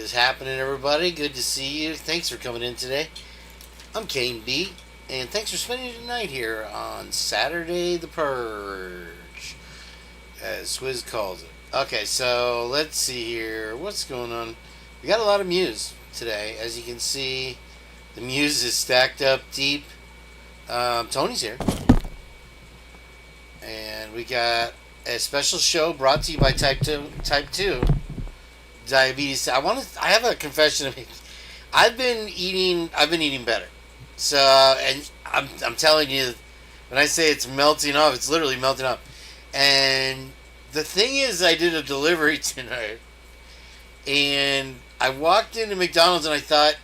is happening, everybody? Good to see you. Thanks for coming in today. I'm Kane B, and thanks for spending the night here on Saturday the Purge, as Swizz calls it. Okay, so let's see here. What's going on? We got a lot of Muse today. As you can see, the Muse is stacked up deep. Tony's here. And we got a special show brought to you by Type 2 Diabetes. I have a confession to make. I've been eating better. So, and I'm telling you, when I say it's melting off, it's literally melting off. And the thing is, I did a delivery tonight, and I walked into McDonald's and I thought,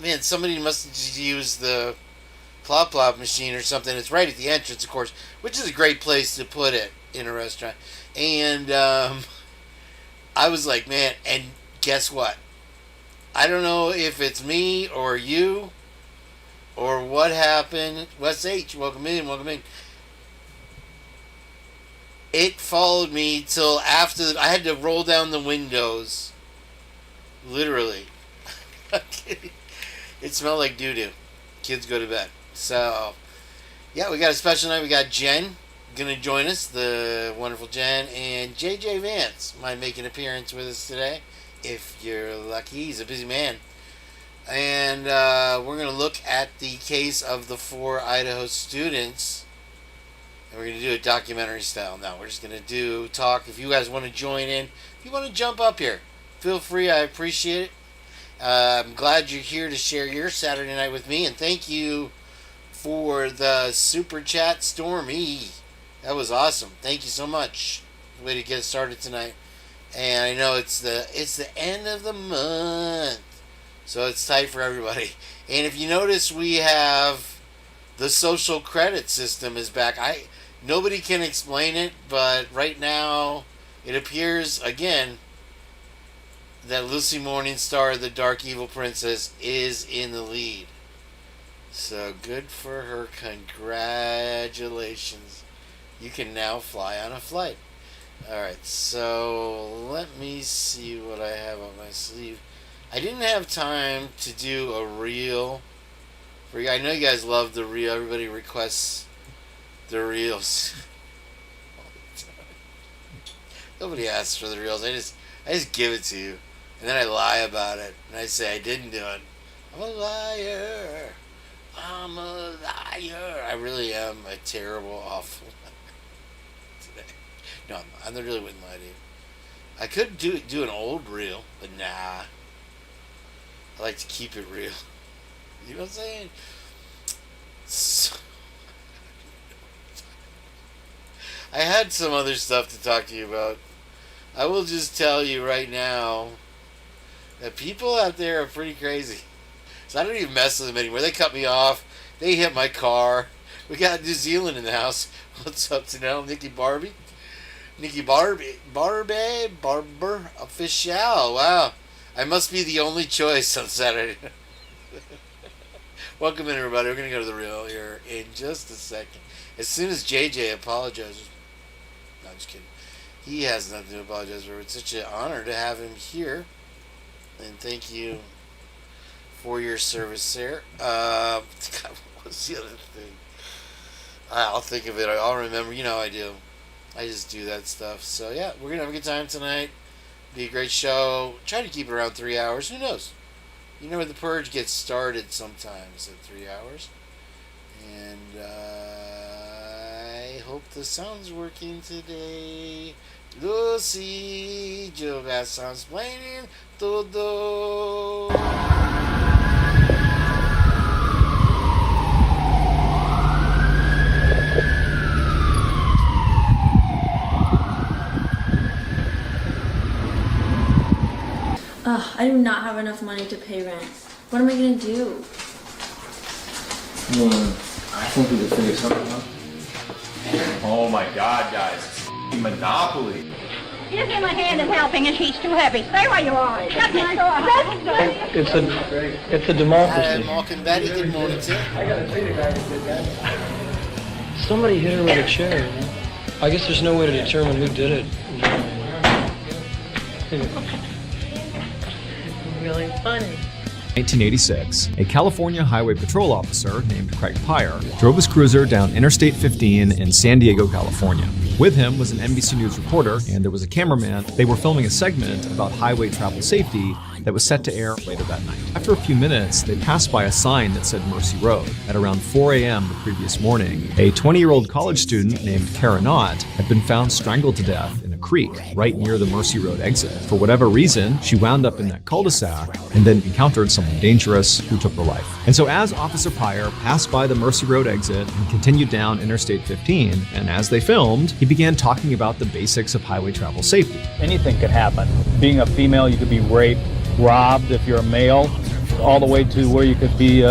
man, somebody must have just used the plop plop machine or something. It's right at the entrance, of course, which is a great place to put it in a restaurant. And I was like, man, and guess what? I don't know if it's me or you or what happened. Wes H, welcome in. It followed me till after I had to roll down the windows. Literally. It smelled like doo-doo. Kids go to bed. So, yeah, we got a special night. We got Jenn going to join us, the wonderful Jenn, and JJ Vance might make an appearance with us today, if you're lucky. He's a busy man. And we're going to look at the case of the 4 Idaho students, and we're going to do it documentary style now. We're just going to talk. If you guys want to join in, if you want to jump up here, feel free. I appreciate it. I'm glad you're here to share your Saturday night with me, and thank you for the super chat, Stormy. That was awesome. Thank you so much. Way to get started tonight. And I know it's the end of the month, so it's tight for everybody. And if you notice, we have the social credit system is back. Nobody can explain it, but right now it appears again that Lucy Morningstar, the Dark Evil Princess, is in the lead. So good for her. Congratulations. You can now fly on a flight. Alright, so let me see what I have on my sleeve. I didn't have time to do a reel. I know you guys love the reel. Everybody requests the reels. Nobody asks for the reels. I just give it to you. And then I lie about it. And I say I didn't do it. I'm a liar. I'm a liar. I really am a terrible, awful liar today. No, I really wouldn't lie to you. I could do an old reel, but nah. I like to keep it real. You know what I'm saying? So, I had some other stuff to talk to you about. I will just tell you right now that people out there are pretty crazy. So I don't even mess with them anymore. They cut me off. They hit my car. We got New Zealand in the house. What's up to now? Nikki Barber official. Wow. I must be the only choice on Saturday. Welcome in, everybody. We're going to go to the reel here in just a second. As soon as JJ apologizes. No, I'm just kidding. He has nothing to apologize for. It's such an honor to have him here. And thank you for your service there. What's the other thing? I'll think of it. I'll remember. You know I do. I just do that stuff. So, yeah, we're going to have a good time tonight. Be a great show. Try to keep it around 3 hours. Who knows? You know where the Purge gets started sometimes at 3 hours. And I hope the sound's working today. Lucy, yo got sounds playing todo. I do not have enough money to pay rent. What am I gonna do? I think we could figure something out. Oh my God, guys. It's Monopoly. Give him a hand in helping and he's too heavy. Stay where you are. Shut the door. It's a democracy. Mark and Betty, good morning, too. Somebody hit her with a chair. I guess there's no way to determine who did it. really funny. 1986, a California Highway Patrol officer named Craig Pyre drove his cruiser down Interstate 15 in San Diego, California. With him was an NBC News reporter, and there was a cameraman. They were filming a segment about highway travel safety that was set to air later that night. After a few minutes, they passed by a sign that said Mercy Road. At around 4 a.m. the previous morning, a 20-year-old college student named Kara Knott had been found strangled to death in a creek right near the Mercy Road exit. For whatever reason, she wound up in that cul-de-sac and then encountered someone dangerous who took her life. And so as Officer Pyre passed by the Mercy Road exit and continued down Interstate 15, and as they filmed, he began talking about the basics of highway travel safety. Anything could happen. Being a female, you could be raped, robbed if you're a male, all the way to where you could be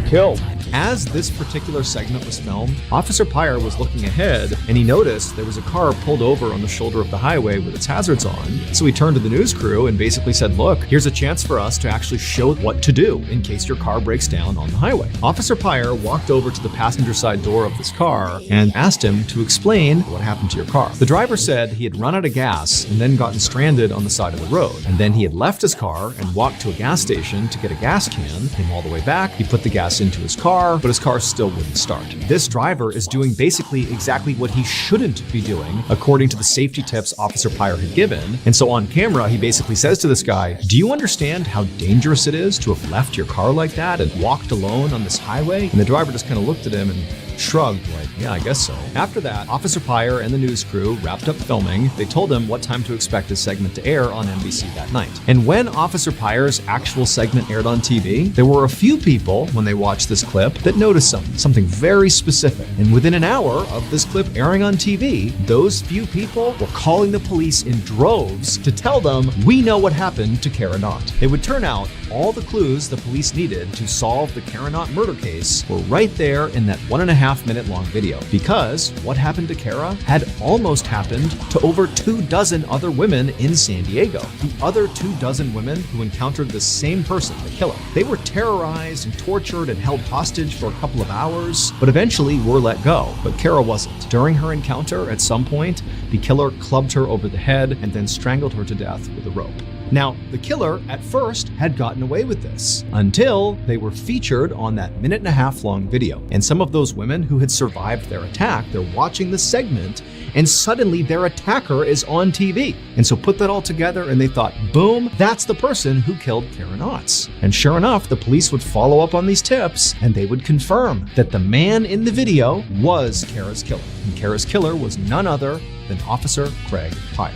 killed. As this particular segment was filmed, Officer Pyre was looking ahead, and he noticed there was a car pulled over on the shoulder of the highway with its hazards on. So he turned to the news crew and basically said, look, here's a chance for us to actually show what to do in case your car breaks down on the highway. Officer Pyre walked over to the passenger side door of this car and asked him to explain what happened to your car. The driver said he had run out of gas and then gotten stranded on the side of the road. And then he had left his car and walked to a gas station to get a gas can, came all the way back, he put the gas into his car, but his car still wouldn't start. This driver is doing basically exactly what he shouldn't be doing, according to the safety tips Officer Pyre had given. And so on camera, he basically says to this guy, do you understand how dangerous it is to have left your car like that and walked alone on this highway? And the driver just kind of looked at him and shrugged, like, yeah, I guess so. After that, Officer Pyre and the news crew wrapped up filming. They told him what time to expect his segment to air on NBC that night. And when Officer Pyre's actual segment aired on TV, there were a few people, when they watched this clip, that noticed something very specific. And within an hour of this clip airing on TV, those few people were calling the police in droves to tell them, we know what happened to Kara Knott. It would turn out all the clues the police needed to solve the Kara Knott murder case were right there in that 1.5-minute long video. Because what happened to Kara had almost happened to over 24 other women in San Diego. The other 24 women who encountered the same person, the killer. They were terrorized and tortured and held hostage for a couple of hours, but eventually were let go. But Kara wasn't. During her encounter, at some point, the killer clubbed her over the head and then strangled her to death with a rope. Now, the killer at first had gotten away with this until they were featured on that 1.5-minute long video. And some of those women who had survived their attack, they're watching the segment and suddenly their attacker is on TV. And so put that all together and they thought, boom, that's the person who killed Kara Knott. And sure enough, the police would follow up on these tips and they would confirm that the man in the video was Kara's killer. And Kara's killer was none other than Officer Craig Pyre.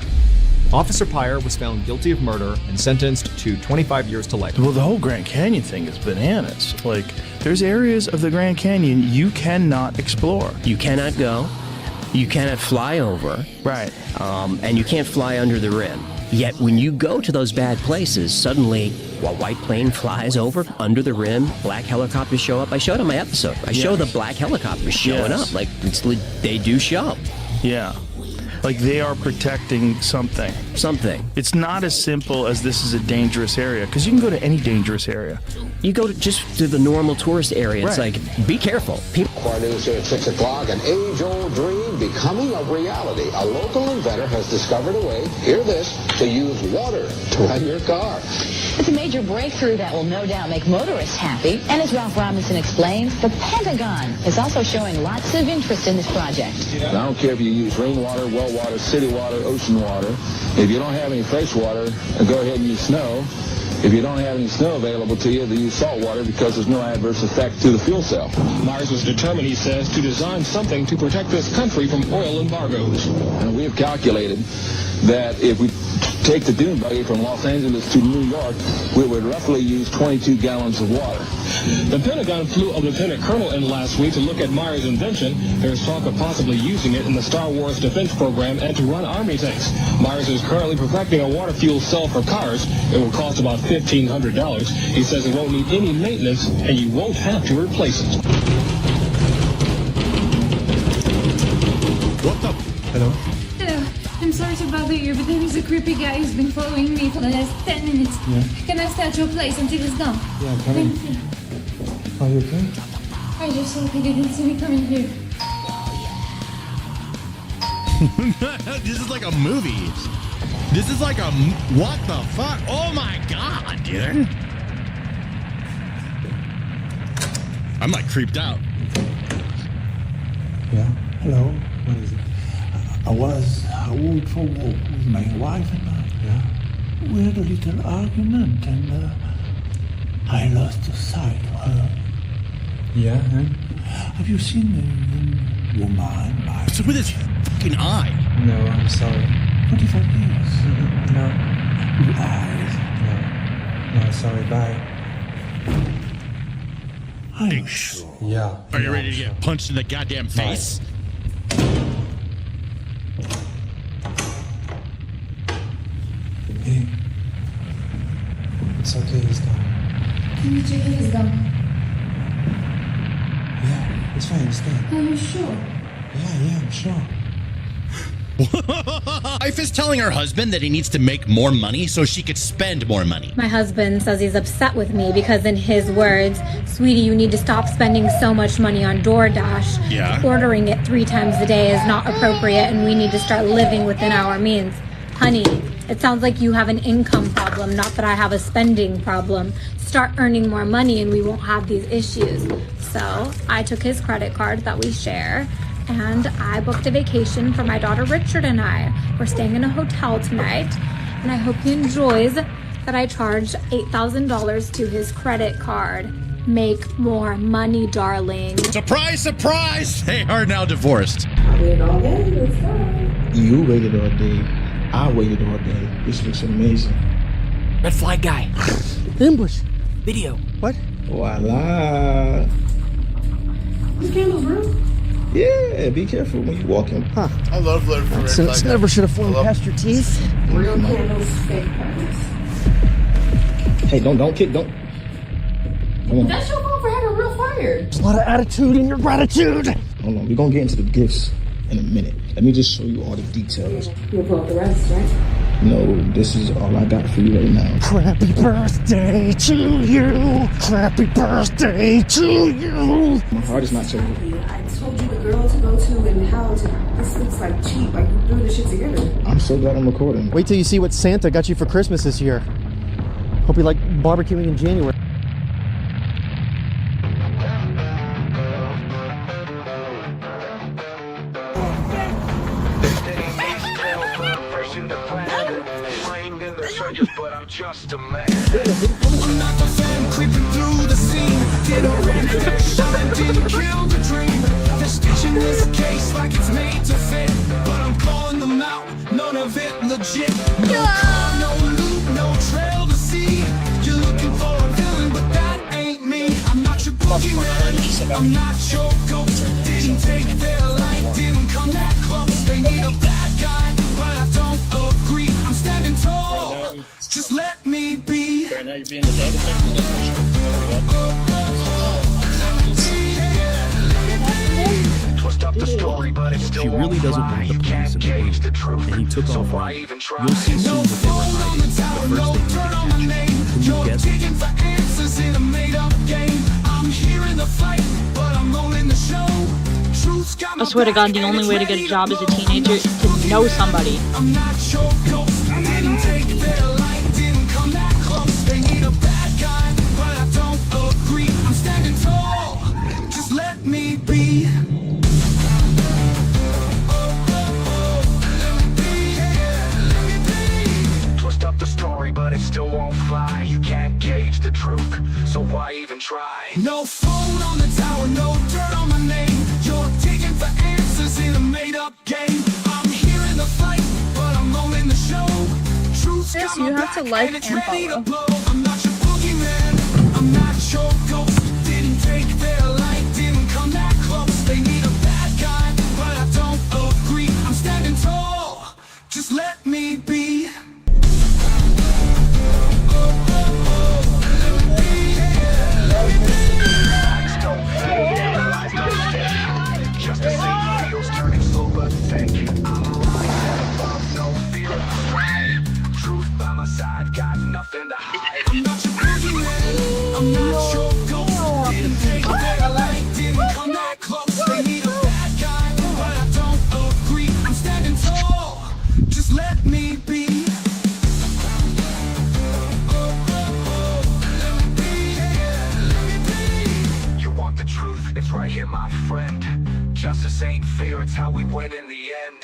Officer Pyre was found guilty of murder and sentenced to 25 years to life. Well, the whole Grand Canyon thing is bananas. Like, there's areas of the Grand Canyon you cannot explore. You cannot go. You cannot fly over. Right. And you can't fly under the rim. Yet when you go to those bad places, suddenly a white plane flies over under the rim, black helicopters show up. I showed on my episode. I show the black helicopters showing up. Like, they do show. Yeah. Like they are protecting something. It's not as simple as this is a dangerous area, because you can go to any dangerous area. You go just to the normal tourist area. It's like, be careful. Core News here at 6 o'clock. An age-old dream becoming a reality. A local inventor has discovered a way, hear this, to use water to run your car. It's a major breakthrough that will no doubt make motorists happy. And as Ralph Robinson explains, the Pentagon is also showing lots of interest in this project. I don't care if you use rainwater, well water, city water, ocean water. If you don't have any fresh water, go ahead and use snow. If you don't have any snow available to you, then use salt water because there's no adverse effect to the fuel cell. Myers was determined, he says, to design something to protect this country from oil embargoes. And we have calculated that if we take the dune buggy from Los Angeles to New York, we would roughly use 22 gallons of water. The Pentagon flew a lieutenant colonel in last week to look at Myers' invention. There's talk of possibly using it in the Star Wars defense program and to run army tanks. Myers is currently perfecting a water fuel cell for cars. It will cost about $1,500. He says it won't need any maintenance and you won't have to replace it. What the? Hello? Hello. I'm sorry to bother you, but there is a creepy guy who's been following me for the last 10 minutes. Yeah. Can I stay at your place until it's done? Yeah, come in. Thank you. Are you okay? I just hope he didn't see me coming here. This is like a movie. This is like a what the fuck? Oh my god, dude. I'm like creeped out. Yeah. Hello. What is it? I was out for a walk with my wife and I. Yeah. We had a little argument and I lost sight of her. Yeah. Huh? Have you seen the woman? What's with his fucking eye? No, I'm sorry. 45 years. No. Blue eyes. No. No, sorry. Bye. Are you sure? Yeah. Are you ready to get punched in the goddamn face? Hey. It's okay, he's gone. Can you check if he's gone? Yeah, it's fine, he's gone. Are you sure? Yeah, I'm sure. Wife is telling her husband that he needs to make more money so she could spend more money. My husband says he's upset with me because, in his words, sweetie, you need to stop spending so much money on DoorDash. Yeah. Ordering it 3 times a day is not appropriate, and we need to start living within our means. Honey, it sounds like you have an income problem, not that I have a spending problem. Start earning more money and we won't have these issues. So I took his credit card that we share, and I booked a vacation for my daughter Richard and I. We're staying in a hotel tonight, and I hope he enjoys that I charged $8,000 to his credit card. Make more money, darling. Surprise, surprise! They are now divorced. I waited all day. Let's go. You waited all day. I waited all day. This looks amazing. Red flag guy. Ambush. Video. What? Voila. This candle's real. Yeah, be careful when you walk in. Huh. I love living for So it's never should have flown past your teeth. Real candles, fake candles. Hey, don't kick, don't. Come on. That's your fault for having real fire. There's a lot of attitude in your gratitude. Hold on, we're gonna get into the gifts in a minute. Let me just show you all the details. You'll pull up the rest, right? No, this is all I got for you right now. Happy birthday to you. Happy birthday to you. My heart is not so good. I told you the girl to go to and how to. This looks like cheap. Like you threw this shit together. I'm so glad I'm recording. Wait till you see what Santa got you for Christmas this year. Hope you like barbecuing in January. But I'm just a man. I'm not the fan creeping through the scene. Did a renovation and didn't kill the dream. They're stitching this case like it's made to fit, but I'm calling them out. None of it legit. No car, no loot, no trail to see. You're looking for a villain, but that ain't me. I'm not your boogeyman. I'm not your ghost. Didn't take their life, didn't come that close. They need a bad guy, but I don't agree. I'm standing tall. Just let me be. Now you're being the She really doesn't want the police in the room, and he took off on her. You'll see soon that they were hiding. The first thing to catch him. Can you guess? I swear to God, the only way to get a job as a teenager is to know somebody. I'm not your ghost. I didn't take their life, didn't come that close. They need a bad guy, but I don't agree. I'm standing tall. Just let me be. Twist up the story, but it still won't fly. You can't gauge the truth, so why even try? No phone on the tower, no dirt on my name. You're digging for answers in a made-up game. I'm here in the fight, but I'm all in the show. Truth's Yes, got my you have to back, like and it's and ready follow. to blow. I'm not your boogeyman. I'm not your ghost. Didn't take their life, didn't come that close. They need a bad guy, but I don't agree. I'm standing tall. Just let me be. Just to see wheels turning slow but steady. I'm alive above, no fear of the fray. Truth by my side, got nothing to hide. I'm not your boogeyman, I'm not your ghost. Didn't take their life, didn't come that close. They need a bad guy, but I don't agree. I'm standing tall, just let me be. Justice ain't fair, it's how we win in the end.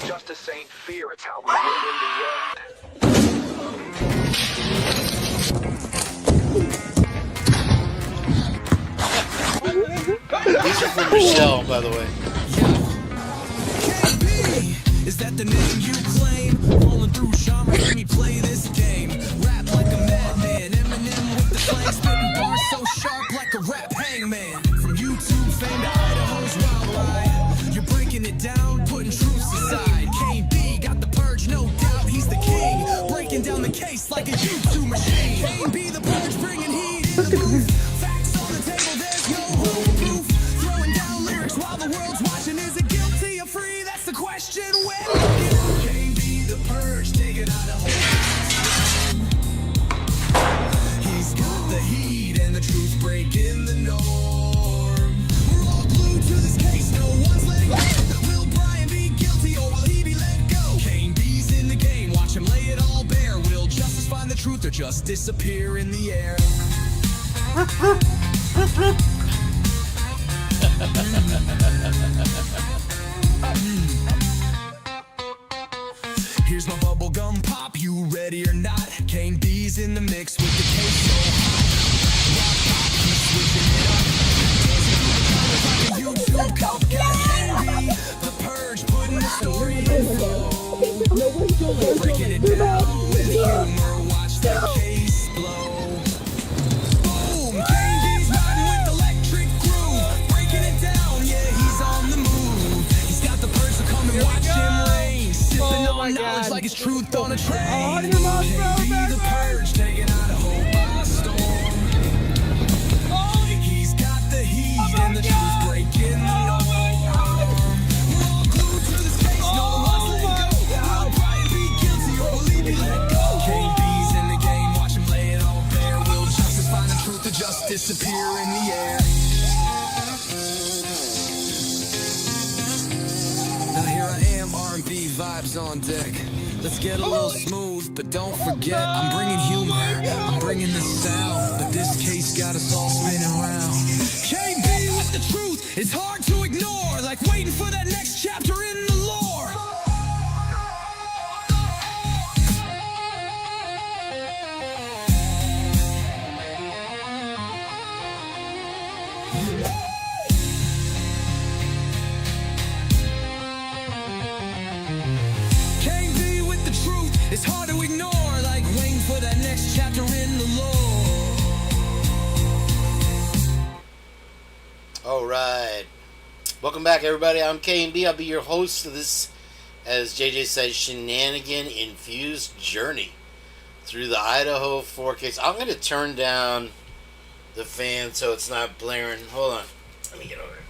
Justice ain't fear, it's how we win in the end. These are from Michelle, by the way. Is that the name you claim? Falling through genre, let me play this game. Rap like a madman, Eminem with the slang, spitting bars so sharp like a rap hangman. From YouTube fame to Idaho's wild ride, you're breaking it down, putting truths aside. Kane B got the purge, no doubt, he's the king. Breaking down the case like a YouTube machine. Kane B the purge, bringing heat in the booth. Facts on the table, there's no home proof. Throwing down lyrics while the world's watching. Is it guilty or free? That's the question. Kane B the purge, taking Idaho. He's got the heat and the truth breaking the norm. We're all glued to this case, no one's letting go. Will Brian be guilty or will he be let go? Kane B's in the game, watch him lay it all bare. Will justice find the truth or just disappear in the air? Here's my bubblegum pop, you ready or not? Kane B's in the mix with the case so hot. Rock pop, keep switching it up. Dancing through the colors like a YouTube cop. Got Kane B, the purge, putting the story in flow. Breaking it down with humor, watch that case blow. Boom, Kane B's riding with electric groove. Breaking it down, yeah, he's on the move. He's got the purge, so come and watch him reign. Sipping on knowledge like it's truth on a train. Kane B the purge, taking Idaho by storm. He's got the heat and the truth breaking the norm. We're all glued to this case, no one's letting go. Will Brian be guilty or will he be let go? Kane B's in the game, watch him lay it all bare. Will justice find the truth or just disappear in the air? Now here I am, R&B vibes on deck. Let's get a little smooth, but don't forget, I'm bringing humor, I'm bringing the sound. But this case got us all spinning round. KB with the truth, it's hard to ignore. Like waiting for that next chapter in the lore. It's hard to ignore, like waiting for that next chapter in the lore. All right. Welcome back, everybody. I'm Kane B. I'll be your host of this, as JJ says, shenanigan-infused journey through the Idaho 4Ks. I'm going to turn down the fan so it's not blaring. Hold on. Let me get over here.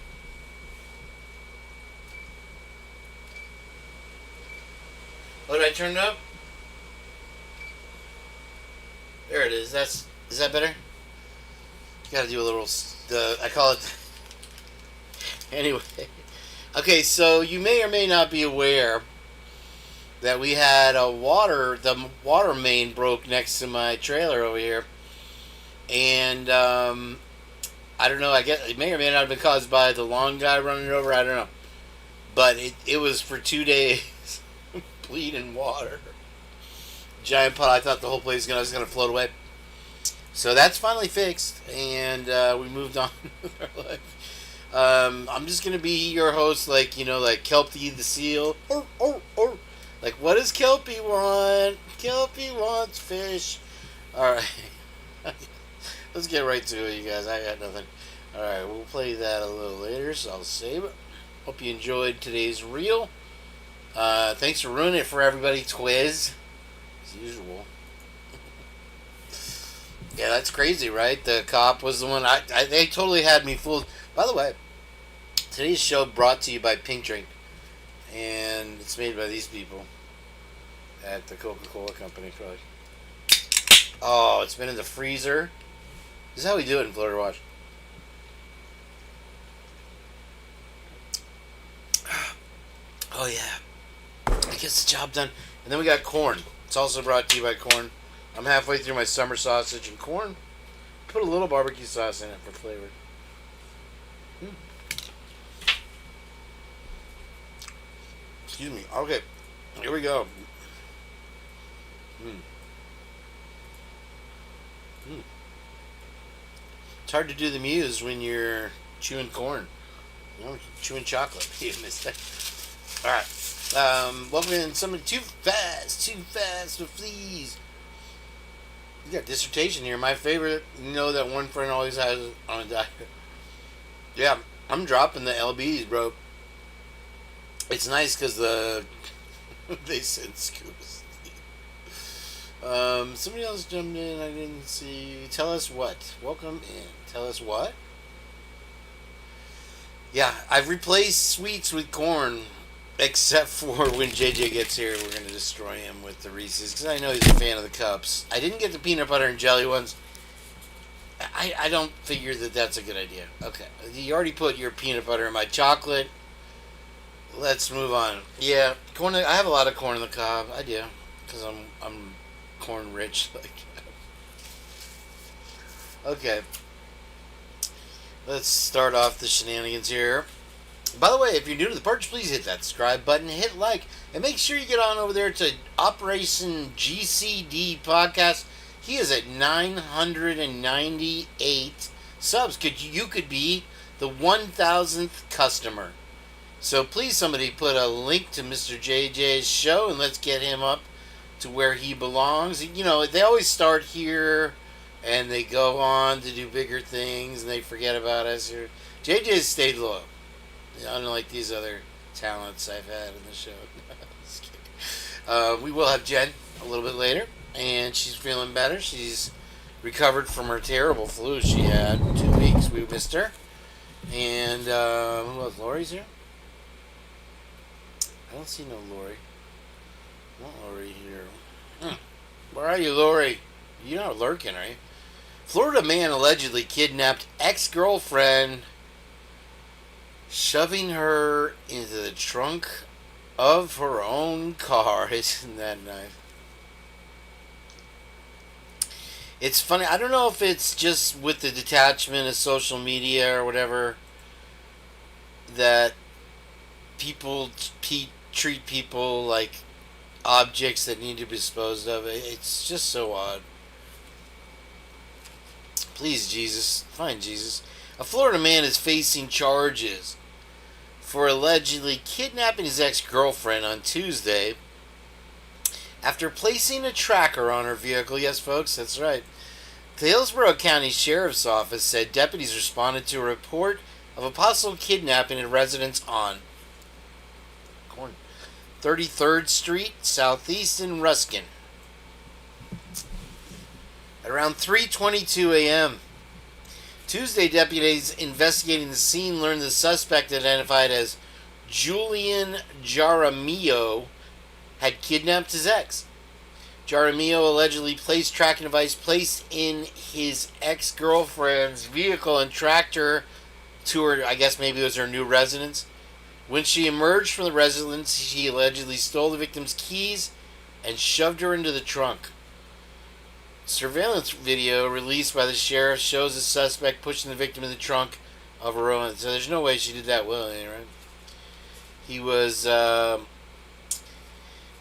Oh, did I turn it up? There it is. Is that better? Gotta do a little, I call it, anyway. Okay, so you may or may not be aware that we had the water main broke next to my trailer over here. And, I don't know, I guess it may or may not have been caused by the lawn guy running it over, I don't know. But it was for 2 days, bleeding water. Giant pot. I thought the whole place was gonna float away. So that's finally fixed, and we moved on with our life. I'm just gonna be your host, like Kelpie the seal. Like, what does Kelpie want? Kelpie wants fish. All right, let's get right to it, you guys. I got nothing. All right, we'll play that a little later, so I'll save it. Hope you enjoyed today's reel. Thanks for ruining it for everybody, Twiz. As usual. Yeah, that's crazy, right? The cop was the one. They totally had me fooled. By the way, today's show brought to you by Pink Drink, and it's made by these people at the Coca-Cola Company, probably. Oh, it's been in the freezer. This is how we do it in Florida Watch. Oh, yeah. I guess the job done. And then we got corn. It's also brought to you by corn. I'm halfway through my summer sausage and corn. Put a little barbecue sauce in it for flavor. Excuse me. Okay. Here we go. It's hard to do the muse when you're chewing corn. You know, chewing chocolate. You missed that. Alright. Welcome in something too fast with fleas. You got dissertation here. My favorite, you know that one friend always has on a diet. Yeah, I'm dropping the LBs, bro. It's nice because they send scoops. Somebody else jumped in. I didn't see. Tell us what. Welcome in. Tell us what. Yeah, I've replaced sweets with corn, except for when JJ gets here, we're gonna destroy him with the Reese's because I know he's a fan of the cups. I didn't get the peanut butter and jelly ones. I don't figure that that's a good idea. Okay, you already put your peanut butter in my chocolate. Let's move on. Yeah, corn. I have a lot of corn on the cob. I do, because I'm corn rich. Like, okay, let's start off the shenanigans here. By the way, if you're new to the Purge, please hit that subscribe button, hit like, and make sure you get on over there to Operation GCD Podcast. He is at 998 subs. You could be the 1,000th customer. So please, somebody put a link to Mr. JJ's show, and let's get him up to where he belongs. You know, they always start here, and they go on to do bigger things, and they forget about us here. JJ's stayed low, unlike these other talents I've had in the show. Just kidding. We will have Jenn a little bit later, and she's feeling better. She's recovered from her terrible flu she had 2 weeks. We missed her. And who else? Lori's here? I don't see no Lori. Not Lori here. Where are you, Lori? You're not lurking, right? Florida man allegedly kidnapped ex-girlfriend, shoving her into the trunk of her own car. Isn't that nice? It's funny. I don't know if it's just with the detachment of social media or whatever that people treat people like objects that need to be disposed of. It's just so odd. Please, Jesus. Find Jesus. A Florida man is facing charges for allegedly kidnapping his ex-girlfriend on Tuesday after placing a tracker on her vehicle. Yes, folks, that's right. The Hillsborough County Sheriff's Office said deputies responded to a report of a possible kidnapping at a residence on 33rd Street, Southeast in Ruskin. At around 3:22 a.m. Tuesday, deputies investigating the scene learned the suspect, identified as Julian Jaramillo, had kidnapped his ex. Jaramillo allegedly placed tracking device in his ex-girlfriend's vehicle and tracked her to her, I guess maybe it was her new residence. When she emerged from the residence, he allegedly stole the victim's keys and shoved her into the trunk. Surveillance video released by the sheriff shows the suspect pushing the victim in the trunk of her own. So there's no way she did that willingly, right? He was then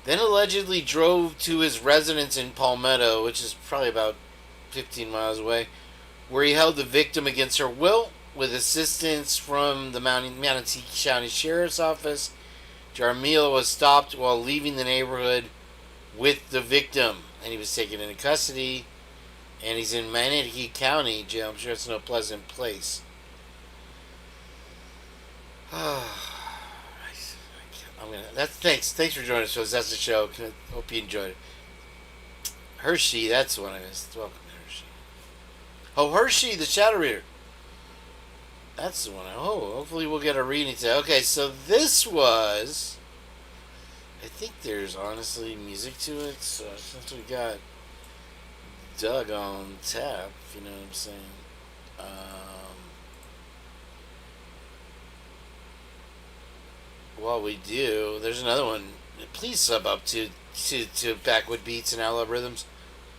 allegedly drove to his residence in Palmetto, which is probably about 15 miles away, where he held the victim against her will with assistance from the Manatee County Sheriff's Office. Jaramillo was stopped while leaving the neighborhood with the victim, and he was taken into custody, and he's in Manatee County jail. I'm sure it's no pleasant place. Thanks for joining us, folks. That's the show. Hope you enjoyed it. Hershey, that's the one I missed. Welcome, Hershey. Oh, Hershey, the Shadow Reader. That's the one. Oh, hopefully we'll get a reading today. Okay, so this was... I think there's honestly music to it, so since we got Doug on tap, if you know what I'm saying. while we do, there's another one. Please sub up to Backwood Beats and Outlaw Rhythms.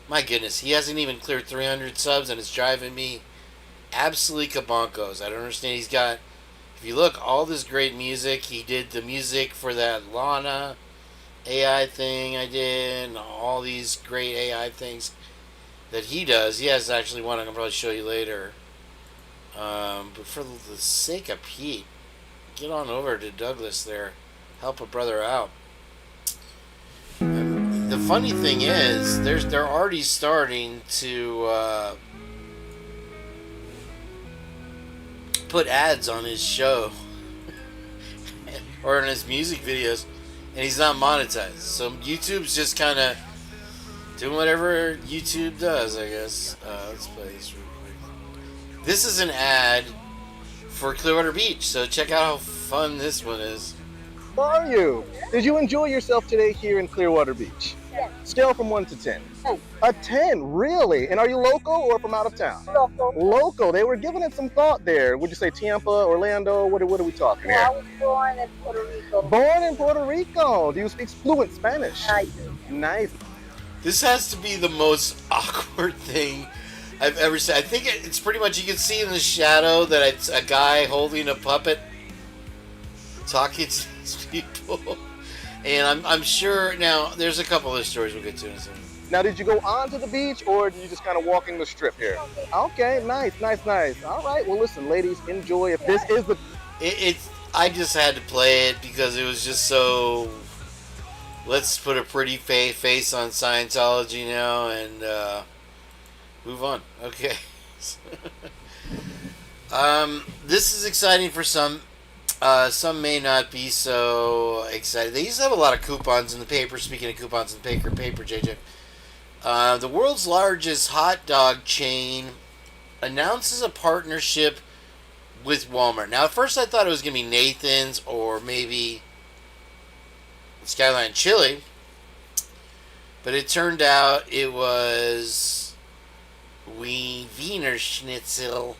My goodness, he hasn't even cleared 300 subs, and it's driving me absolutely kabonkos. I don't understand. He's got, if you look, all this great music. He did the music for that Lana AI thing I did, and all these great AI things that he does. He has actually one I can probably show you later. But for the sake of Pete, get on over to Douglas there. Help a brother out. The funny thing is, they're already starting to put ads on his show or in his music videos, and he's not monetized. So YouTube's just kind of doing whatever YouTube does, I guess. Let's play this real quick. This is an ad for Clearwater Beach, so check out how fun this one is. How are you? Did you enjoy yourself today here in Clearwater Beach? Yes. Scale from 1 to 10. 10. A 10, really? And are you local or from out of town? Local. Local. They were giving it some thought there. Would you say Tampa, Orlando? What are we talking here? I was born in Puerto Rico. Born in Puerto Rico. Do you speak fluent Spanish? I do. Nice. This has to be the most awkward thing I've ever seen. I think it's pretty much, you can see in the shadow that it's a guy holding a puppet talking to these people. And I'm sure, now, there's a couple of stories we'll get to in a second. Now, did you go onto the beach, or did you just kind of walking the strip here? Okay, nice. All right, well, listen, ladies, enjoy. If this is the... I just had to play it because it was just so... Let's put a pretty face on Scientology now and move on. Okay. This is exciting for some. Some may not be so excited. They used to have a lot of coupons in the paper. Speaking of coupons in the paper, JJ. The world's largest hot dog chain announces a partnership with Walmart. Now, at first I thought it was going to be Nathan's or maybe Skyline Chili, but it turned out it was Wiener Schnitzel.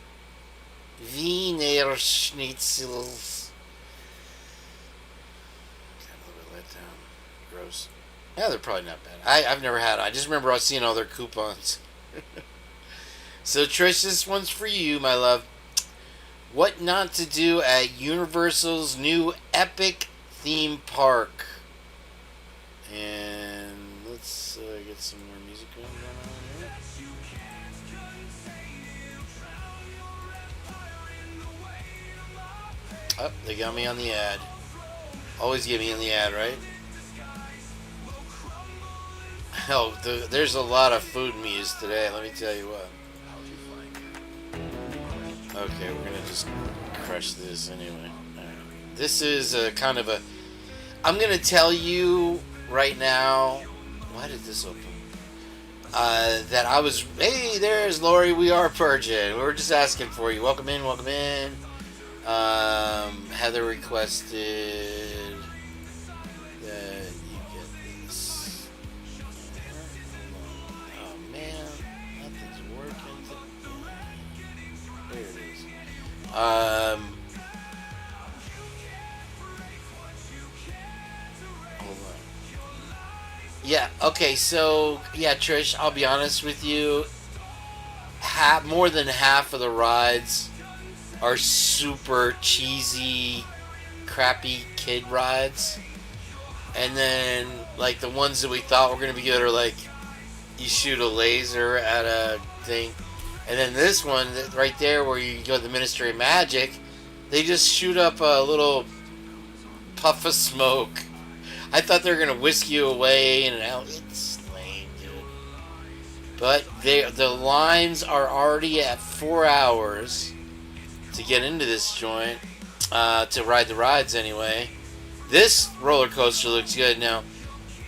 Wiener Schnitzels. Kind of a little let down. Gross. Yeah, they're probably not bad. I've never had it. I just remember I was seeing all their coupons. So, Trish, this one's for you, my love. What not to do at Universal's new Epic theme park. And let's get some more music going on here. Oh, they got me on the ad. Always get me on the ad, right? Hell, there's a lot of food muse today, let me tell you what. Okay, we're gonna just crush this anyway. Right. This is a kind of a... I'm gonna tell you right now... Why did this open? That I was... Hey, there's Lori, we are purging. We were just asking for you. Welcome in, welcome in. Heather requested that you get this. Oh man, nothing's working. There it is. Hold on. Yeah. Okay. So yeah, Trish. I'll be honest with you. More than half of the rides are super cheesy, crappy kid rides, and then like the ones that we thought were gonna be good are like you shoot a laser at a thing, and then this one right there where you go to the Ministry of Magic, they just shoot up a little puff of smoke. I thought they were gonna whisk you away and it's lame, dude. But the lines are already at 4 hours to get into this joint, to ride the rides anyway. This roller coaster looks good. Now,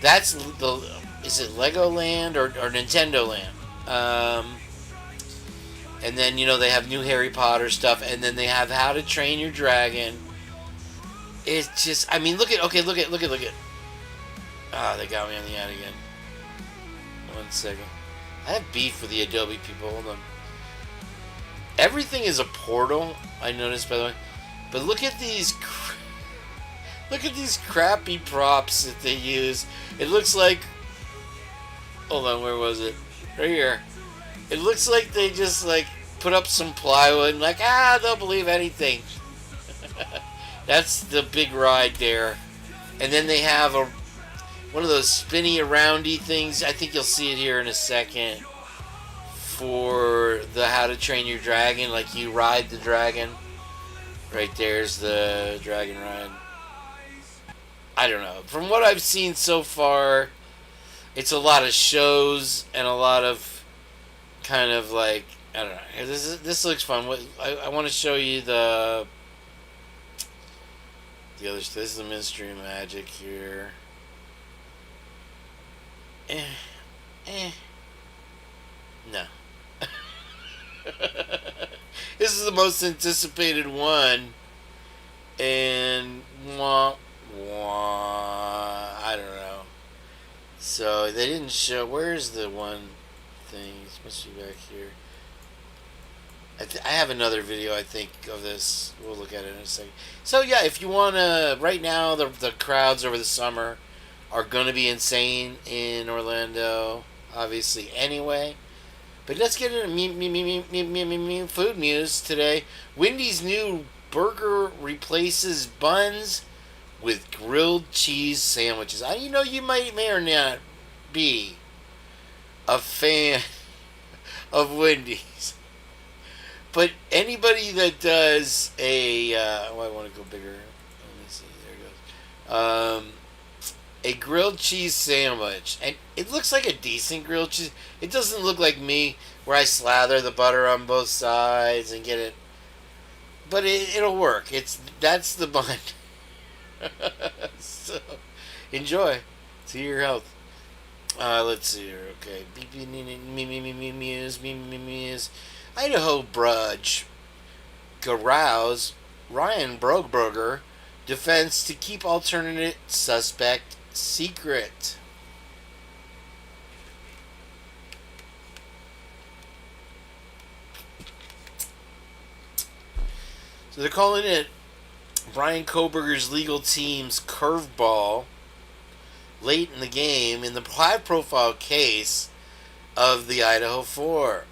that's is it Legoland or Nintendo Land? And then, you know, they have new Harry Potter stuff, and then they have How to Train Your Dragon. It's just, I mean, look at. Ah, they got me on the ad again. 1 second. I have beef with the Adobe people. Hold on. Everything is a portal, I noticed, by the way. But look at these Look at these crappy props that they use. It looks like... Hold on, where was it? Right here. It looks like they just, like, put up some plywood and like, they'll believe anything. That's the big ride there. And then they have one of those spinny aroundy things. I think you'll see it here in a second. For the How to Train Your Dragon, like you ride the dragon. Right there's the dragon ride. I don't know. From what I've seen so far, it's a lot of shows and a lot of kind of like, I don't know. This looks fun. I want to show you the other. This is the Ministry of Magic here. No. This is the most anticipated one, and I don't know. So they didn't show. Where's the one thing? It's supposed to be back here. I have another video, I think, of this. We'll look at it in a second. So yeah, if you want to, right now the crowds over the summer are going to be insane in Orlando, obviously, anyway. But let's get into food news today. Wendy's new burger replaces buns with grilled cheese sandwiches. You may or not be a fan of Wendy's. But anybody that does I want to go bigger. Let me see. There it goes. A grilled cheese sandwich, and it looks like a decent grilled cheese. It doesn't look like me, where I slather the butter on both sides and get it. But it'll work. That's the bun. So enjoy. To your health. Let's see here. Okay. Muse. Idaho Purge. Garouse Ryan Brogberger defense to keep alternate suspect secret. So they're calling it Brian Koberger's legal team's curveball late in the game in the high-profile case of the Idaho 4,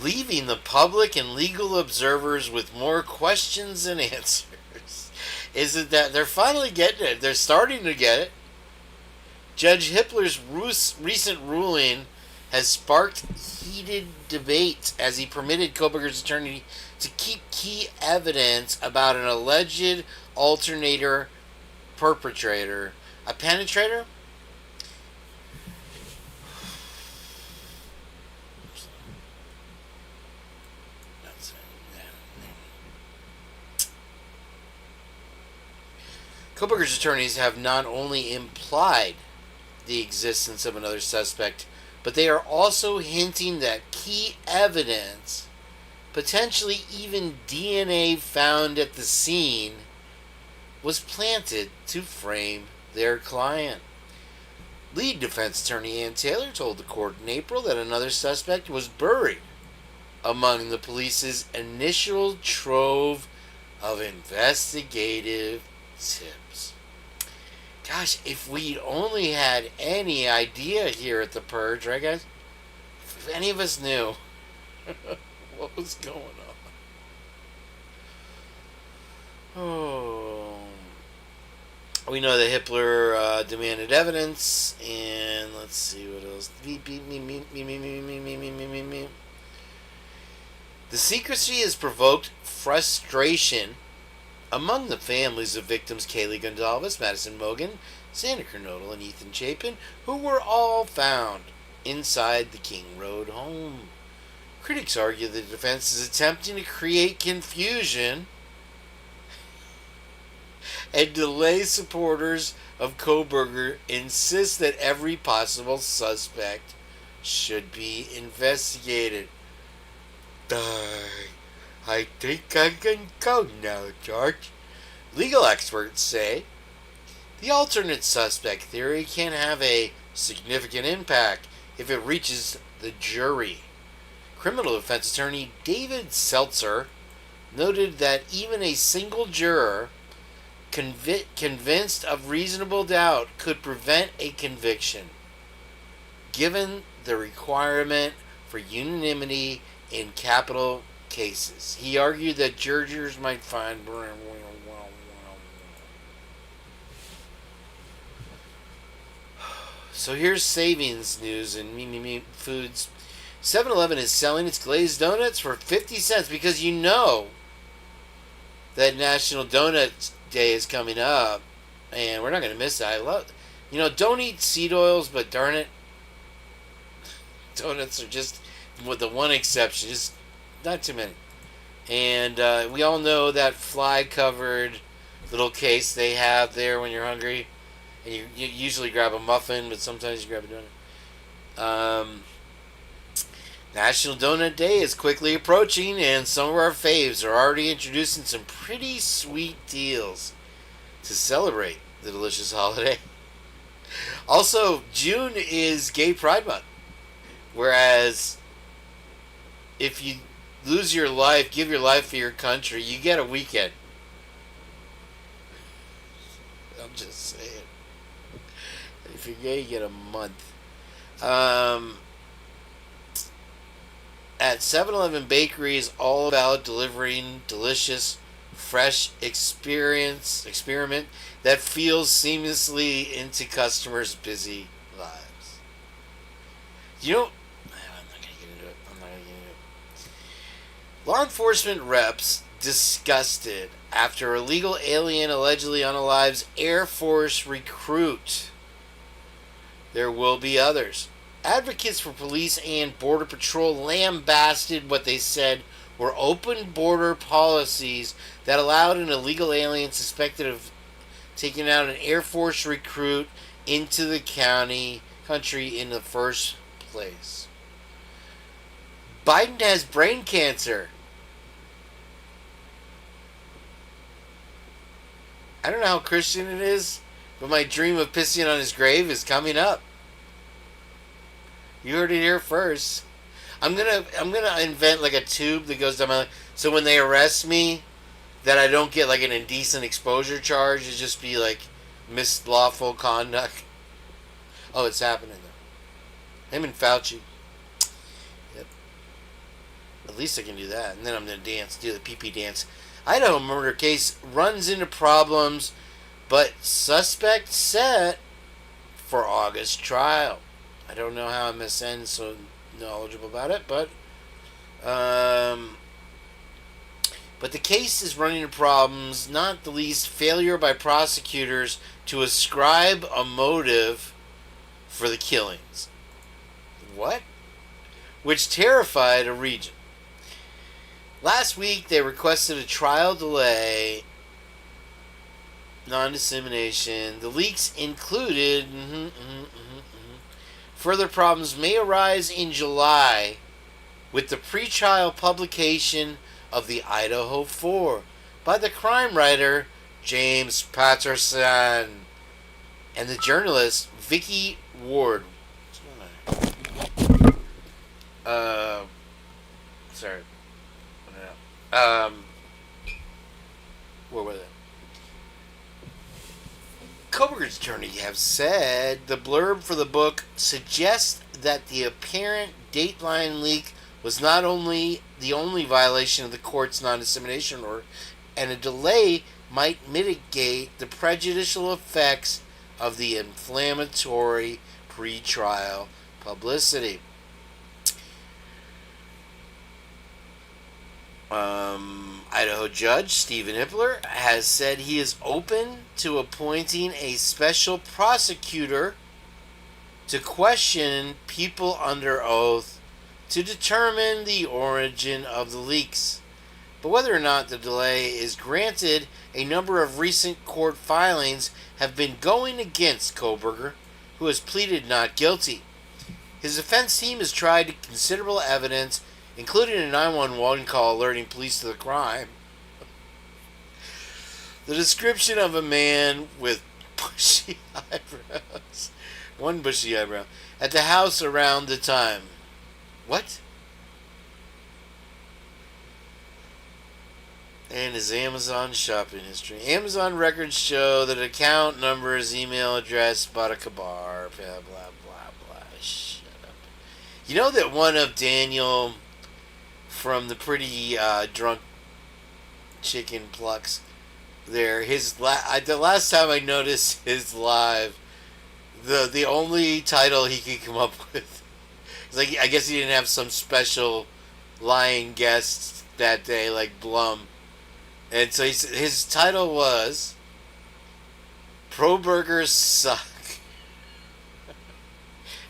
leaving the public and legal observers with more questions than answers. Is it that they're finally getting it? They're starting to get it. Judge Hippler's recent ruling has sparked heated debate as he permitted Koberger's attorney to keep key evidence about an alleged alternator perpetrator. A penetrator? Koberger's attorneys have not only implied the existence of another suspect, but they are also hinting that key evidence, potentially even DNA found at the scene, was planted to frame their client. Lead defense attorney Ann Taylor told the court in April that another suspect was buried among the police's initial trove of investigative tips. Gosh, if we'd only had any idea here at the Purge, right guys? If any of us knew what was going on. Oh. We know that Hippler demanded evidence, and let's see what else. The secrecy has provoked frustration among the families of victims Kaylee Gonzalez, Madison Mogan, Sandra Kernodle, and Ethan Chapin, who were all found inside the King Road home. Critics argue the defense is attempting to create confusion and delay. Supporters of Koberger insist that every possible suspect should be investigated. I think I can go now, George. Legal experts say the alternate suspect theory can have a significant impact if it reaches the jury. Criminal defense attorney David Seltzer noted that even a single juror convinced of reasonable doubt could prevent a conviction, given the requirement for unanimity in capital cases. He argued that jurors might find... So here's savings news in Me Foods. 7-Eleven is selling its glazed donuts for 50 cents because you know that National Donut Day is coming up, and we're not going to miss that. Don't eat seed oils, but darn it, donuts are just, with the one exception, just not too many. And we all know that fly-covered little case they have there when you're hungry, and you usually grab a muffin, but sometimes you grab a donut. National Donut Day is quickly approaching, and some of our faves are already introducing some pretty sweet deals to celebrate the delicious holiday. Also, June is Gay Pride Month, whereas if you lose your life, give your life for your country, you get a weekend. I'm just saying. If you're gay, you get a month. At 7-Eleven Bakery is all about delivering delicious, fresh experiment that feels seamlessly into customers' busy lives. I'm not going to get into it. Law enforcement reps disgusted after illegal alien allegedly unalives Air Force recruit. There will be others. Advocates for police and Border Patrol lambasted what they said were open border policies that allowed an illegal alien suspected of taking out an Air Force recruit into the country in the first place. Biden has brain cancer. I don't know how Christian it is, but my dream of pissing on his grave is coming up. You heard it here first. I'm gonna invent like a tube that goes down my, so when they arrest me, that I don't get like an indecent exposure charge. It just be like lawful conduct. Oh, it's happening though. Him and Fauci. Yep. At least I can do that, and then I'm gonna do the pee-pee dance. Idaho murder case runs into problems, but suspect set for August trial. I don't know how MSN is so knowledgeable about it, but the case is running into problems, not the least failure by prosecutors to ascribe a motive for the killings. What? Which terrified a region. Last week, they requested a trial delay, non-dissemination. The leaks included... Further problems may arise in July with the pretrial publication of the Idaho 4 by the crime writer James Patterson and the journalist Vicky Ward. Where was it? Coburger's attorney have said the blurb for the book suggests that the apparent Dateline leak was not only the only violation of the court's non-dissemination order, and a delay might mitigate the prejudicial effects of the inflammatory pre-trial publicity. Idaho Judge Stephen Hippler has said he is open to appointing a special prosecutor to question people under oath to determine the origin of the leaks. But whether or not the delay is granted, a number of recent court filings have been going against Koberger, who has pleaded not guilty. His defense team has tried considerable evidence, including a 911 call alerting police to the crime. The description of a man with bushy eyebrows, one bushy eyebrow, at the house around the time. What? And his Amazon shopping history. Amazon records show that account numbers, email address, Badakabar, blah, blah, blah, blah. Shut up. You know that one of Daniel from the Pretty Drunk Chicken Plucks there, the last time I noticed his live, the only title he could come up with, is like, I guess he didn't have some special lying guest that day, like Blum. And so his title was Pro Burgers Suck.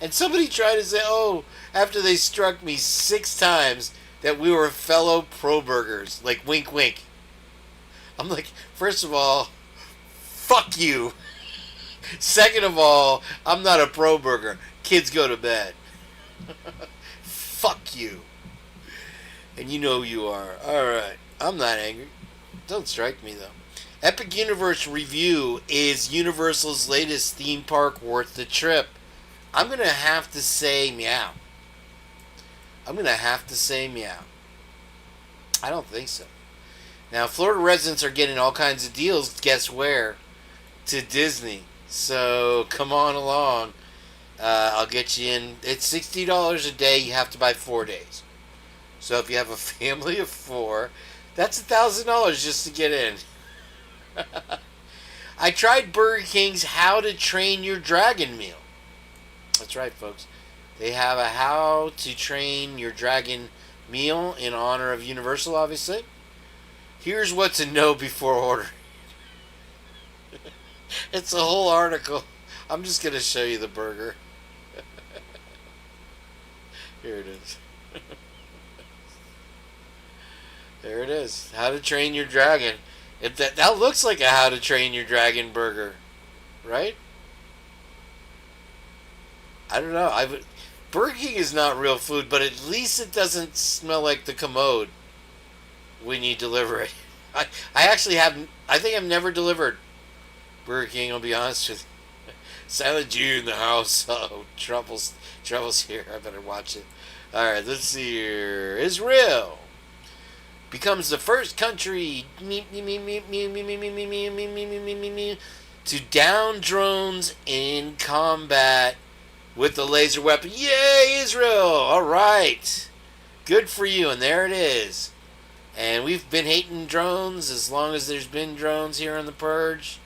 And somebody tried to say, oh, after they struck me 6 times, that we were fellow pro burgers. Like, wink, wink. I'm like, first of all, fuck you. Second of all, I'm not a pro burger. Kids go to bed. Fuck you. And you know you are. Alright. I'm not angry. Don't strike me, though. Epic Universe Review is Universal's latest theme park worth the trip. I'm going to have to say meow. I'm going to have to say meow. I don't think so. Now, Florida residents are getting all kinds of deals. Guess where? To Disney. So, come on along. I'll get you in. It's $60 a day. You have to buy 4 days. So, if you have a family of 4... that's $1,000 just to get in. I tried Burger King's How to Train Your Dragon meal. That's right, folks. They have a How to Train Your Dragon meal in honor of Universal, obviously. Here's what to know before ordering. It's a whole article. I'm just going to show you the burger. Here it is. There it is. How to Train Your Dragon. That looks like a How to Train Your Dragon burger, right? I don't know. Burger King is not real food, but at least it doesn't smell like the commode when you deliver it. I actually haven't. I think I've never delivered Burger King. I'll be honest with you. Silent Jew in the house. Oh, troubles here. I better watch it. All right, let's see here. Israel becomes the first country to down drones in combat with the laser weapon. Yay, Israel! All right. Good for you, and there it is. And we've been hating drones as long as there's been drones here on the Purge.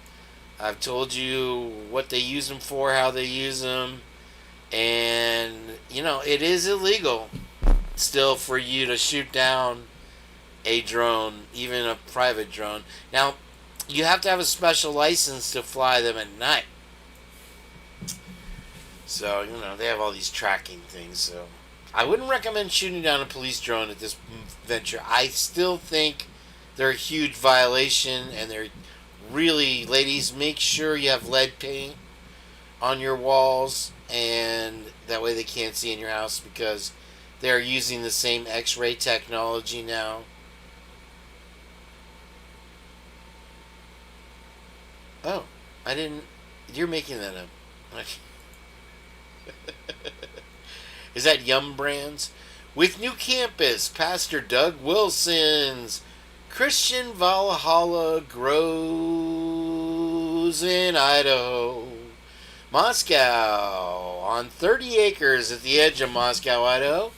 I've told you what they use them for, how they use them. And, you know, it is illegal still for you to shoot down a drone, even a private drone. Now, you have to have a special license to fly them at night. So, you know, they have all these tracking things. So, I wouldn't recommend shooting down a police drone at this venture. I still think they're a huge violation, and they're really, ladies, make sure you have lead paint on your walls, and that way they can't see in your house, because they're using the same X-ray technology now. Oh, I didn't. You're making that up. Is that Yum Brands? With new campus, Pastor Doug Wilson's Christian Valhalla grows in Idaho. Moscow. On 30 acres at the edge of Moscow, Idaho,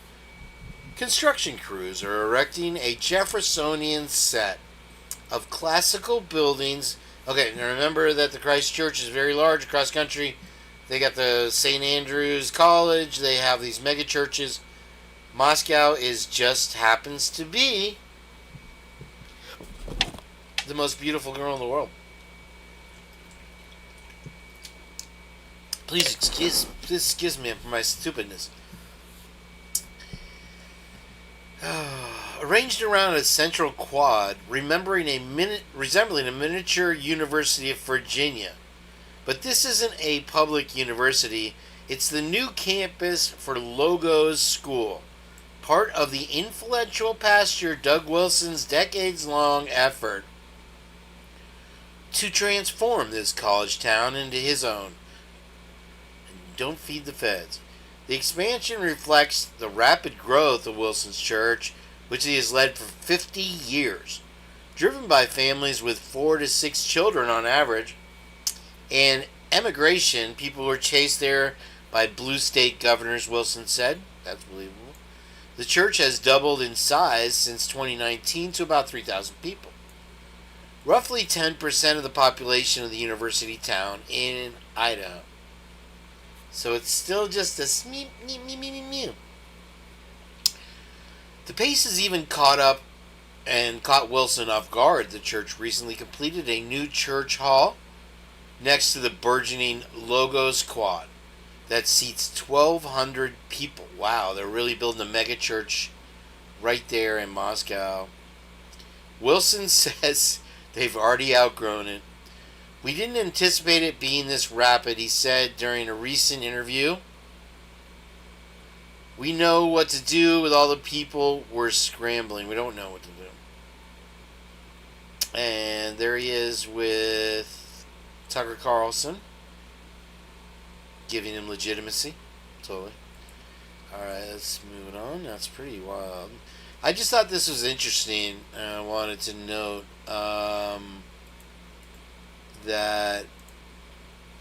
construction crews are erecting a Jeffersonian set of classical buildings. Okay, now remember that the Christ Church is very large across country. They got the St. Andrew's College. They have these mega churches. Moscow just happens to be the most beautiful girl in the world. Please excuse me for my stupidness. Arranged around a central quad, resembling a miniature University of Virginia. But this isn't a public university. It's the new campus for Logos School, part of the influential pastor Doug Wilson's decades-long effort to transform this college town into his own. And don't feed the feds. The expansion reflects the rapid growth of Wilson's church, which he has led for 50 years. driven by families with 4 to 6 children on average. And emigration, people were chased there by blue state governors, Wilson said. That's believable. The church has doubled in size since 2019 to about 3,000 people. Roughly 10% of the population of the university town in Idaho. So it's still just a mew. The pace has even caught up and caught Wilson off guard. The church recently completed a new church hall next to the burgeoning Logos Quad that seats 1,200 people. Wow, they're really building a mega church right there in Moscow. Wilson says they've already outgrown it. We didn't anticipate it being this rapid, he said during a recent interview. We know what to do with all the people. We're scrambling. We don't know what to do. And there he is with Tucker Carlson, giving him legitimacy. Totally. Alright, let's move it on. That's pretty wild. I just thought this was interesting. I wanted to note that...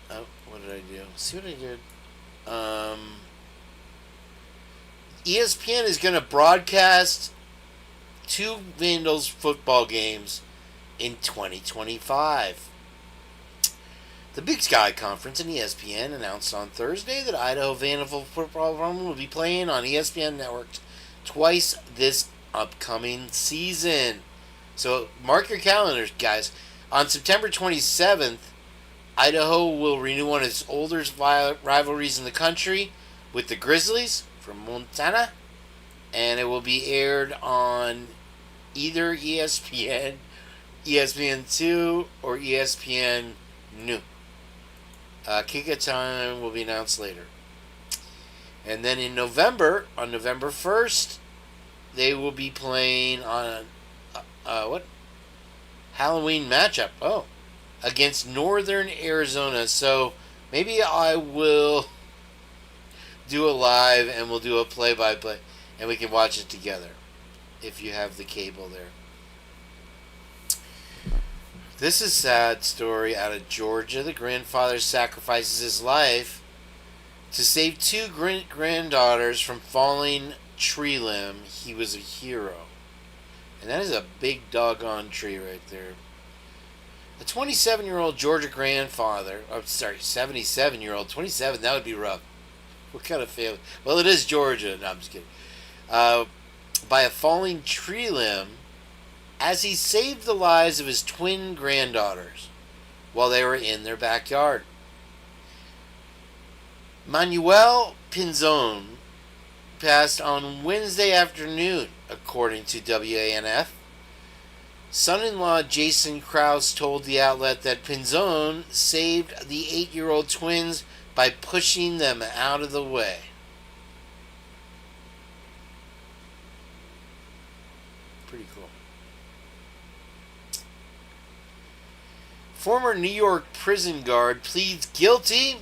Oh, what did I do? See what I did? ESPN is going to broadcast 2 Vandals football games in 2025. The Big Sky Conference and ESPN announced on Thursday that Idaho Vandal football will be playing on ESPN Network twice this upcoming season. So mark your calendars, guys. On September 27th, Idaho will renew one of its oldest rivalries in the country with the Grizzlies from Montana, and it will be aired on either ESPN, ESPN2, or ESPN New. Kick-off time will be announced later. And then in November, on November 1st, they will be playing on Halloween matchup. Oh, against Northern Arizona. So maybe I will do a live and we'll do a play-by-play and we can watch it together if you have the cable there. This is a sad story out of Georgia. The grandfather sacrifices his life to save 2 granddaughters from falling tree limb. He was a hero. And that is a big doggone tree right there. A 27-year-old Georgia grandfather, 77-year-old, 27, that would be rough. What kind of family? Well, it is Georgia. No, I'm just kidding. By a falling tree limb as he saved the lives of his twin granddaughters while they were in their backyard. Manuel Pinzon passed on Wednesday afternoon, according to WANF. Son-in-law Jason Krause told the outlet that Pinzon saved the 8-year-old twins by pushing them out of the way. Pretty cool. Former New York prison guard pleads guilty.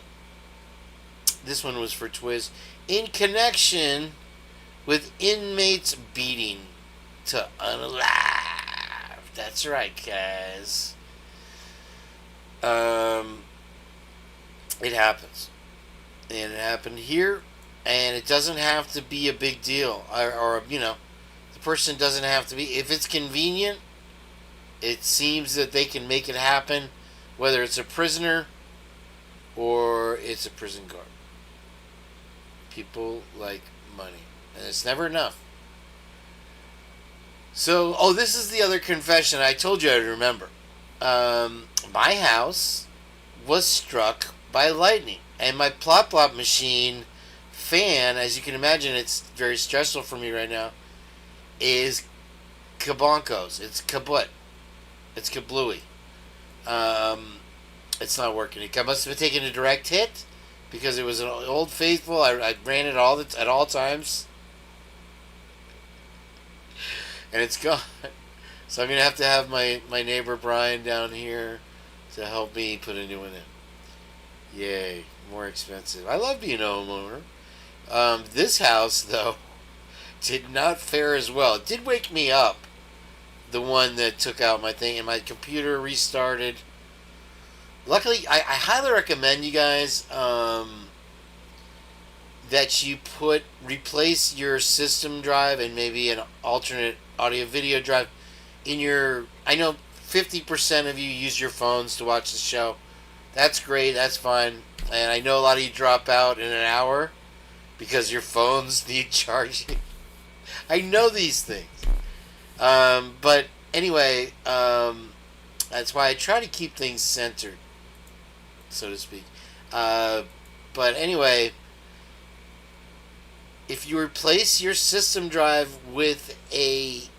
This one was for Twiz. In connection with inmates beating to unalive. That's right, guys. It happens. And it happened here. And it doesn't have to be a big deal. Or the person doesn't have to be. If it's convenient, it seems that they can make it happen. Whether it's a prisoner or it's a prison guard. People like money. And it's never enough. So, this is the other confession I told you I'd remember. My house was struck by lightning. And my plop plop machine fan, as you can imagine, it's very stressful for me right now, is kabonkos. It's kaput. It's kablooey. It's not working. It must have taken a direct hit because it was an old faithful. I ran it at all times. And it's gone. So I'm going to have my neighbor Brian down here to help me put a new one in. Yay. More expensive. I love being a homeowner. This house, though, did not fare as well. It did wake me up the one that took out my thing, and my computer restarted. Luckily, I highly recommend you guys that you replace your system drive and maybe an alternate audio video drive in your. I know 50% of you use your phones to watch the show. That's great. That's fine. And I know a lot of you drop out in an hour because your phones need charging. I know these things. But anyway, that's why I try to keep things centered, so to speak. But anyway, if you replace your system drive with a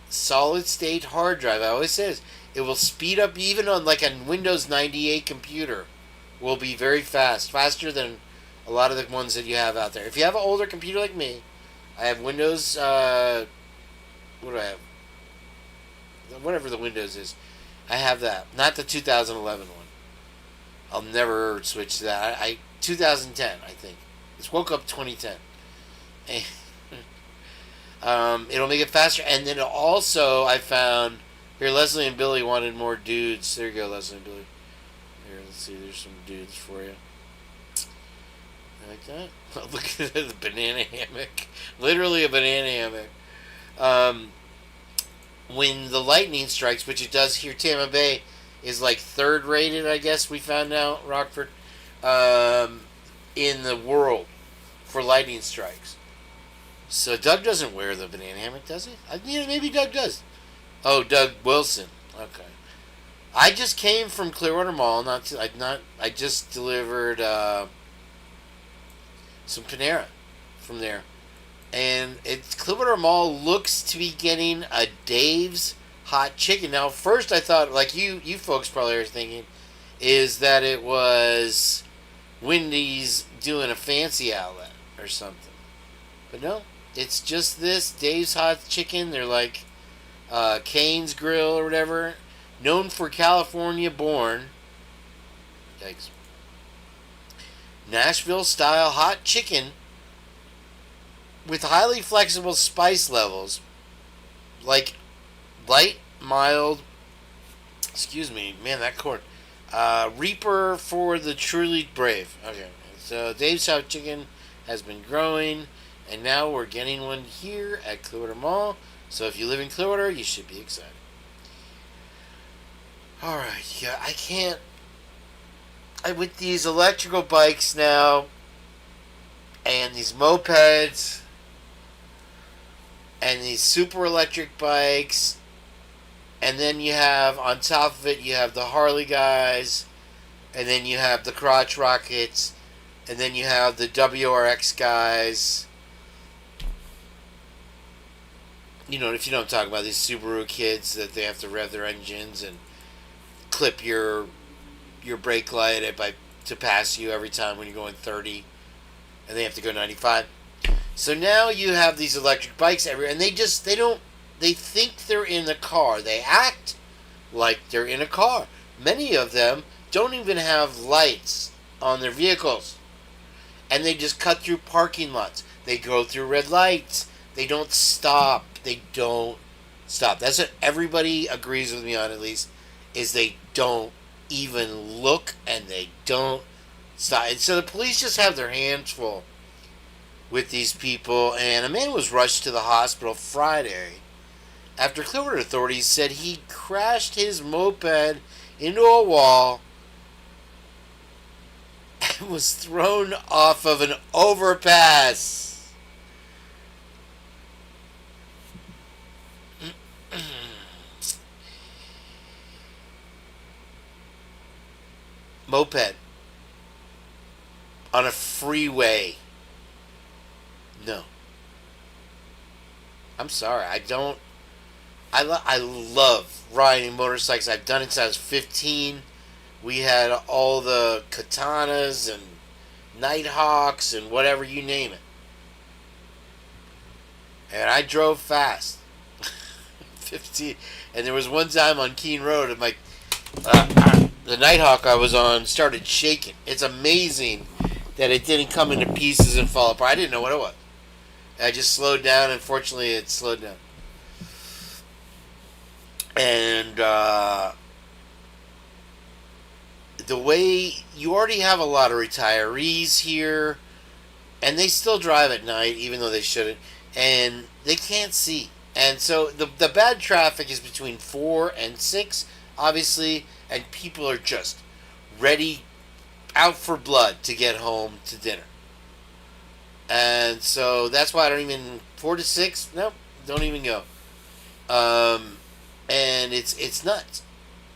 solid state hard drive, I always say this, it will speed up even on like a Windows 98 computer. Will be very fast, faster than a lot of the ones that you have out there. If you have an older computer like me, I have Windows, what do I have? Whatever the Windows is. I have that. Not the 2011 one. I'll never switch to that. 2010, I think. It's woke up 2010. It'll make it faster. And then also, I found... Here, Leslie and Billy wanted more dudes. There you go, Leslie and Billy. Here, let's see. There's some dudes for you. Like that? Look at the banana hammock. Literally a banana hammock. When the lightning strikes, which it does here, Tampa Bay is like 3rd rated, I guess we found out, Rockford, in the world for lightning strikes. So Doug doesn't wear the banana hammock, does he? Maybe Doug does. Oh, Doug Wilson. Okay. I just came from Clearwater Mall. I just delivered some Panera from there. And Clearwater Mall looks to be getting a Dave's Hot Chicken. Now, first I thought, like you folks probably are thinking, is that it was Wendy's doing a fancy outlet or something. But no, it's just this Dave's Hot Chicken. They're like Kane's Grill or whatever. Known for California born. Yikes. Nashville style hot chicken with highly flexible spice levels, like light, mild, excuse me, man, that chord, Reaper for the truly brave. Okay, so Dave's Hot Chicken has been growing, and now we're getting one here at Clearwater Mall, so if you live in Clearwater, you should be excited. Alright, yeah, I can't, with these electrical bikes now, and these mopeds, and these super electric bikes, and then you have, on top of it, you have the Harley guys, and then you have the crotch rockets, and then you have the WRX guys. You know, if you know what I'm talking about, these Subaru kids that they have to rev their engines and clip your brake light to pass you every time when you're going 30, and they have to go 95. So now you have these electric bikes everywhere, and they think they're in a car. They act like they're in a car. Many of them don't even have lights on their vehicles, and they just cut through parking lots. They go through red lights. They don't stop. That's what everybody agrees with me on, at least, is they don't even look, and they don't stop. And so the police just have their hands full with these people, and a man was rushed to the hospital Friday after Clearwater authorities said he crashed his moped into a wall and was thrown off of an overpass. Moped on a freeway. No. I'm sorry. I love riding motorcycles. I've done it since I was 15. We had all the Katanas and Nighthawks and whatever, you name it. And I drove fast. 15. And there was one time on Keene Road, and the Nighthawk I was on started shaking. It's amazing that it didn't come into pieces and fall apart. I didn't know what it was. I just slowed down, and fortunately it slowed down. And the way you already have a lot of retirees here, and they still drive at night, even though they shouldn't, and they can't see. And so the bad traffic is between 4 and 6, obviously, and people are just ready, out for blood to get home to dinner. And so that's why I don't even 4 to 6. Nope, don't even go. And it's nuts.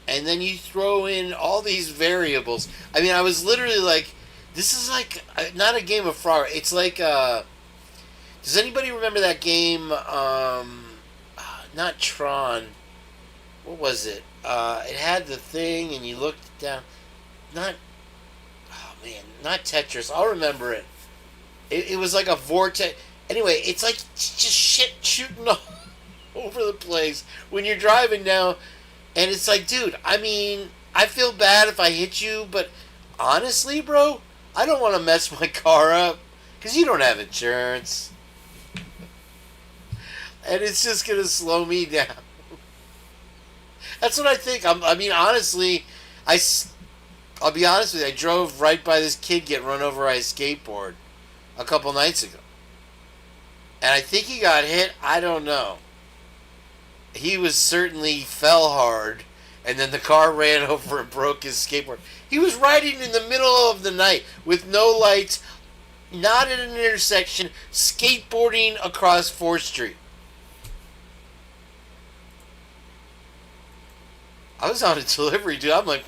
And then you throw in all these variables. I mean, I was literally like, this is like not a game of Frog. It's like does anybody remember that game? Not Tron. What was it? It had the thing, and you looked down. Not Tetris. I'll remember it. It was like a vortex. Anyway, it's like just shit shooting all over the place when you're driving now. And it's like, dude, I mean, I feel bad if I hit you, but honestly, bro, I don't want to mess my car up because you don't have insurance. And it's just going to slow me down. That's what I think. I mean, honestly, I'll be honest with you. I drove right by this kid getting run over by a skateboard a couple nights ago. And I think he got hit. I don't know. He was certainly fell hard. And then the car ran over and broke his skateboard. He was riding in the middle of the night with no lights, not at an intersection, skateboarding across 4th Street. I was on a delivery, dude. I'm like,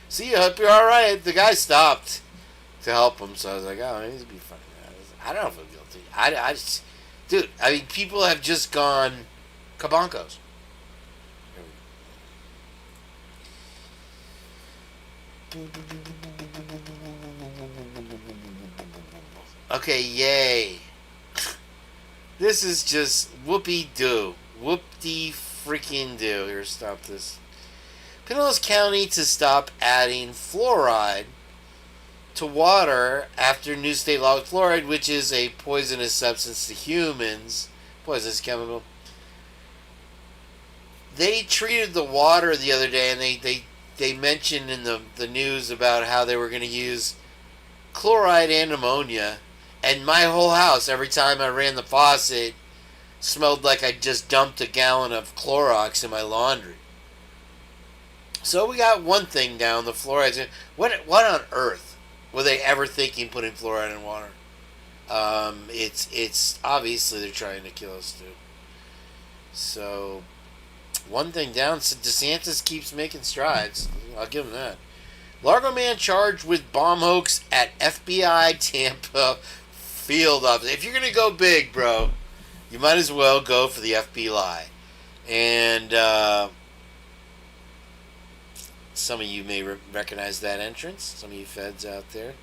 see you, hope you're all right. The guy stopped to help him, so I was like, oh, it needs to be funny. I don't feel guilty. I just, dude, I mean, people have just gone kabonkos. Okay, yay. This is just whoopee-doo. Whoop-de-freaking-do. Here, stop this. Pinellas County to stop adding fluoride to water after new state law with fluoride, which is a poisonous substance to humans. Poisonous chemical. They treated the water the other day, and they mentioned in the news about how they were going to use chloride and ammonia. And my whole house, every time I ran the faucet, smelled like I just dumped a gallon of Clorox in my laundry. So we got one thing down, the fluoride. What on earth were they ever thinking putting fluoride in water? It's obviously they're trying to kill us, dude. So one thing down. So DeSantis keeps making strides. I'll give him that. Largo man charged with bomb hoax at FBI Tampa field office. If you're gonna go big, bro, you might as well go for the FBI. And some of you may recognize that entrance. Some of you feds out there.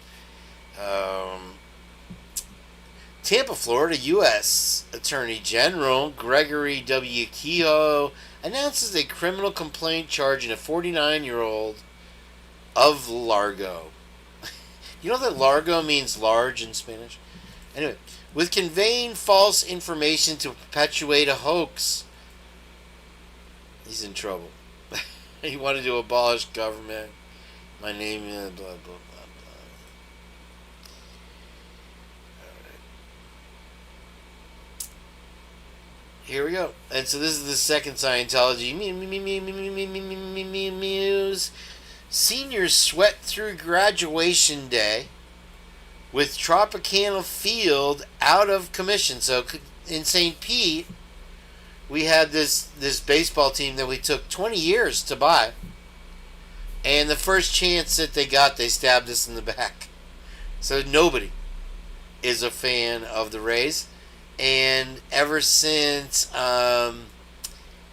Tampa, Florida, U.S. Attorney General Gregory W. Kehoe announces a criminal complaint charging a 49-year-old of Largo. You know that Largo means large in Spanish? Anyway, with conveying false information to perpetuate a hoax. He's in trouble. He wanted to abolish government. My name is blah, blah, blah, blah. Alright. Here we go. And so this is the second Scientology news. Seniors sweat through graduation day with Tropicana Field out of commission. So in St. Pete, we had this baseball team that we took 20 years to buy. And the first chance that they got, they stabbed us in the back. So nobody is a fan of the Rays. And ever since the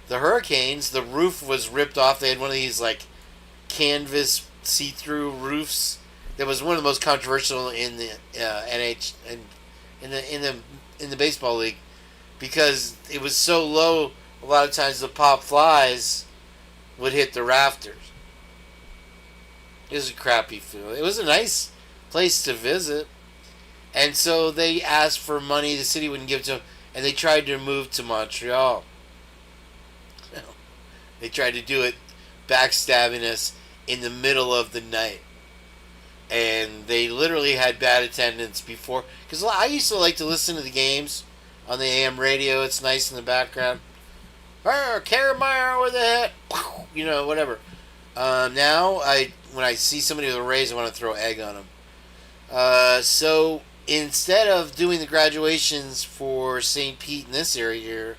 hurricanes, the roof was ripped off. They had one of these like canvas see-through roofs that was one of the most controversial in the in the baseball league, because it was so low. A lot of times the pop flies would hit the rafters. It was a crappy feel. It was a nice place to visit, and so they asked for money. The city wouldn't give it to them, and they tried to move to Montreal. They tried to do it, backstabbing us in the middle of the night. And they literally had bad attendance before. Because I used to like to listen to the games on the AM radio. It's nice in the background. Karameyer with a hit. You know, whatever. Now, when I see somebody with a raise, I want to throw egg on them. So, instead of doing the graduations for St. Pete in this area here,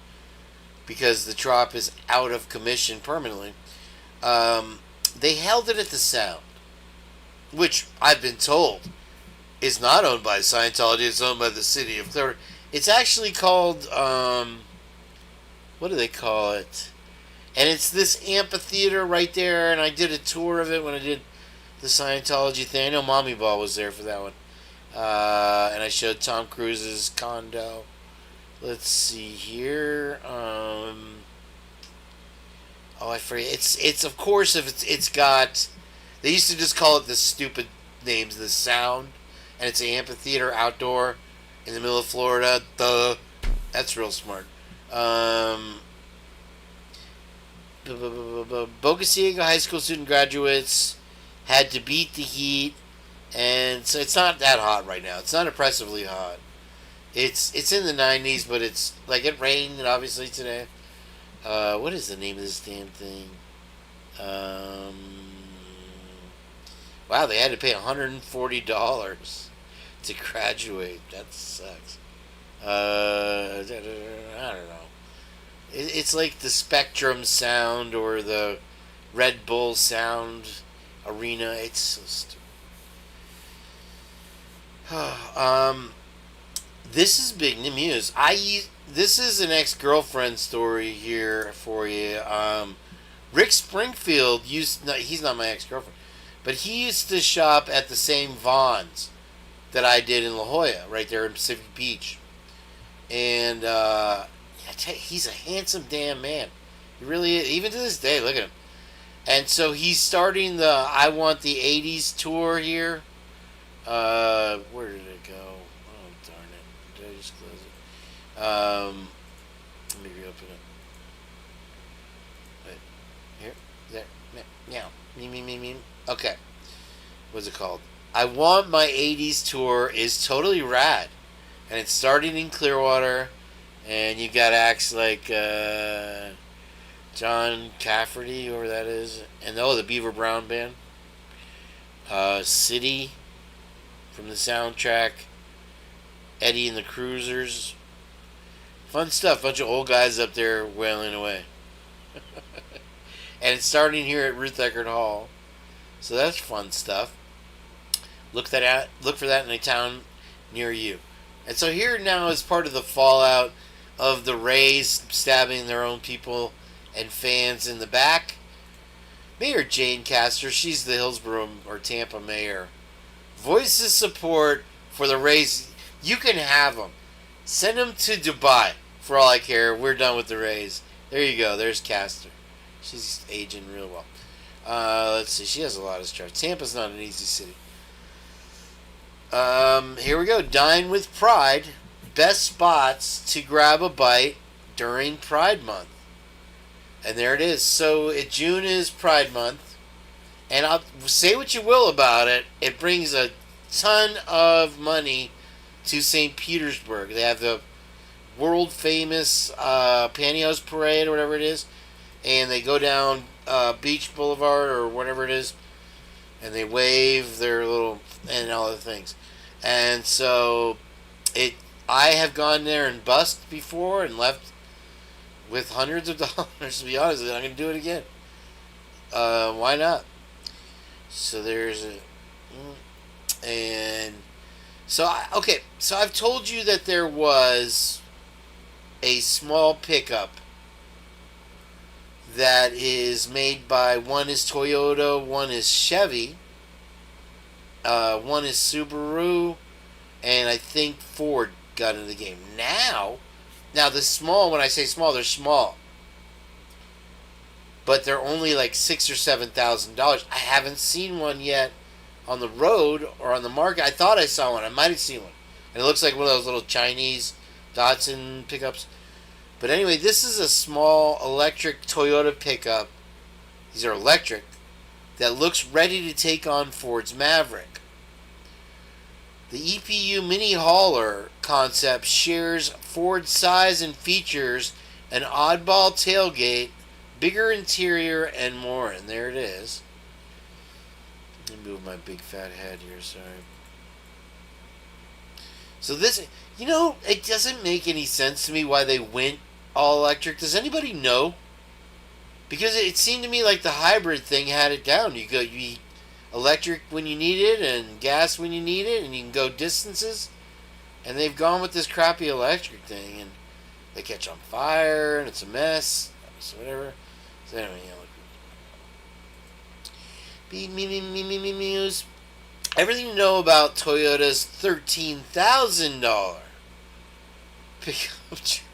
because the Trop is out of commission permanently, they held it at the Sound, which I've been told is not owned by Scientology. It's owned by the city of Clearwater. It's actually called, what do they call it? And it's this amphitheater right there, and I did a tour of it when I did the Scientology thing. I know Mommy Ball was there for that one. And I showed Tom Cruise's condo. Let's see here. Oh, I forget. It's of course, if it's got, they used to just call it the stupid names, the Sound, and it's an amphitheater outdoor in the middle of Florida. That's real smart. Boca Ciega High School student graduates had to beat the heat, and so it's not that hot right now. It's not oppressively hot. It's in the 90s, but it's like it rained obviously today. What is the name of this damn thing? Wow, they had to pay $140 to graduate. That sucks. I don't know. It's like the Spectrum Sound or the Red Bull Sound Arena. It's so stupid. This is big news. This is an ex-girlfriend story here for you. Rick Springfield he's not my ex-girlfriend, but he used to shop at the same Vons that I did in La Jolla, right there in Pacific Beach. And he's a handsome damn man. He really is. Even to this day, look at him. And so he's starting the I Want the 80s tour here. Where did it go? Oh, darn it. Did I just close it? Let me reopen it. Wait. Here. There. Meow. Me. Okay. What's it called? I Want My 80s tour is totally rad. And it's starting in Clearwater. And you got acts like John Cafferty, whoever that is. And the Beaver Brown Band. City from the soundtrack. Eddie and the Cruisers. Fun stuff. Bunch of old guys up there wailing away. And it's starting here at Ruth Eckerd Hall. So that's fun stuff. Look for that in a town near you. And so here now is part of the fallout of the Rays stabbing their own people and fans in the back. Mayor Jane Castor, she's the Hillsborough or Tampa mayor, voices support for the Rays. You can have them. Send them to Dubai. For all I care, we're done with the Rays. There you go. There's Castor. She's aging real well. Let's see. She has a lot of stars. Tampa's not an easy city. Here we go. Dine with Pride. Best spots to grab a bite during Pride Month. And there it is. So June is Pride Month. And I'll say what you will about it. It brings a ton of money to St. Petersburg. They have the world famous Pantyhose Parade or whatever it is. And they go down Beach Boulevard or whatever it is. And they wave their little and all the things. And so I have gone there and busked before and left with hundreds of dollars, to be honest. I'm going to do it again. Why not? So there's a... And... So, so I've told you that there was a small pickup that is made by, one is Toyota, one is Chevy, one is Subaru, and I think Ford got into the game. Now the small, when I say small, they're small. But they're only like $6,000 or $7,000. I haven't seen one yet on the road or on the market. I thought I saw one. I might have seen one. And it looks like one of those little Chinese Datsun pickups. But anyway, this is a small electric Toyota pickup these are electric, that looks ready to take on Ford's Maverick. The EPU mini hauler concept shares Ford's size and features, an oddball tailgate, bigger interior, and more. And there it is. Let me move my big fat head here, sorry. So this, it doesn't make any sense to me why they went all electric. Does anybody know? Because it seemed to me like the hybrid thing had it down. You electric when you need it and gas when you need it, and you can go distances. And they've gone with this crappy electric thing, and they catch on fire, and it's a mess. So whatever. So anyway, Muse. Everything you know about Toyota's $13,000 pickup truck.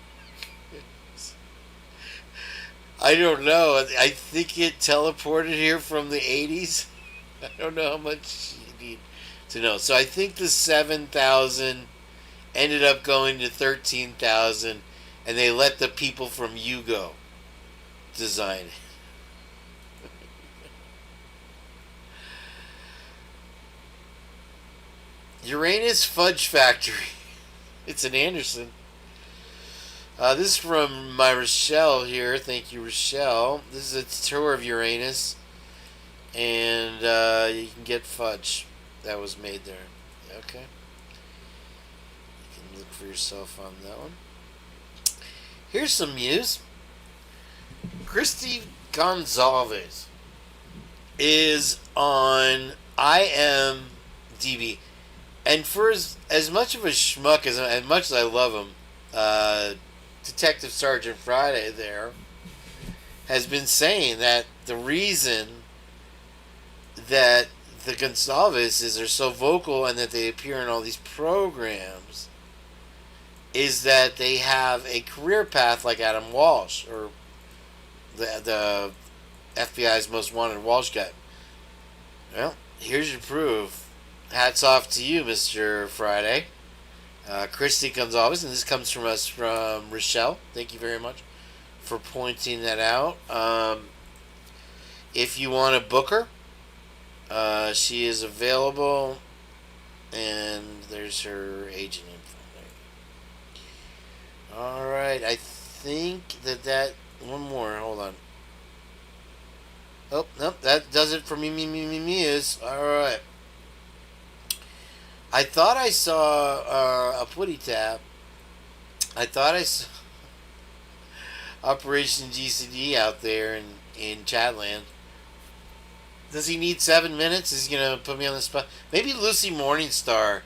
I don't know. I think it teleported here from the 80s. I don't know how much you need to know. So I think the 7,000 ended up going to 13,000, and they let the people from Yugo design it. Uranus Fudge Factory. It's in Anderson. This is from my Rochelle here. Thank you, Rochelle. This is a tour of Uranus. And you can get fudge that was made there. Okay. You can look for yourself on that one. Here's some news. Christy Gonzalez is on IMDb. And for as much of a schmuck, as much as I love him, Detective Sergeant Friday there has been saying that the reason that the Gonzalezes are so vocal and that they appear in all these programs is that they have a career path like Adam Walsh, or the FBI's most wanted Walsh guy. Well, here's your proof. Hats off to you, Mr. Friday. Christy Gonzalez, and this comes from us from Rochelle. Thank you very much for pointing that out. If you want to book her, she is available, and there's her agent info there. Alright, I think that one more, hold on. Oh, nope, that does it for me, Alright. I thought I saw a putty tap. I thought I saw Operation GCD out there in Chatland. Does he need 7 minutes? Is he going to put me on the spot? Maybe Lucy Morningstar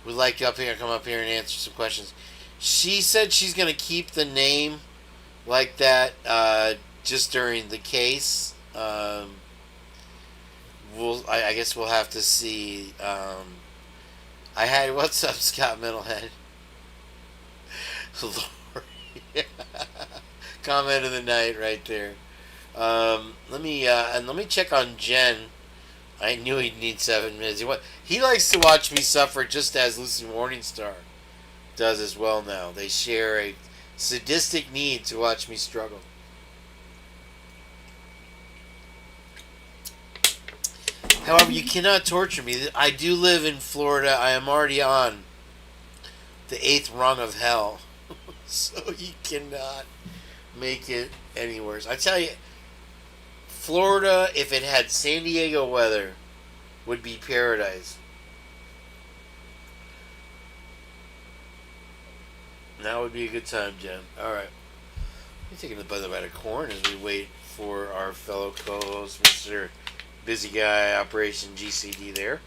would like to come up here and answer some questions. She said she's going to keep the name like that just during the case. I guess we'll have to see. What's up, Scott Middlehead? Lori. Comment of the night right there. Let me check on Jenn. I knew he'd need 7 minutes. He likes to watch me suffer just as Lucy Morningstar does as well now. They share a sadistic need to watch me struggle. However, you cannot torture me. I do live in Florida. I am already on the 8th rung of hell. So you cannot make it any worse. I tell you, Florida, if it had San Diego weather, would be paradise. That would be a good time, Jen. Alright. I'm taking the bite of corn as we wait for our fellow co-host, Mr. Busy Guy, Operation GCD there.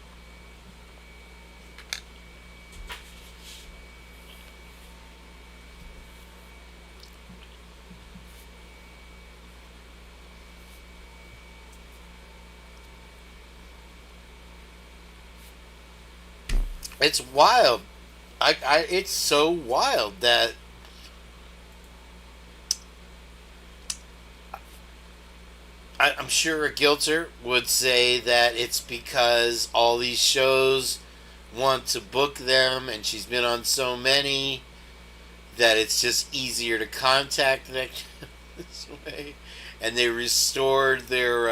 It's wild. It's so wild that I'm sure a guilter would say that it's because all these shows want to book them, and she's been on so many that it's just easier to contact them this way. and they restored their.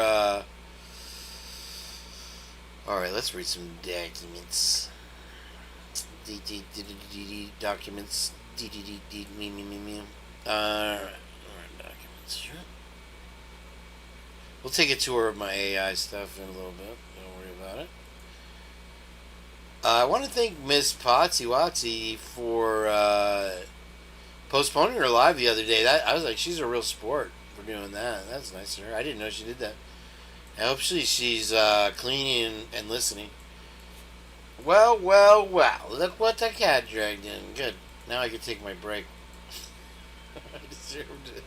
All right, let's read some documents. Documents. Documents. Sure. We'll take a tour of my AI stuff in a little bit. Don't worry about it. I want to thank Miss Potsy Watsy for postponing her live the other day. I was like, she's a real sport for doing that. That's nice of her. I didn't know she did that. I hope she's cleaning and listening. Well. Look what the cat dragged in. Good. Now I can take my break. I deserved it.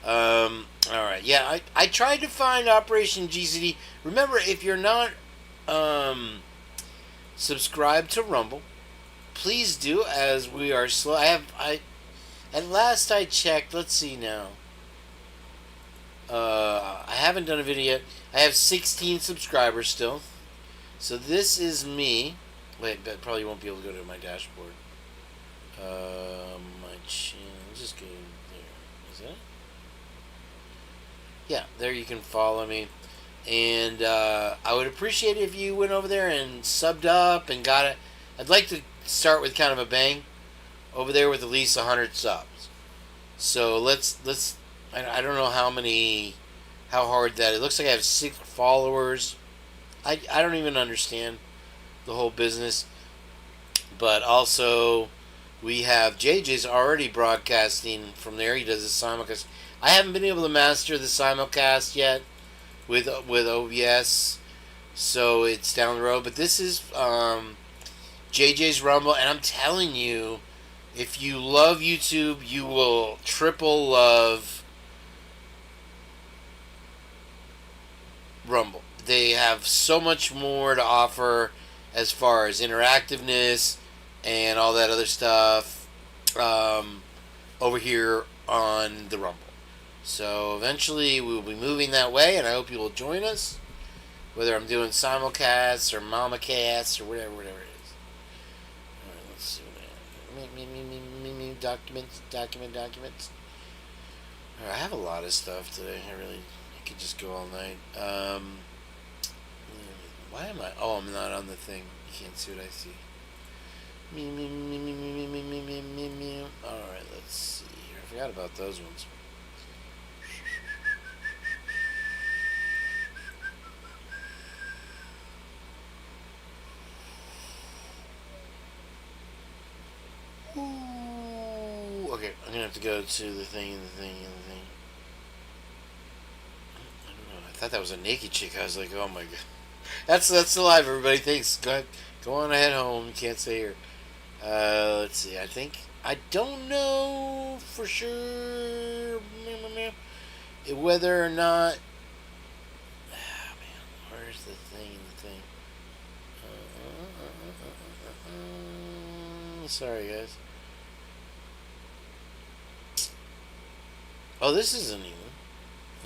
Alright. Yeah, I tried to find Operation GCD. Remember, if you're not subscribed to Rumble, please do, as we are slow. At last I checked, let's see now. I haven't done a video yet. I have 16 subscribers still. So this is me. Wait, but probably won't be able to go to my dashboard. My channel. Just go there. Is that it? Yeah, there you can follow me. And I would appreciate it if you went over there and subbed up and got it. I'd like to start with kind of a bang over there with at least 100 subs. So let's I don't know how hard that. It looks like I have 6 followers. I don't even understand the whole business. But also, we have JJ's already broadcasting from there. He does a simulcast. I haven't been able to master the simulcast yet with OBS, so it's down the road. But this is JJ's Rumble, and I'm telling you, if you love YouTube, you will triple love Rumble. They have so much more to offer as far as interactiveness and all that other stuff over here on the Rumble. So eventually we will be moving that way, and I hope you will join us, whether I'm doing simulcasts or mamacasts or whatever it is. All right, let's see. Documents. All right, I have a lot of stuff today. I could just go all night. Why am I? Oh, I'm not on the thing. You can't see what I see. Alright, let's see here. I forgot about those ones. Ooh, okay, I'm gonna have to go to the thing. I don't know. I thought that was a naked chick. I was like, oh my god. That's the live, everybody. Thanks. Go on ahead home. You can't stay here. Let's see. I don't know for sure whether or not. Oh, man, where's the thing? Sorry, guys. Oh, this isn't even.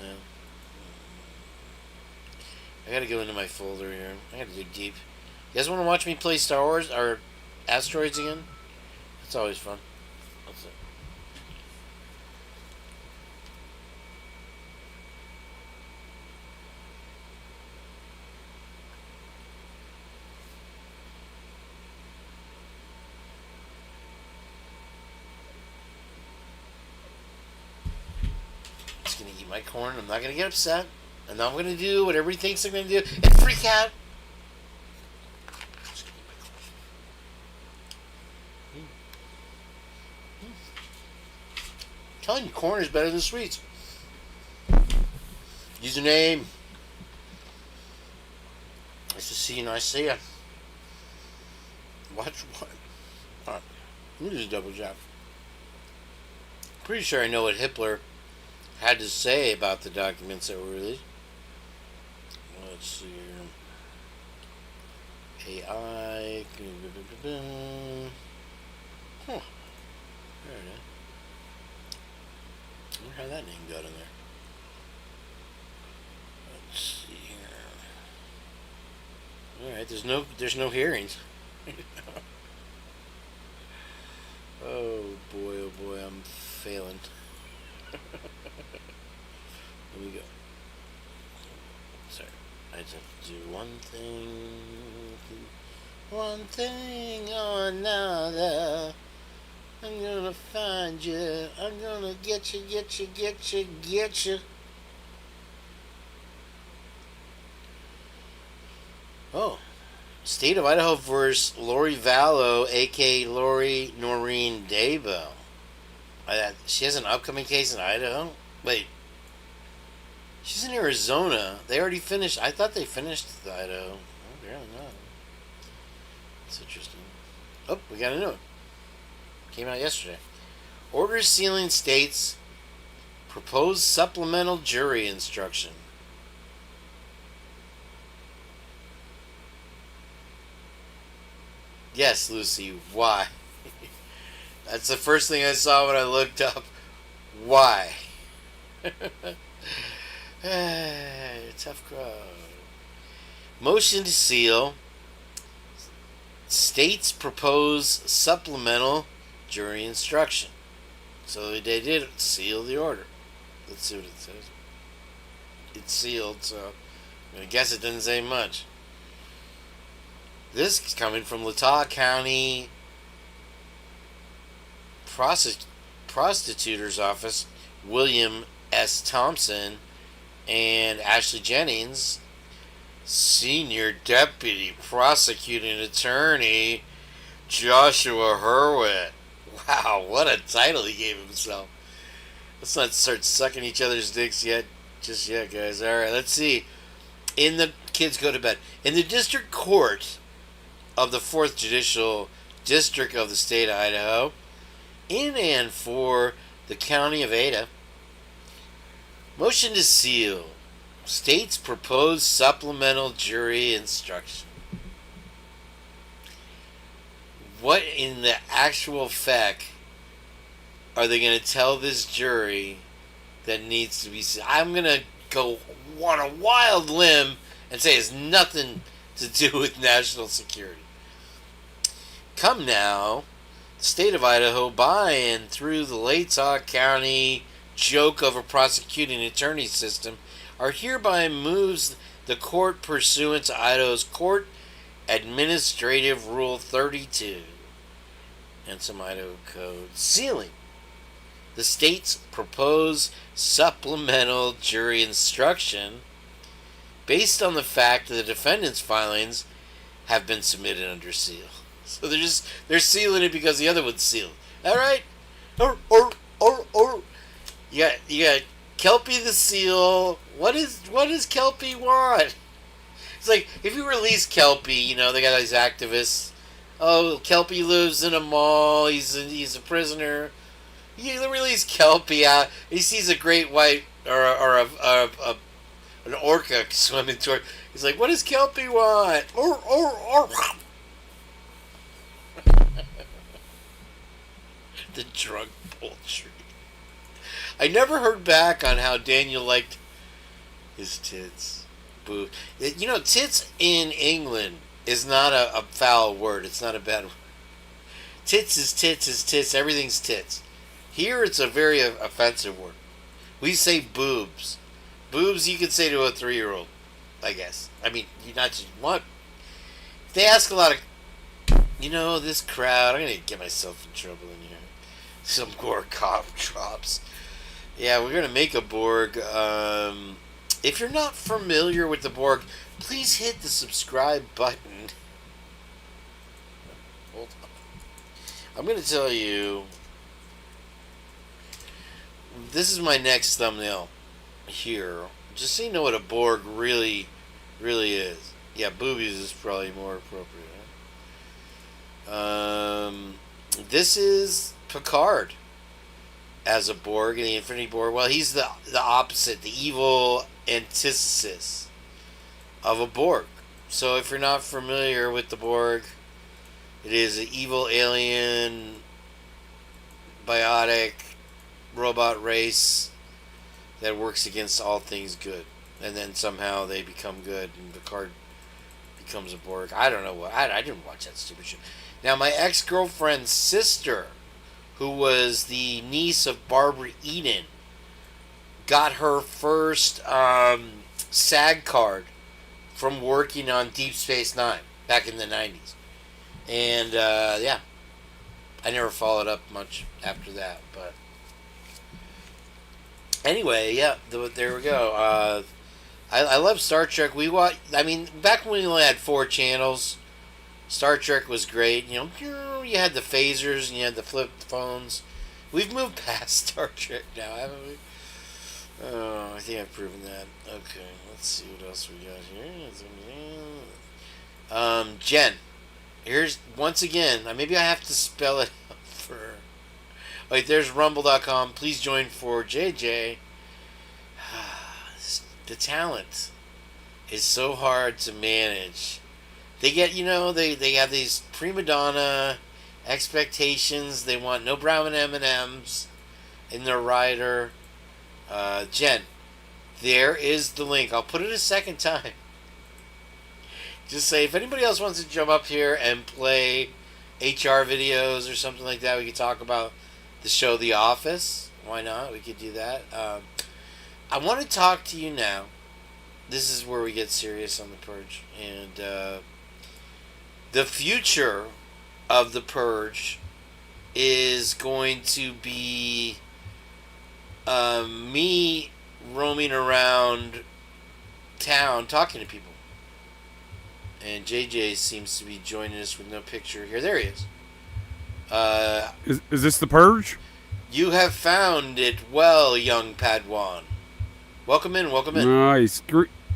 Yeah. I gotta go into my folder here. I gotta dig deep. You guys want to watch me play Star Wars or Asteroids again? It's always fun. What's it? I'm just gonna eat my corn. I'm not gonna get upset. And I'm gonna do what everybody thinks I'm gonna do and freak out. I'm telling you, corn is better than sweets. Username. Nice to see you. Nice to see you. Watch what? Alright. Let me just double check. Pretty sure I know what Hitler had to say about the documents that were released. Let's see here. AI. Huh. There it is. I wonder how that name got in there. Let's see here. Alright, there's no hearings. Oh boy, I'm failing. Here we go. Sorry. I just have to do one thing or another. I'm gonna find you. I'm gonna get you. Oh. State of Idaho versus Lori Vallow, a.k.a. Lori Noreen Daybell. She has an upcoming case in Idaho? Wait. She's in Arizona. They already finished. I thought they finished the Idaho. Oh, apparently not. That's interesting. Oh, we got a new one. Came out yesterday. Order sealing states proposed supplemental jury instruction. Yes, Lucy, why? That's the first thing I saw when I looked up. Why? Tough crowd. Motion to seal. States propose supplemental jury instruction. So they did seal the order. Let's see what it says. It's sealed, so I guess it didn't say much. This is coming from Latah County Prosecutor's Office, William S. Thompson and Ashley Jennings, Senior Deputy Prosecuting Attorney Joshua Hurwitz. Wow, what a title he gave himself. Let's not start sucking each other's dicks just yet, guys. Alright, let's see. Kids go to bed. In the District Court of the 4th Judicial District of the State of Idaho, in and for the County of Ada, motion to seal. States proposed supplemental jury instruction. What in the actual feck are they going to tell this jury that needs to be sealed? I'm going to go on a wild limb and say it's nothing to do with national security. Come now, the state of Idaho, by and through the Latah County joke of a prosecuting attorney system, are hereby moves the court pursuant to Idaho's Court Administrative Rule 32 and some Idaho code, sealing the state's proposed supplemental jury instruction based on the fact that the defendant's filings have been submitted under seal. So they're sealing it because the other one's sealed. All right, or you got Kelpie the seal. What does Kelpie want? It's like if you release Kelpie, they got these activists. Oh, Kelpie lives in a mall. He's a prisoner. You release Kelpie out. He sees a great white or an orca swimming toward. He's like, what does Kelpie want? The drunk poultry. I never heard back on how Daniel liked his tits. Boo. Tits in England is not a foul word. It's not a bad word. Tits is tits is tits. Everything's tits. Here it's a very offensive word. We say boobs. Boobs you could say to a 3-year-old, I guess. I mean, if they ask a lot of, this crowd, I'm going to get myself in trouble in here. Some gore cop drops. Yeah, we're going to make a Borg. If you're not familiar with the Borg, please hit the subscribe button. Hold on. I'm going to tell you, this is my next thumbnail here. Just so you know what a Borg really is. Yeah, boobies is probably more appropriate. Huh? This is Picard as a Borg in the Infinity Borg. Well, he's the opposite, the evil antithesis of a Borg. So if you're not familiar with the Borg, it is an evil alien, biotic, robot race that works against all things good. And then somehow they become good and Picard becomes a Borg. I don't know what. I didn't watch that stupid shit. Now, my got her first SAG card from working on Deep Space Nine back in the 90s. And, yeah. I never followed up much after that, but... Anyway, yeah, there we go. I love Star Trek. Back when we only had 4 channels, Star Trek was great. You had the phasers and you had the flip phones. We've moved past Star Trek now, haven't we? Oh, I think I've proven that. Okay, let's see what else we got here. Jen, here's, once again, maybe I have to spell it out for... Wait, there's rumble.com. Please join for JJ. The talent is so hard to manage. They get, they have these prima donna expectations. They want no brown M&Ms in their rider. Jen, there is the link. I'll put it a second time. Just say, if anybody else wants to jump up here and play HR videos or something like that, we could talk about the show The Office. Why not? We could do that. I want to talk to you now. This is where we get serious on the Purge. And the future of the Purge is going to be me roaming around town talking to people. And JJ seems to be joining us with no picture here. There he is. Is this the Purge? You have found it well, young Padawan. Welcome in, welcome in. Nice.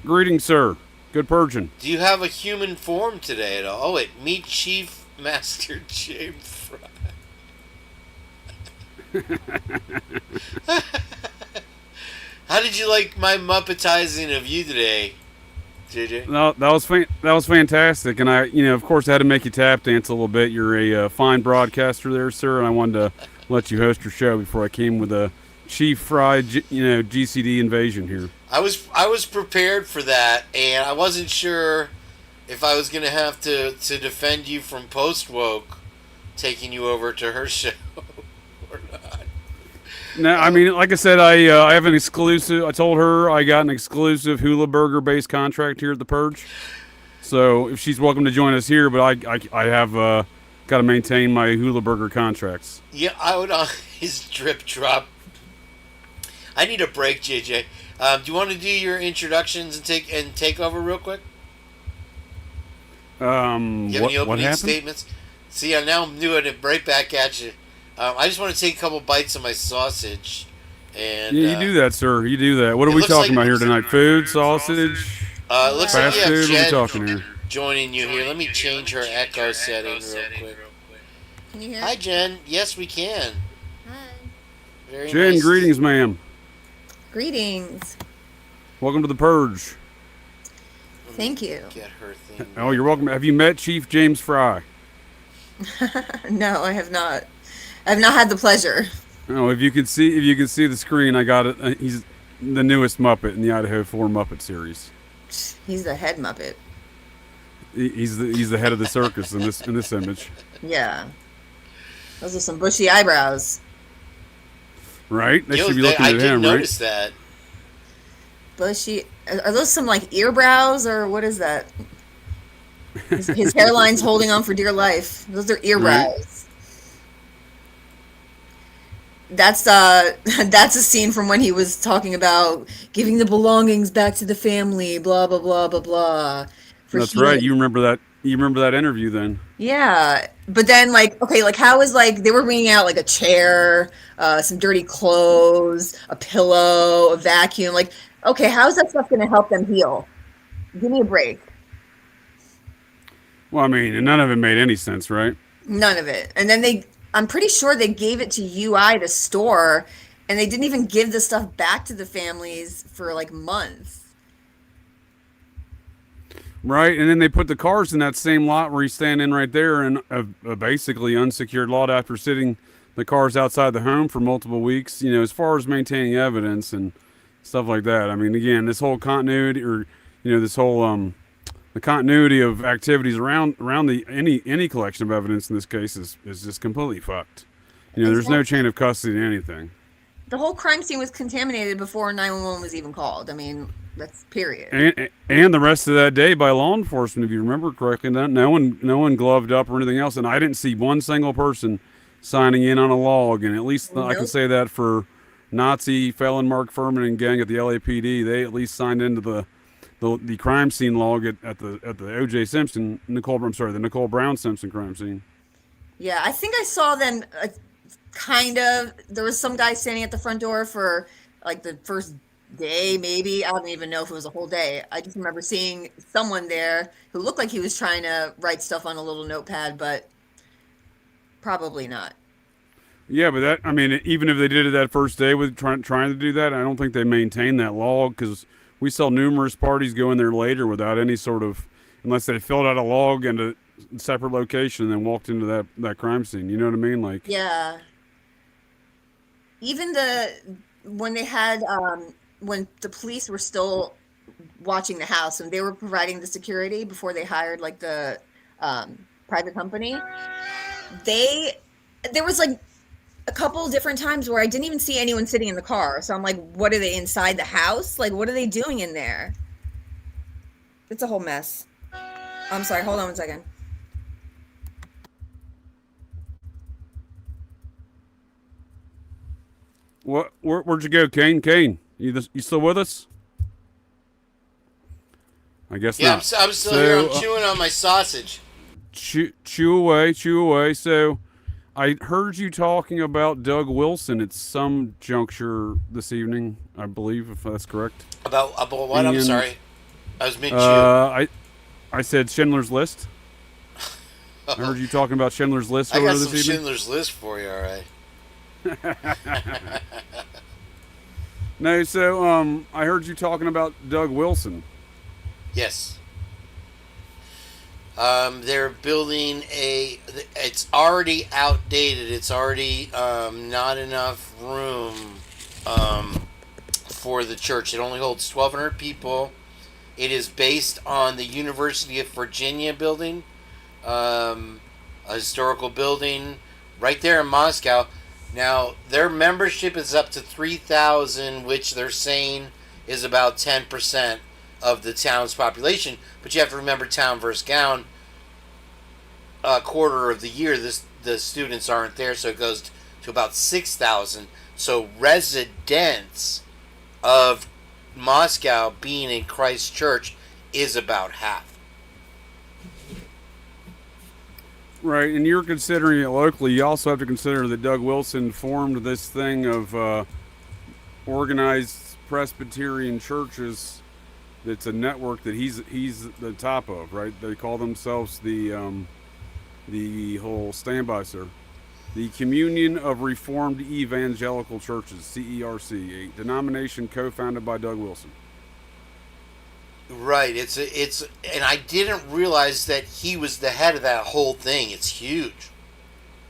Greetings, sir. Good purging. Do you have a human form today at all? Oh, wait. Meet Chief Master James Fry. How did you like my Muppetizing of you today, JJ? No, that was fantastic, and I, of course, I had to make you tap dance a little bit. You're a fine broadcaster there, sir, and I wanted to let you host your show before I came with a Chief Fry, GCD invasion here. I was prepared for that, and I wasn't sure if I was going to have to defend you from Post Woke taking you over to her show or not. No, like I said, I have an exclusive. I told her I got an exclusive Hula Burger based contract here at the Purge. So if she's welcome to join us here, but I have got to maintain my Hula Burger contracts. Yeah, I would always drip drop. I need a break, JJ. Do you want to do your introductions and take over real quick? You have any opening statements? See, now I'm doing it right back at you. I just want to take a couple bites of my sausage. And yeah, you do that, sir. You do that. What are we talking about here tonight? Food, sausage, it looks like fast food? What are we talking here? Joining you here. Let me change her echo setting real quick. Can you hear? Hi, Jen. Yes, we can. Hi. Very Jen, nice. greetings, ma'am. Greetings. Welcome to the Purge. Thank you. Get her thing. Oh, you're welcome. Have you met Chief James Fry? No, I have not. I've not had the pleasure. Oh, if you can see the screen, I got it. He's the newest Muppet in the Idaho 4 Muppet series. He's the head Muppet. He's the head of the circus in this image. Yeah. Those are some bushy eyebrows. Right? They should be looking at him, right? I didn't notice that. Bushy. Are those some like ear brows or what is that? His hairline's holding on for dear life. Those are ear brows. That's a scene from when he was talking about giving the belongings back to the family, blah blah blah blah blah. That's right. You remember that? You remember that interview then? Yeah, but then how is they were bringing out a chair, some dirty clothes, a pillow, a vacuum. Okay, how is that stuff going to help them heal? Give me a break. Well, and none of it made any sense, right? None of it. And then I'm pretty sure they gave it to UI to store, and they didn't even give the stuff back to the families for months. Right, and then they put the cars in that same lot where he's standing right there in a basically unsecured lot after sitting the cars outside the home for multiple weeks, as far as maintaining evidence and stuff like that. Again, this whole continuity this whole the continuity of activities around any collection of evidence in this case is just completely fucked. There's no chain of custody to anything. the whole crime scene was contaminated before 911 was even called. I mean, that's period. And the rest of that day by law enforcement, if you remember correctly, no one gloved up or anything else, and I didn't see one single person signing in on a log. And at least I can say that for Nazi felon Mark Furman and gang at the LAPD, they at least signed into the crime scene log at the O.J. Simpson, the Nicole Brown Simpson crime scene. Yeah, I think I saw them kind of. There was some guy standing at the front door for like the first day, maybe. I don't even know if it was a whole day. I just remember seeing someone there who looked like he was trying to write stuff on a little notepad, but probably not. Yeah, but even if they did it that first day with trying to do that, I don't think they maintained that log, because we saw numerous parties go in there later without any sort of, unless they filled out a log and a separate location and then walked into that crime scene. You know what I mean? Like, yeah. Even when they had when the police were still watching the house and they were providing the security before they hired like the private company, there was like a couple different times where I didn't even see anyone sitting in the car. So I'm like, what are they inside the house? Like, what are they doing in there? It's a whole mess. I'm sorry. Hold on one second. Where'd you go, Kane? Kane, you still with us? I guess not. I'm still here. I'm chewing on my sausage. Chew away. So, I heard you talking about Doug Wilson at some juncture this evening, I believe, if that's correct. About what? I'm sorry. I was mid-chew. I said Schindler's List. I heard you talking about Schindler's List I got this some evening. Schindler's List for you, all right. No, so I heard you talking about Doug Wilson. Yes. They're building it's already outdated. It's already not enough room for the church. It only holds 1,200 people. It is based on the University of Virginia building, a historical building right there in Moscow. Now, their membership is up to 3,000, which they're saying is about 10% of the town's population. But you have to remember, town versus gown, a quarter of the year, the students aren't there, so it goes to about 6,000. So residents of Moscow being in Christ Church is about half. Right, and you're considering it locally. You also have to consider that Doug Wilson formed this thing of organized Presbyterian churches. That's a network that he's the top of, right? They call themselves the whole standby, sir. The Communion of Reformed Evangelical Churches, CERC, a denomination co-founded by Doug Wilson. Right, and I didn't realize that he was the head of that whole thing. It's huge.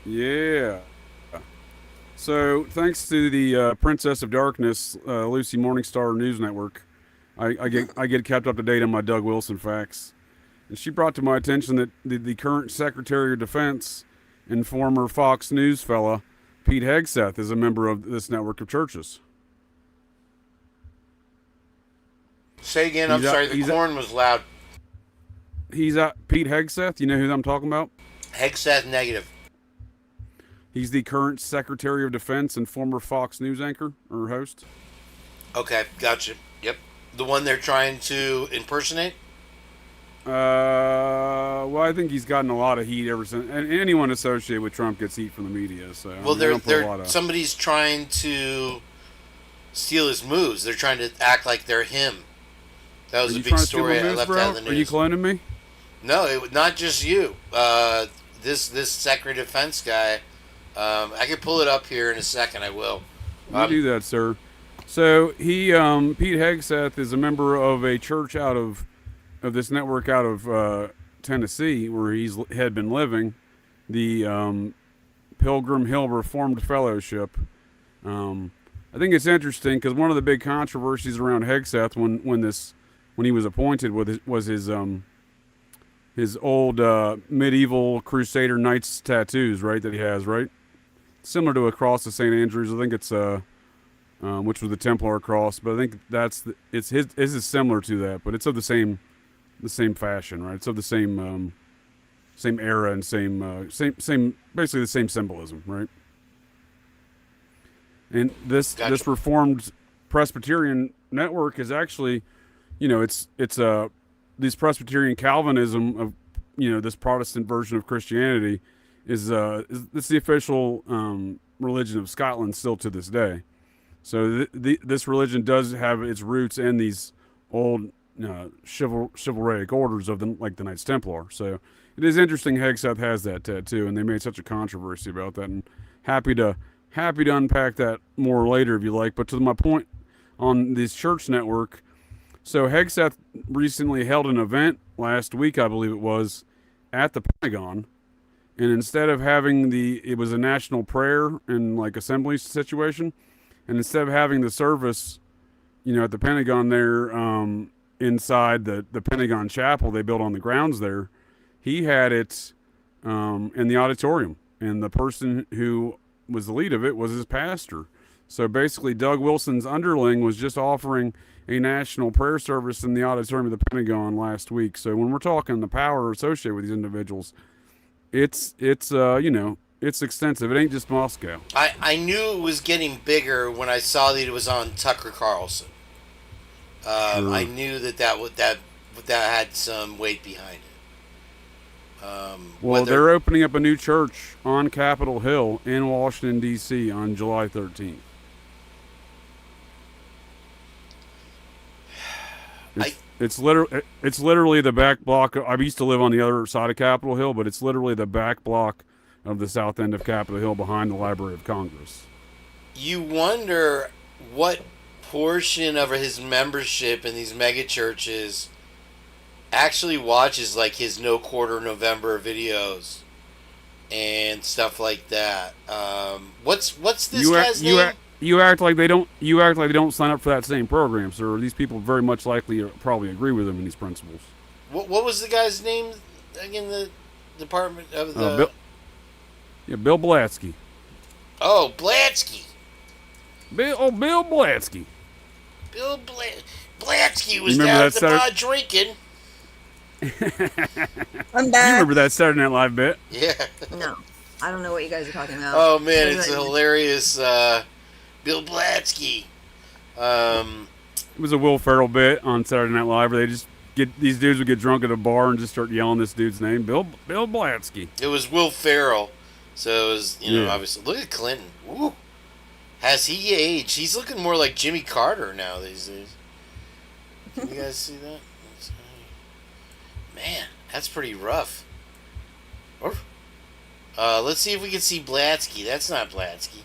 Yeah. So, thanks to the Princess of Darkness, Lucy Morningstar News Network, I get kept up to date on my Doug Wilson facts. And she brought to my attention that the current Secretary of Defense and former Fox News fella, Pete Hegseth, is a member of this network of churches. Say again, I'm sorry, the corn was loud. He's Pete Hegseth, you know who I'm talking about? Hegseth negative. He's the current Secretary of Defense and former Fox News anchor or host. Okay, gotcha. Yep. The one they're trying to impersonate? Well, I think he's gotten a lot of heat ever since. And anyone associated with Trump gets heat from the media. So well, somebody's trying to steal his moves. They're trying to act like they're him. That was a big story I left out of the news. Are you cloning me? No, not just you. This Secretary of Defense guy. I can pull it up here in a second. I will. You do that, sir. So he, Pete Hegseth, is a member of a church out of this network out of Tennessee, where he's had been living, the Pilgrim Hill Reformed Fellowship. I think it's interesting because one of the big controversies around Hegseth when he was appointed was his old medieval Crusader Knights tattoos, right? That he has, right? Similar to a cross of St. Andrews. I think it's which was the Templar cross. But I think his is similar to that, but it's of the same fashion, right? It's of the same era and same basically the same symbolism, right? And this Reformed Presbyterian network is actually, it's this Presbyterian Calvinism of, this Protestant version of Christianity is it's the official religion of Scotland still to this day. So this religion does have its roots in these old chivalric orders of the Knights Templar. So it is interesting Hegseth has that tattoo, and they made such a controversy about that. And happy to unpack that more later if you like. But to my point on this church network, so Hegseth recently held an event last week, I believe it was, at the Pentagon. And instead of having it was a national prayer and assembly situation, and instead of having the service, at the Pentagon there, inside the Pentagon chapel they built on the grounds there, he had it in the auditorium, and the person who was the lead of it was his pastor. So basically, Doug Wilson's underling was just offering a national prayer service in the auditorium of the Pentagon last week. So when we're talking the power associated with these individuals, it's extensive. It ain't just Moscow. I knew it was getting bigger when I saw that it was on Tucker Carlson. Sure. I knew that had some weight behind it. They're opening up a new church on Capitol Hill in Washington, D.C. on July 13th. It's literally the back block. I used to live on the other side of Capitol Hill, but it's literally the back block of the south end of Capitol Hill behind the Library of Congress. You wonder what portion of his membership in these mega churches actually watches his No Quarter November videos and stuff like that. What's this guy's name? You act like they don't sign up for that same program, sir. These people very much likely probably agree with him in these principles. What was the guy's name again? The department of the Bill Blatsky. Oh, Blatsky. Bill Blatsky. Bill Blatsky was down at the bar drinking. I'm back. You remember that Saturday Night Live bit? Yeah. No, I don't know what you guys are talking about. Oh man, it's a hilarious Bill Blatsky. It was a Will Ferrell bit on Saturday Night Live where these dudes would get drunk at a bar and just start yelling this dude's name, Bill Blatsky. It was Will Ferrell, so it was obviously. Look at Clinton. Woo. Has he aged? He's looking more like Jimmy Carter now these days. Can you guys see that? Man, that's pretty rough. Let's see if we can see Blatsky. That's not Blatsky.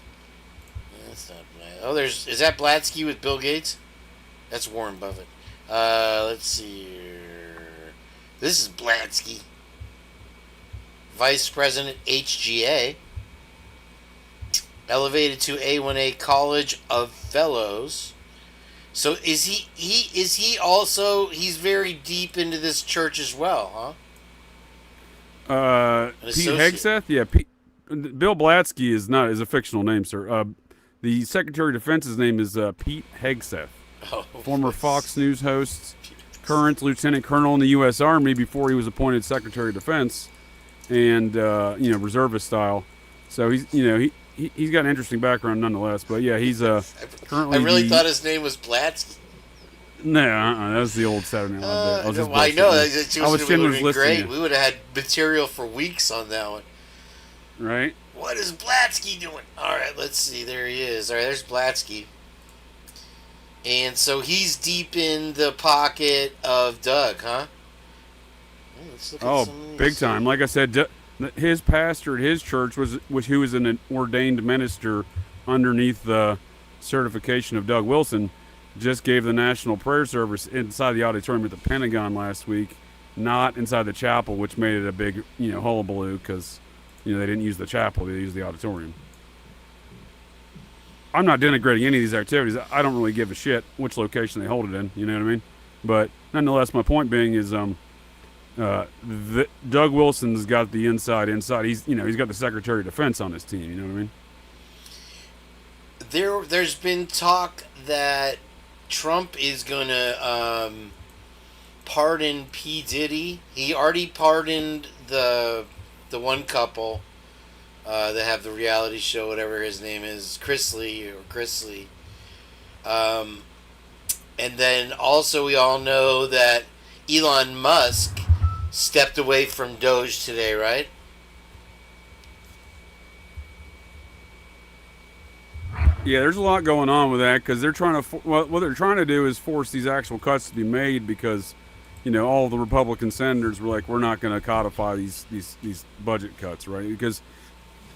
That's not Blatsky. Oh, is that Blatsky with Bill Gates? That's Warren Buffett. Let's see here. This is Blatsky. Vice President HGA. Elevated to A1A College of Fellows. So is he also, he's very deep into this church as well, huh? Pete Hegseth? Yeah, Bill Blatsky is a fictional name, sir. The Secretary of Defense's name is Pete Hegseth. Former Fox News host, current Lieutenant Colonel in the U.S. Army before he was appointed Secretary of Defense, and reservist style. So he's got an interesting background nonetheless. But yeah, he's currently. I really thought his name was Blatsky. No, that was the old Saturday Night Live bit. I know. It would have been great. We would have had material for weeks on that one. Right? What is Blatsky doing? All right, let's see. There he is. All right, there's Blatsky. And so he's deep in the pocket of Doug, huh? Let's look at big time. Like I said, his pastor at his church who was an ordained minister underneath the certification of Doug Wilson, just gave the national prayer service inside the auditorium at the Pentagon last week, not inside the chapel, which made it a big hullabaloo because they didn't use the chapel, they used the auditorium. I'm not denigrating any of these activities. I don't really give a shit which location they hold it in. You know what I mean? But nonetheless, my point being is, Doug Wilson's got the inside. He's got the Secretary of Defense on his team. You know what I mean? There's been talk that Trump is going to pardon P. Diddy. He already pardoned the one couple that have the reality show, whatever his name is, Chris Lee. And then also we all know that Elon Musk stepped away from Doge today, right? Yeah, there's a lot going on with that because they're trying to. What they're trying to do is force these actual cuts to be made because, all the Republican senators were like, we're not going to codify these budget cuts, right? Because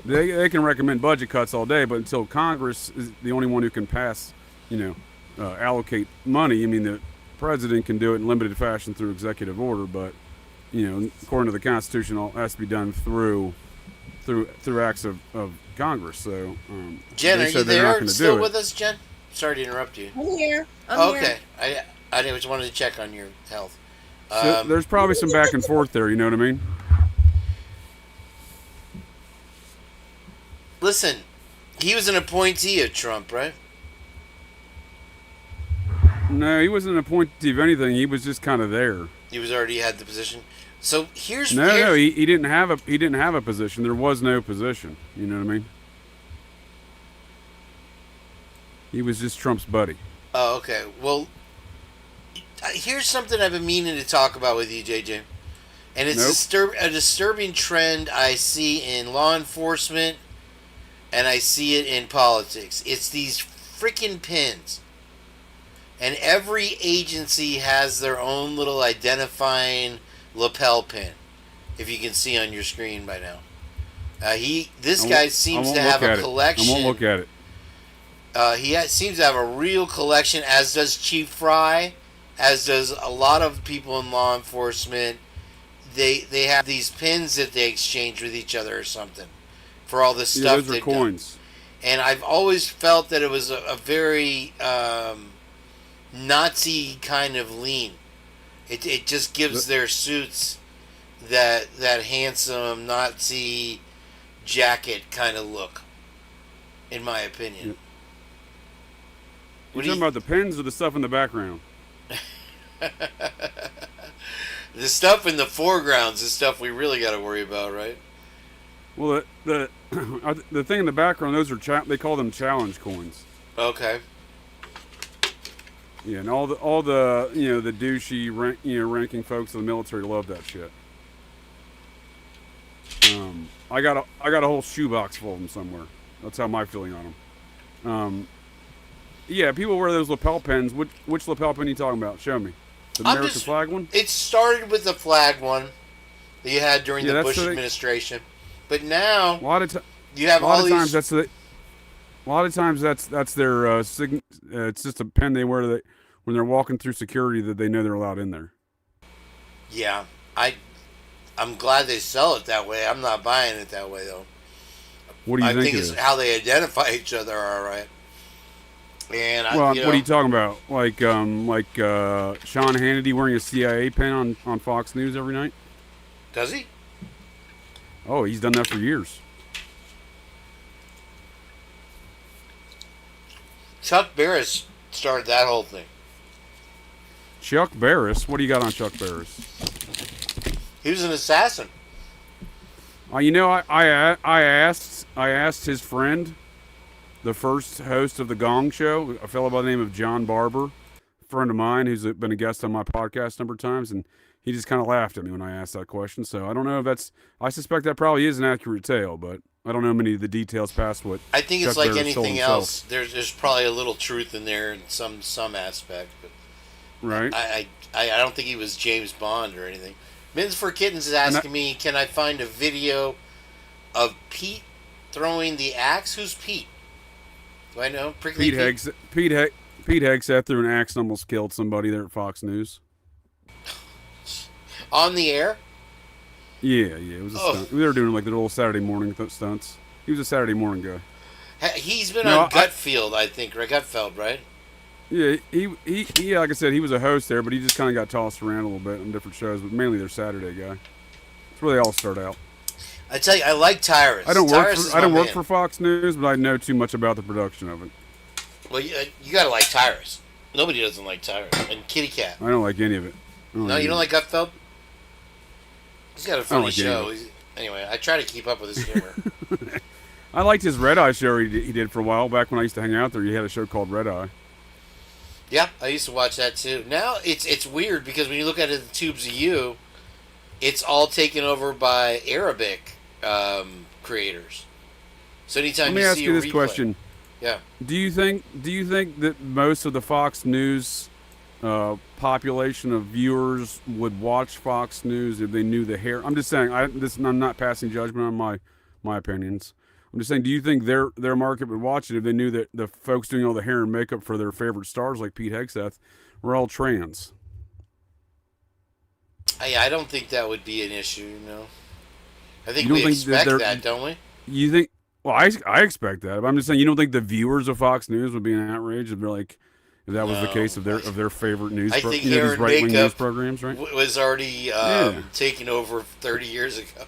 they can recommend budget cuts all day, but until Congress is the only one who can pass, allocate money. I mean, the president can do it in limited fashion through executive order, but according to the Constitution, all has to be done through acts of Congress. So, Jen, are you there still with us, Jen? Sorry to interrupt you. I'm here. Okay. I just wanted to check on your health. So there's probably some back and forth there, you know what I mean? Listen, he was an appointee of Trump, right? No, he wasn't an appointee of anything. He was just kind of there. He was already had the position. So here's no. He didn't have a position. There was no position. You know what I mean? He was just Trump's buddy. Oh, okay. Well, here's something I've been meaning to talk about with you, JJ, and it's a disturbing trend I see in law enforcement, and I see it in politics. It's these freaking pins. And every agency has their own little identifying lapel pin, if you can see on your screen by now. This guy seems to have a collection. I won't look at it. He seems to have a real collection, as does Chief Fry, as does a lot of people in law enforcement. They have these pins that they exchange with each other or something for all this stuff. Those are coins. And I've always felt that it was a very Nazi kind of lean. It just gives their suits that handsome Nazi jacket kind of look, in my opinion. You talking about the pins or the stuff in the background? The stuff in the foreground's the stuff we really got to worry about, right? Well, the thing in the background, those are they call them challenge coins. Okay. Yeah, and all the the douchey ranking folks of the military love that shit. I got a whole shoebox full of them somewhere. That's how my feeling on them. Yeah, people wear those lapel pins. Which lapel pin are you talking about? Show me. The American flag one? It started with the flag one that you had during the Bush administration, but now you have all these. A lot of times that's their it's just a pen they wear when they're walking through security that they know they're allowed in there. Yeah, I'm glad they sell it that way. I'm not buying it that way though. What do you think? I think it's how they identify each other. All right. And what are you talking about? Like Sean Hannity wearing a CIA pin on Fox News every night? Does he? Oh, he's done that for years. Chuck Barris started that whole thing. Chuck Barris? What do you got on Chuck Barris? He was an assassin. I asked his friend, the first host of the Gong Show, a fellow by the name of John Barber, a friend of mine who's been a guest on my podcast a number of times, and he just kind of laughed at me when I asked that question. So I don't know if I suspect that probably is an accurate tale, but I don't know many of the details past what. I think it's Chuck like Barris anything else. There's probably a little truth in there in some aspect, but right. I don't think he was James Bond or anything. Mins for Kittens is asking me, can I find a video of Pete throwing the axe? Who's Pete? Do I know? Pete Hegseth threw an axe and almost killed somebody there at Fox News. On the air? Yeah, it was a stunt. They were doing like the little Saturday morning stunts. He was a Saturday morning guy. He's been on Gutfield, I think, or Gutfeld, right? Yeah, he like I said, he was a host there, but he just kind of got tossed around a little bit on different shows, but mainly their Saturday guy. That's where they all start out. I tell you, I like Tyrus. I don't work for Fox News, but I know too much about the production of it. Well, you gotta like Tyrus. Nobody doesn't like Tyrus. And Kitty Cat. I don't like any of it. No, you don't like Gutfeld? He's got a funny like show. Anyway, I try to keep up with his humor. I liked his Red Eye show he did for a while. Back when I used to hang out there, he had a show called Red Eye. Yeah, I used to watch that too. Now it's weird because when you look at it, the Tubes of You, it's all taken over by Arabic creators. So anytime Let me you ask see you a this replay, question. Yeah. Do you think that most of the Fox News population of viewers would watch Fox News if they knew the hair? I'm just saying. I'm not passing judgment on my opinions. I'm just saying. Do you think their market would watch it if they knew that the folks doing all the hair and makeup for their favorite stars like Pete Hegseth were all trans? I don't think that would be an issue. No. I think we expect that, don't we? You think? Well, I expect that. But I'm just saying, you don't think the viewers of Fox News would be in outrage if they're like, if that was the case of their favorite news, I think these right-wing news programs, right? Was already taken over 30 years ago.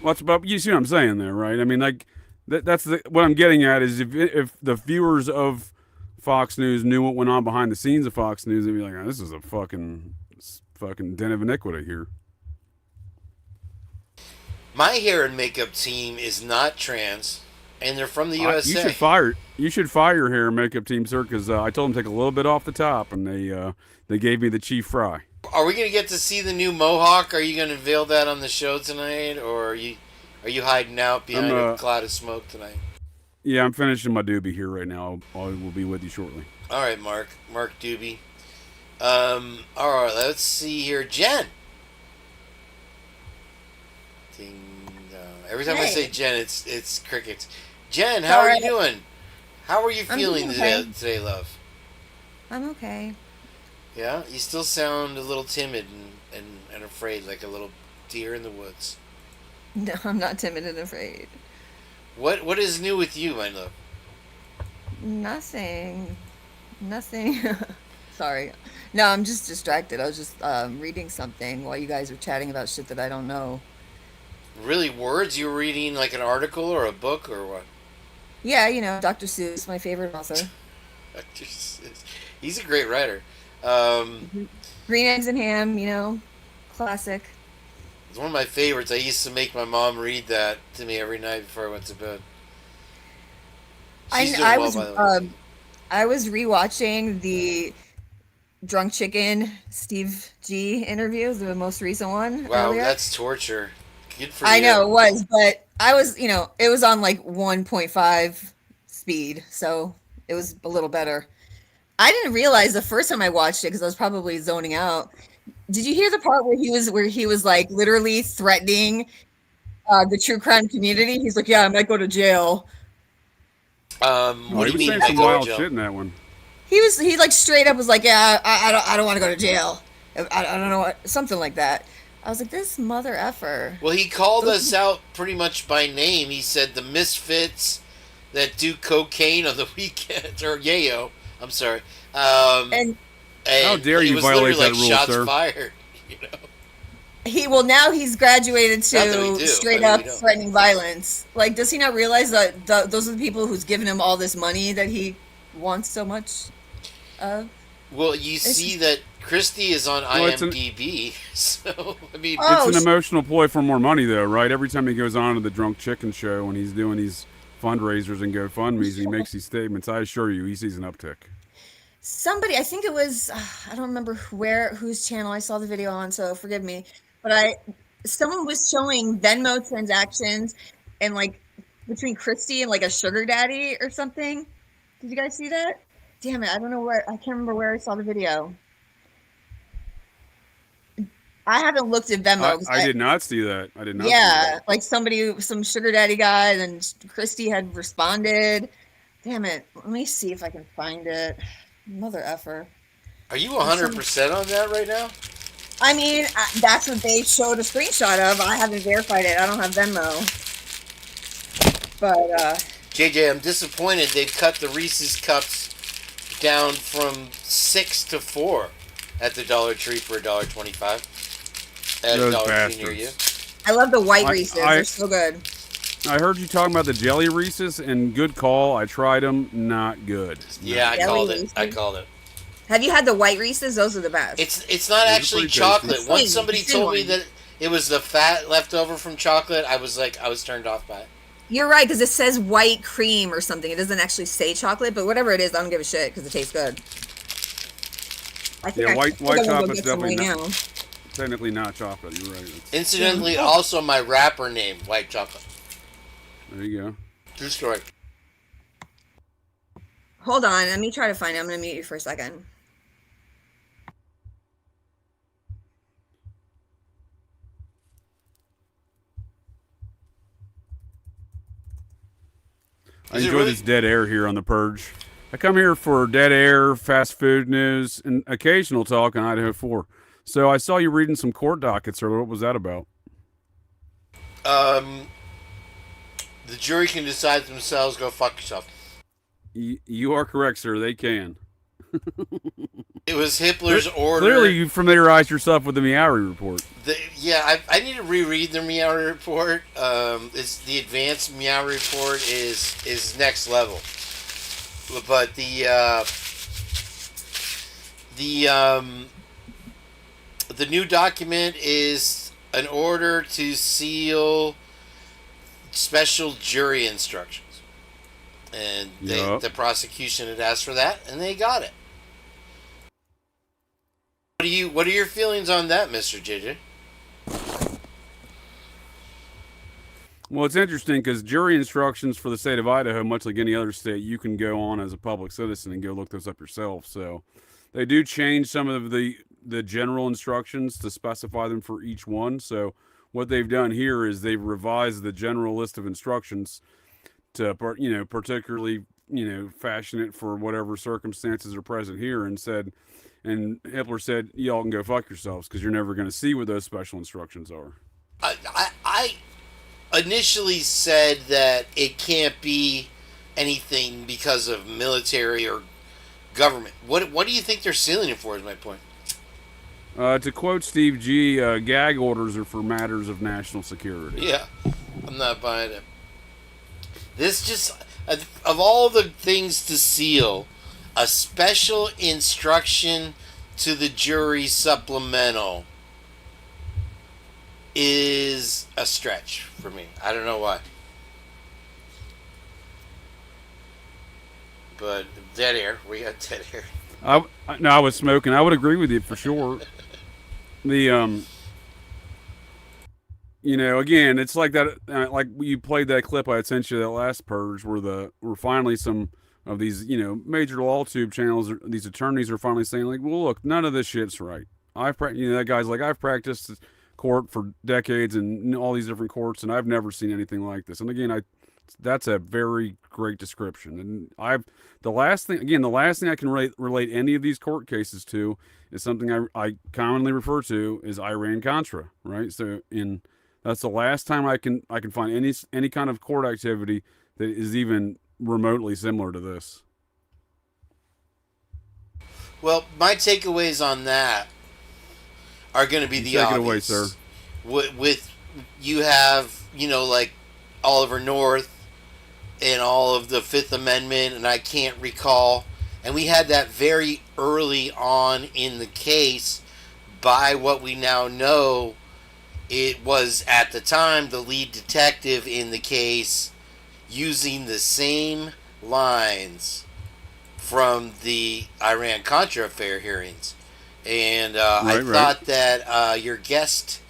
Well, but you see what I'm saying there, right? I mean, like that's what I'm getting at is if the viewers of Fox News knew what went on behind the scenes of Fox News, they'd be like, oh, this is a fucking den of iniquity here. My hair and makeup team is not trans, and they're from the USA. You should fire your hair and makeup team, sir, because I told them to take a little bit off the top, and they gave me the chief fry. Are we going to get to see the new mohawk? Are you going to unveil that on the show tonight, or are you hiding out behind a cloud of smoke tonight? Yeah, I'm finishing my doobie here right now. I will be with you shortly. All right, Mark Doobie. All right, let's see here, Jen. Ding dong. Every time I say Jen, it's crickets. Jen, how are you doing? How are you feeling today, love? I'm okay. Yeah, you still sound a little timid and afraid, like a little deer in the woods. No, I'm not timid and afraid. What is new with you, my love? Nothing. Sorry. No, I'm just distracted. I was just reading something while you guys were chatting about shit that I don't know. Really, words? You were reading like an article or a book or what? Yeah, Dr. Seuss, my favorite author. Dr. Seuss. He's a great writer. Green Eggs and Ham, classic. It's one of my favorites. I used to make my mom read that to me every night before I went to bed. I was rewatching the Drunk Chicken Steve G interview, the most recent one. Wow, earlier. That's torture. Good for you. I know it was, but I was, it was on like 1.5 speed, so it was a little better. I didn't realize the first time I watched it because I was probably zoning out. Did you hear the part where he was like literally threatening the true crime community? He's like, "Yeah, I might go to jail." What do you mean? Saying some wild shit in that one. He like straight up was like, "Yeah, I don't want to go to jail. I don't know what, something like that." I was like, "This mother effer." Well, he called us out pretty much by name. He said the misfits that do cocaine on the weekends, or yayo. I'm sorry. And how dare you violate that rule, shots sir? Fired, Now he's graduated to straight up threatening violence. Like, does he not realize that those are the people who's giving him all this money that he wants so much of? Well, you see that Christie is on IMDb, so I mean, it's an emotional ploy for more money, though, right? Every time he goes on to the Drunk Chicken show when he's doing these fundraisers and GoFundMe's, he makes these statements. I assure you, he sees an uptick. Somebody, I think it was, I don't remember whose channel I saw the video on, so forgive me. But someone was showing Venmo transactions and like between Christie and like a sugar daddy or something. Did you guys see that? Damn it, I can't remember where I saw the video. I haven't looked at Venmo. I did not see that. I did not. Yeah, see that. like some sugar daddy guy, and then Christie had responded. Damn it, let me see if I can find it. Mother effer. Are you 100% on that right now? I mean, that's what they showed a screenshot of. I haven't verified it. I don't have Venmo. But, JJ, I'm disappointed they've cut the Reese's Cups down from 6 to 4 at the Dollar Tree for $1.25. At Those Dollar bastards. Tree near you. I love the white Reese's. They're so good. I heard you talking about the Jelly Reese's, and good call. I tried them, not good. Yeah, I called it. I called it. Have you had the white Reese's? Those are the best. It's not actually chocolate. Once somebody told me that it was the fat left over from chocolate, I was turned off by it. You're right, because it says white cream or something. It doesn't actually say chocolate, but whatever it is, I don't give a shit because it tastes good. White chocolate's definitely not, technically not chocolate. You're right. Incidentally, also my rapper name, White Chocolate. There you go. True story. Hold on, let me try to find it. I'm going to mute you for a second. I enjoy this dead air here on the Purge. I come here for dead air, fast food news, and occasional talk on Idaho 4. So I saw you reading some court dockets earlier. What was that about? The jury can decide themselves. Go fuck yourself. You are correct, sir. They can. It was Hitler's order. Clearly, you familiarized yourself with the Meowry report. I need to reread the Meowry report. It's the advanced Meowry report is next level. But the new document is an order to seal special jury instructions, and the prosecution had asked for that, and they got it. What are your feelings on that, Mr. JJ? Well, it's interesting because jury instructions for the state of Idaho, much like any other state, you can go on as a public citizen and go look those up yourself. So they do change some of the general instructions to specify them for each one. So what they've done here is they've revised the general list of instructions to, particularly, fashion it for whatever circumstances are present here, and Hitler said, y'all can go fuck yourselves because you're never going to see what those special instructions are. I initially said that it can't be anything because of military or government. What do you think they're sealing it for, is my point. To quote Steve G., gag orders are for matters of national security. Yeah, I'm not buying it. This just, of all the things to seal, a special instruction to the jury supplemental is a stretch for me. I don't know why. But dead air. We got dead air. I was smoking. I would agree with you for sure. Again, it's like that. Like you played that clip I had sent you that last Purge, where finally some of these, major law tube channels, these attorneys are finally saying, like, well, look, none of this shit's right. That guy's like, I've practiced court for decades and all these different courts, and I've never seen anything like this. And again, that's a very great description. And the last thing I can relate any of these court cases to is something I commonly refer to as Iran-Contra, right? So that's the last time I can find any kind of court activity that is even remotely similar to this. Well, my takeaways on that are going to be the obvious. Take it away, sir. With you have, like Oliver North and all of the Fifth Amendment, and I can't recall. And we had that very early on in the case. By what we now know, it was at the time the lead detective in the case using the same lines from the Iran-Contra affair hearings. And I thought that your guest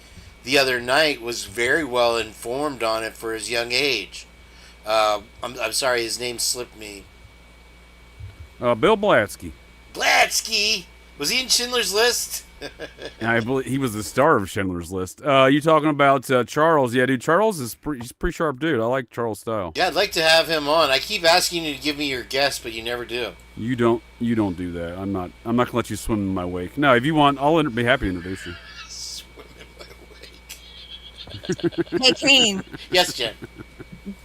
the other night was very well informed on it for his young age. I'm sorry, his name slipped me. Bill Blatsky. Blatsky? Was he in Schindler's List? I believe he was the star of Schindler's List. You talking about Charles? Yeah, dude, Charles he's a pretty sharp dude. I like Charles' style. Yeah, I'd like to have him on. I keep asking you to give me your guest, but you never do. You don't do that. I'm not gonna let you swim in my wake. No, if you want, I'll be happy to introduce you. Swim in my wake. Hey, Kane. Yes, Jen.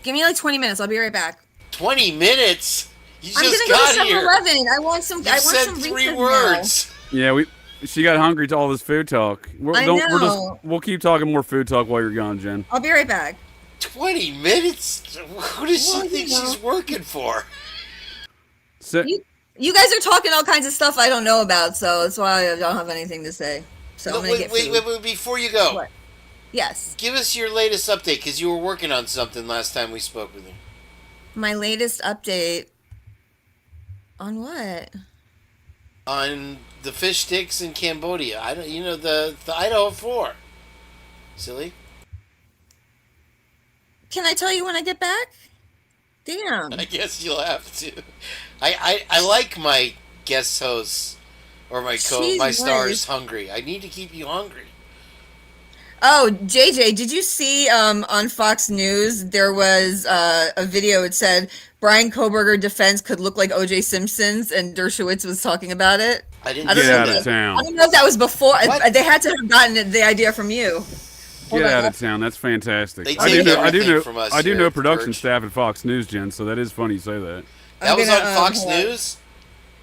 Give me like 20 minutes. I'll be right back. 20 minutes? You I'm just gonna got go to here. 7-Eleven. I want some. You said 3 words. Now. Yeah, she got hungry to all this food talk. We'll keep talking more food talk while you're gone, Jen. I'll be right back. 20 minutes? Who does she think she's working for? So, You guys are talking all kinds of stuff I don't know about, so that's why I don't have anything to say. So I'm gonna get food. Wait, before you go. What? Yes. Give us your latest update, because you were working on something last time we spoke with you. My latest update on what? On the fish sticks in Cambodia. The Idaho 4. Silly. Can I tell you when I get back? Damn. I guess you'll have to. I like my guest hosts or my stars hungry. I need to keep you hungry. Oh, JJ, did you see on Fox News there was a video? It said Brian Koberger defense could look like O.J. Simpson's, and Dershowitz was talking about it. I didn't get out of town. I don't know if that was before. They had to have gotten the idea from you. Get out of town. That's fantastic. They I take do everything from us here know at production Purge. staff at Fox News, Jen. So that is funny you say that. That was on Fox News?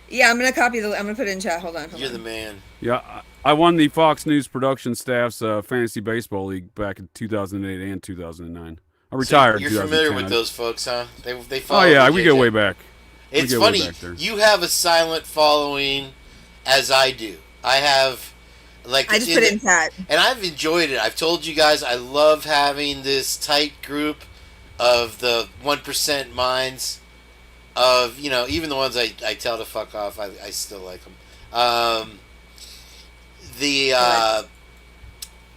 Yeah, I'm gonna copy I'm gonna put it in chat. Hold on. You're the man. Yeah, I won the Fox News production staff's fantasy baseball league back in 2008 and 2009. I retired. So you're familiar with those folks, huh? They follow. Oh yeah, the we JJ. go way back. It's funny. You have a silent following, as I do. I have, like, I just put it in chat, and I've enjoyed it. I've told you guys I love having this tight group of the 1% minds. Of even the ones I tell to fuck off, I still like them.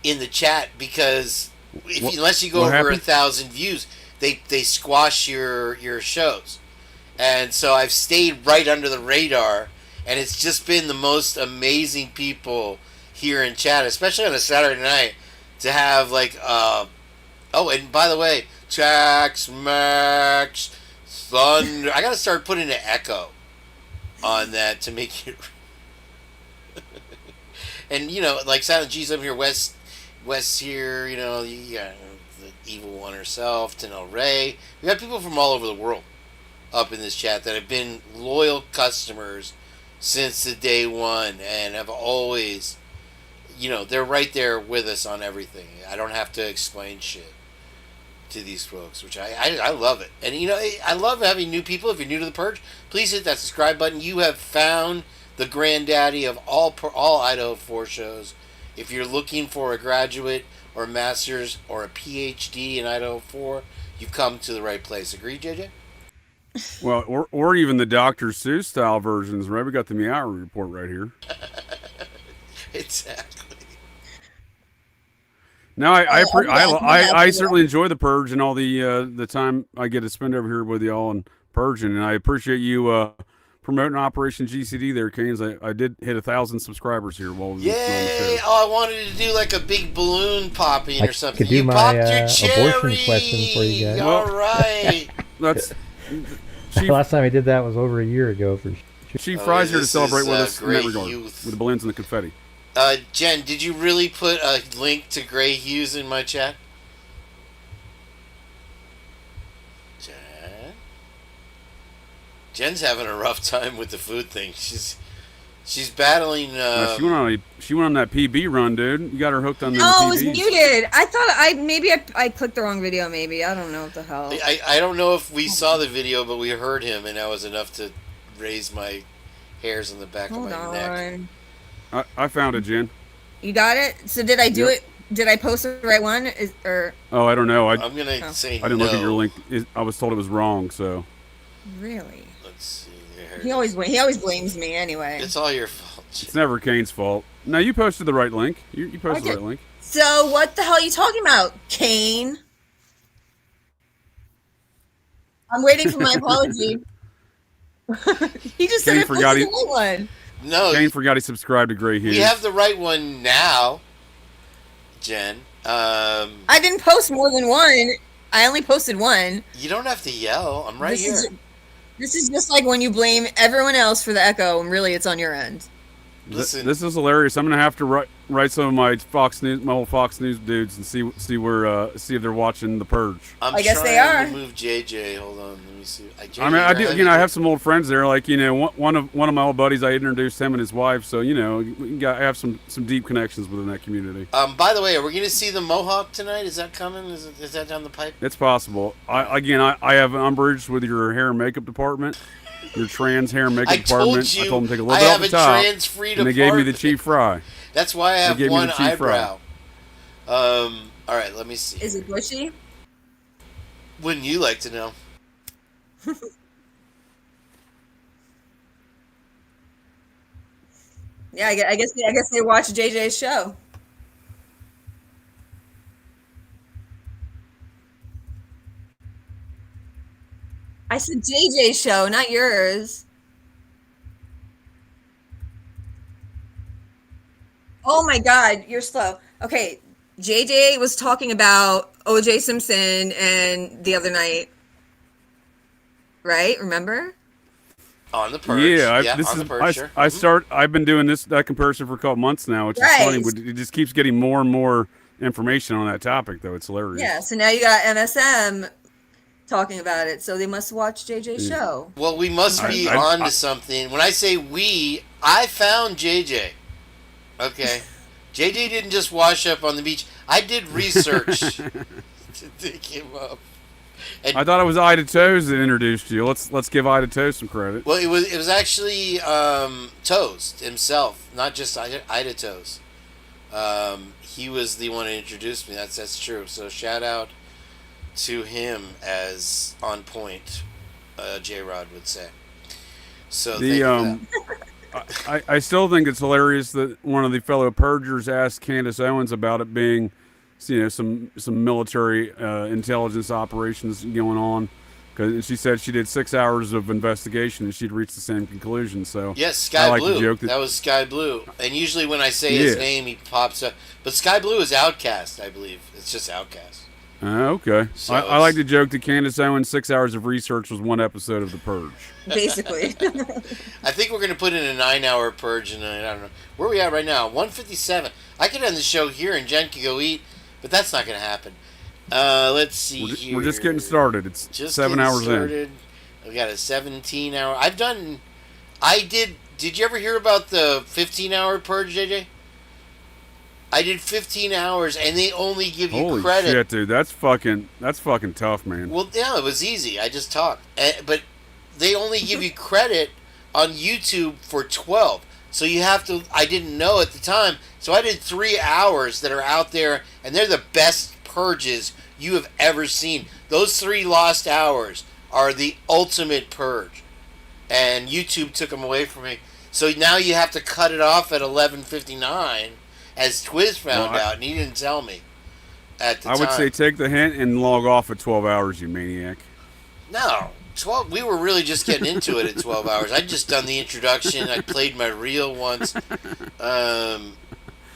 In the chat, because unless you go over 1,000 views, they squash your shows, and so I've stayed right under the radar, and it's just been the most amazing people here in chat, especially on a Saturday night, to have like and by the way, Jax Max Thunder. I gotta start putting an echo on that to make it. And like Silent G's up here, West here. You got the evil one herself, Tanel Ray. We got people from all over the world up in this chat that have been loyal customers since the day one and have always, they're right there with us on everything. I don't have to explain shit to these folks, which I love it. And I love having new people. If you're new to the Purge, please hit that subscribe button. You have found the granddaddy of all Idaho 4 shows. If you're looking for a graduate or a master's or a PhD in Idaho 4, you've come to the right place. Agree, JJ? Well, or even the Dr. Seuss style versions, right? We got the Meow report right here. Exactly. No, I certainly enjoy the Purge and all the time I get to spend over here with y'all and Purging, and I appreciate you promoting Operation GCD there, Canes. I did hit 1,000 subscribers here while we were on the show. I wanted to do like a big balloon popping or something. Could do You my popped your cherry. abortion question for you guys. All right. That's last time I did that was over a year ago. She fries here to this celebrate is, with us in that Grey regard, Youth. with the balloons and the confetti. Jen, did you really put a link to Gray Hughes in my chat? Jen's having a rough time with the food thing. She's battling. She went on that PB run, dude. You got her hooked on that. No, it was muted. I thought I clicked the wrong video. Maybe I don't know what the hell. I don't know if we saw the video, but we heard him, and that was enough to raise my hairs on the back of my neck. I found it, Jen. You got it. So did I do it? Did I post the right one? Oh, I don't know. I'm gonna say I didn't look at your link. I was told it was wrong. So. Really? Let's see. He always blames me anyway. It's all your fault. It's never Kane's fault. No, you posted the right link. You posted the right link. So what the hell are you talking about, Kane? I'm waiting for my apology. He just said I posted the right one. No, Kane forgot he subscribed to Gray Hughes. We have the right one now, Jen. I didn't post more than one. I only posted one. You don't have to yell. I'm right here. This is just like when you blame everyone else for the echo, and really it's on your end. Listen, this is hilarious. I'm gonna have to write some of my Fox News, my old Fox News dudes, and see if they're watching The Purge. I guess they are. To move JJ. Hold on, let me see. I mean, I do. You know, I have some old friends there. Like, you know, one of my old buddies, I introduced him and his wife. So, you know, I have some deep connections within that community. By the way, are we going to see the Mohawk tonight? Is that coming? Is that down the pipe? It's possible. I have umbrage with your hair and makeup department. Your trans hair and makeup department. I told them to take a little bit off the top. And they gave me the cheap fry. That's why I have one eyebrow. All right, let me see. Is it bushy? Wouldn't you like to know? Yeah, I guess they watch JJ's show. I said JJ's show, not yours. Oh my God, you're slow. Okay, JJ was talking about O.J. Simpson and the other night, right? Remember? On the Purge. Yeah, sure. I've been doing that comparison for a couple months now, which is funny. But it just keeps getting more and more information on that topic, though. It's hilarious. Yeah. So now you got MSM talking about it, so they must watch JJ's show. Well, we must be on to something. When I say we, I found JJ. Okay. JJ didn't just wash up on the beach. I did research to dig him up. And I thought it was Ida Toes that introduced you. Let's give Ida Toes some credit. Well, it was actually Toes himself, not just Ida Toes. He was the one who introduced me. That's true. So shout out to him, as on point, J-Rod would say. So thank you for that. I still think it's hilarious that one of the fellow Purgers asked Candace Owens about it being, you know, some military intelligence operations going on, and she said she did 6 hours of investigation and she'd reached the same conclusion. So yes, Sky Blue. That was Sky Blue. And usually when I say his name, he pops up. But Sky Blue is Outcast, I believe. It's just Outcast. Okay. So I like to joke that Candace Owens' 6 hours of research was one episode of The Purge. Basically. I think we're going to put in a 9-hour Purge tonight. I don't know. Where are we at right now? 1:57. I could end the show here and Jen could go eat, but that's not going to happen. Let's see here. We're just getting started. It's just 7 hours in. We got a 17-hour. Did you ever hear about the 15-hour Purge, JJ? I did 15 hours, and they only give you credit. Holy shit, dude! That's fucking tough, man. Well, yeah, it was easy. I just talked, but they only give you credit on YouTube for 12. So you have to. I didn't know at the time, so I did 3 hours that are out there, and they're the best purges you have ever seen. Those 3 lost hours are the ultimate purge, and YouTube took them away from me. So now you have to cut it off at 11:59. As Twiz found out, and he didn't tell me at the time. I would say take the hint and log off at 12 hours, you maniac. No, 12. We were really just getting into it at 12 hours. I'd just done the introduction. I played my reel once. All right.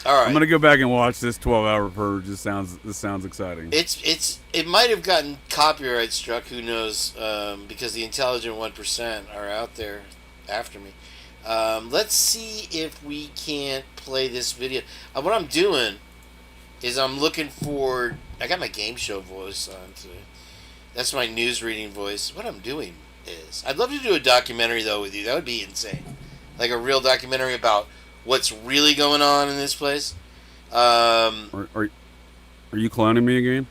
I'm gonna go back and watch this 12-hour Purge. This sounds exciting. It might have gotten copyright struck. Who knows? Because the intelligent 1% are out there after me. Let's see if we can't play this video. What I'm doing is I'm looking for... I got my game show voice on today. That's my news reading voice. What I'm doing is... I'd love to do a documentary, though, with you. That would be insane. Like a real documentary about what's really going on in this place. Are you cloning me again?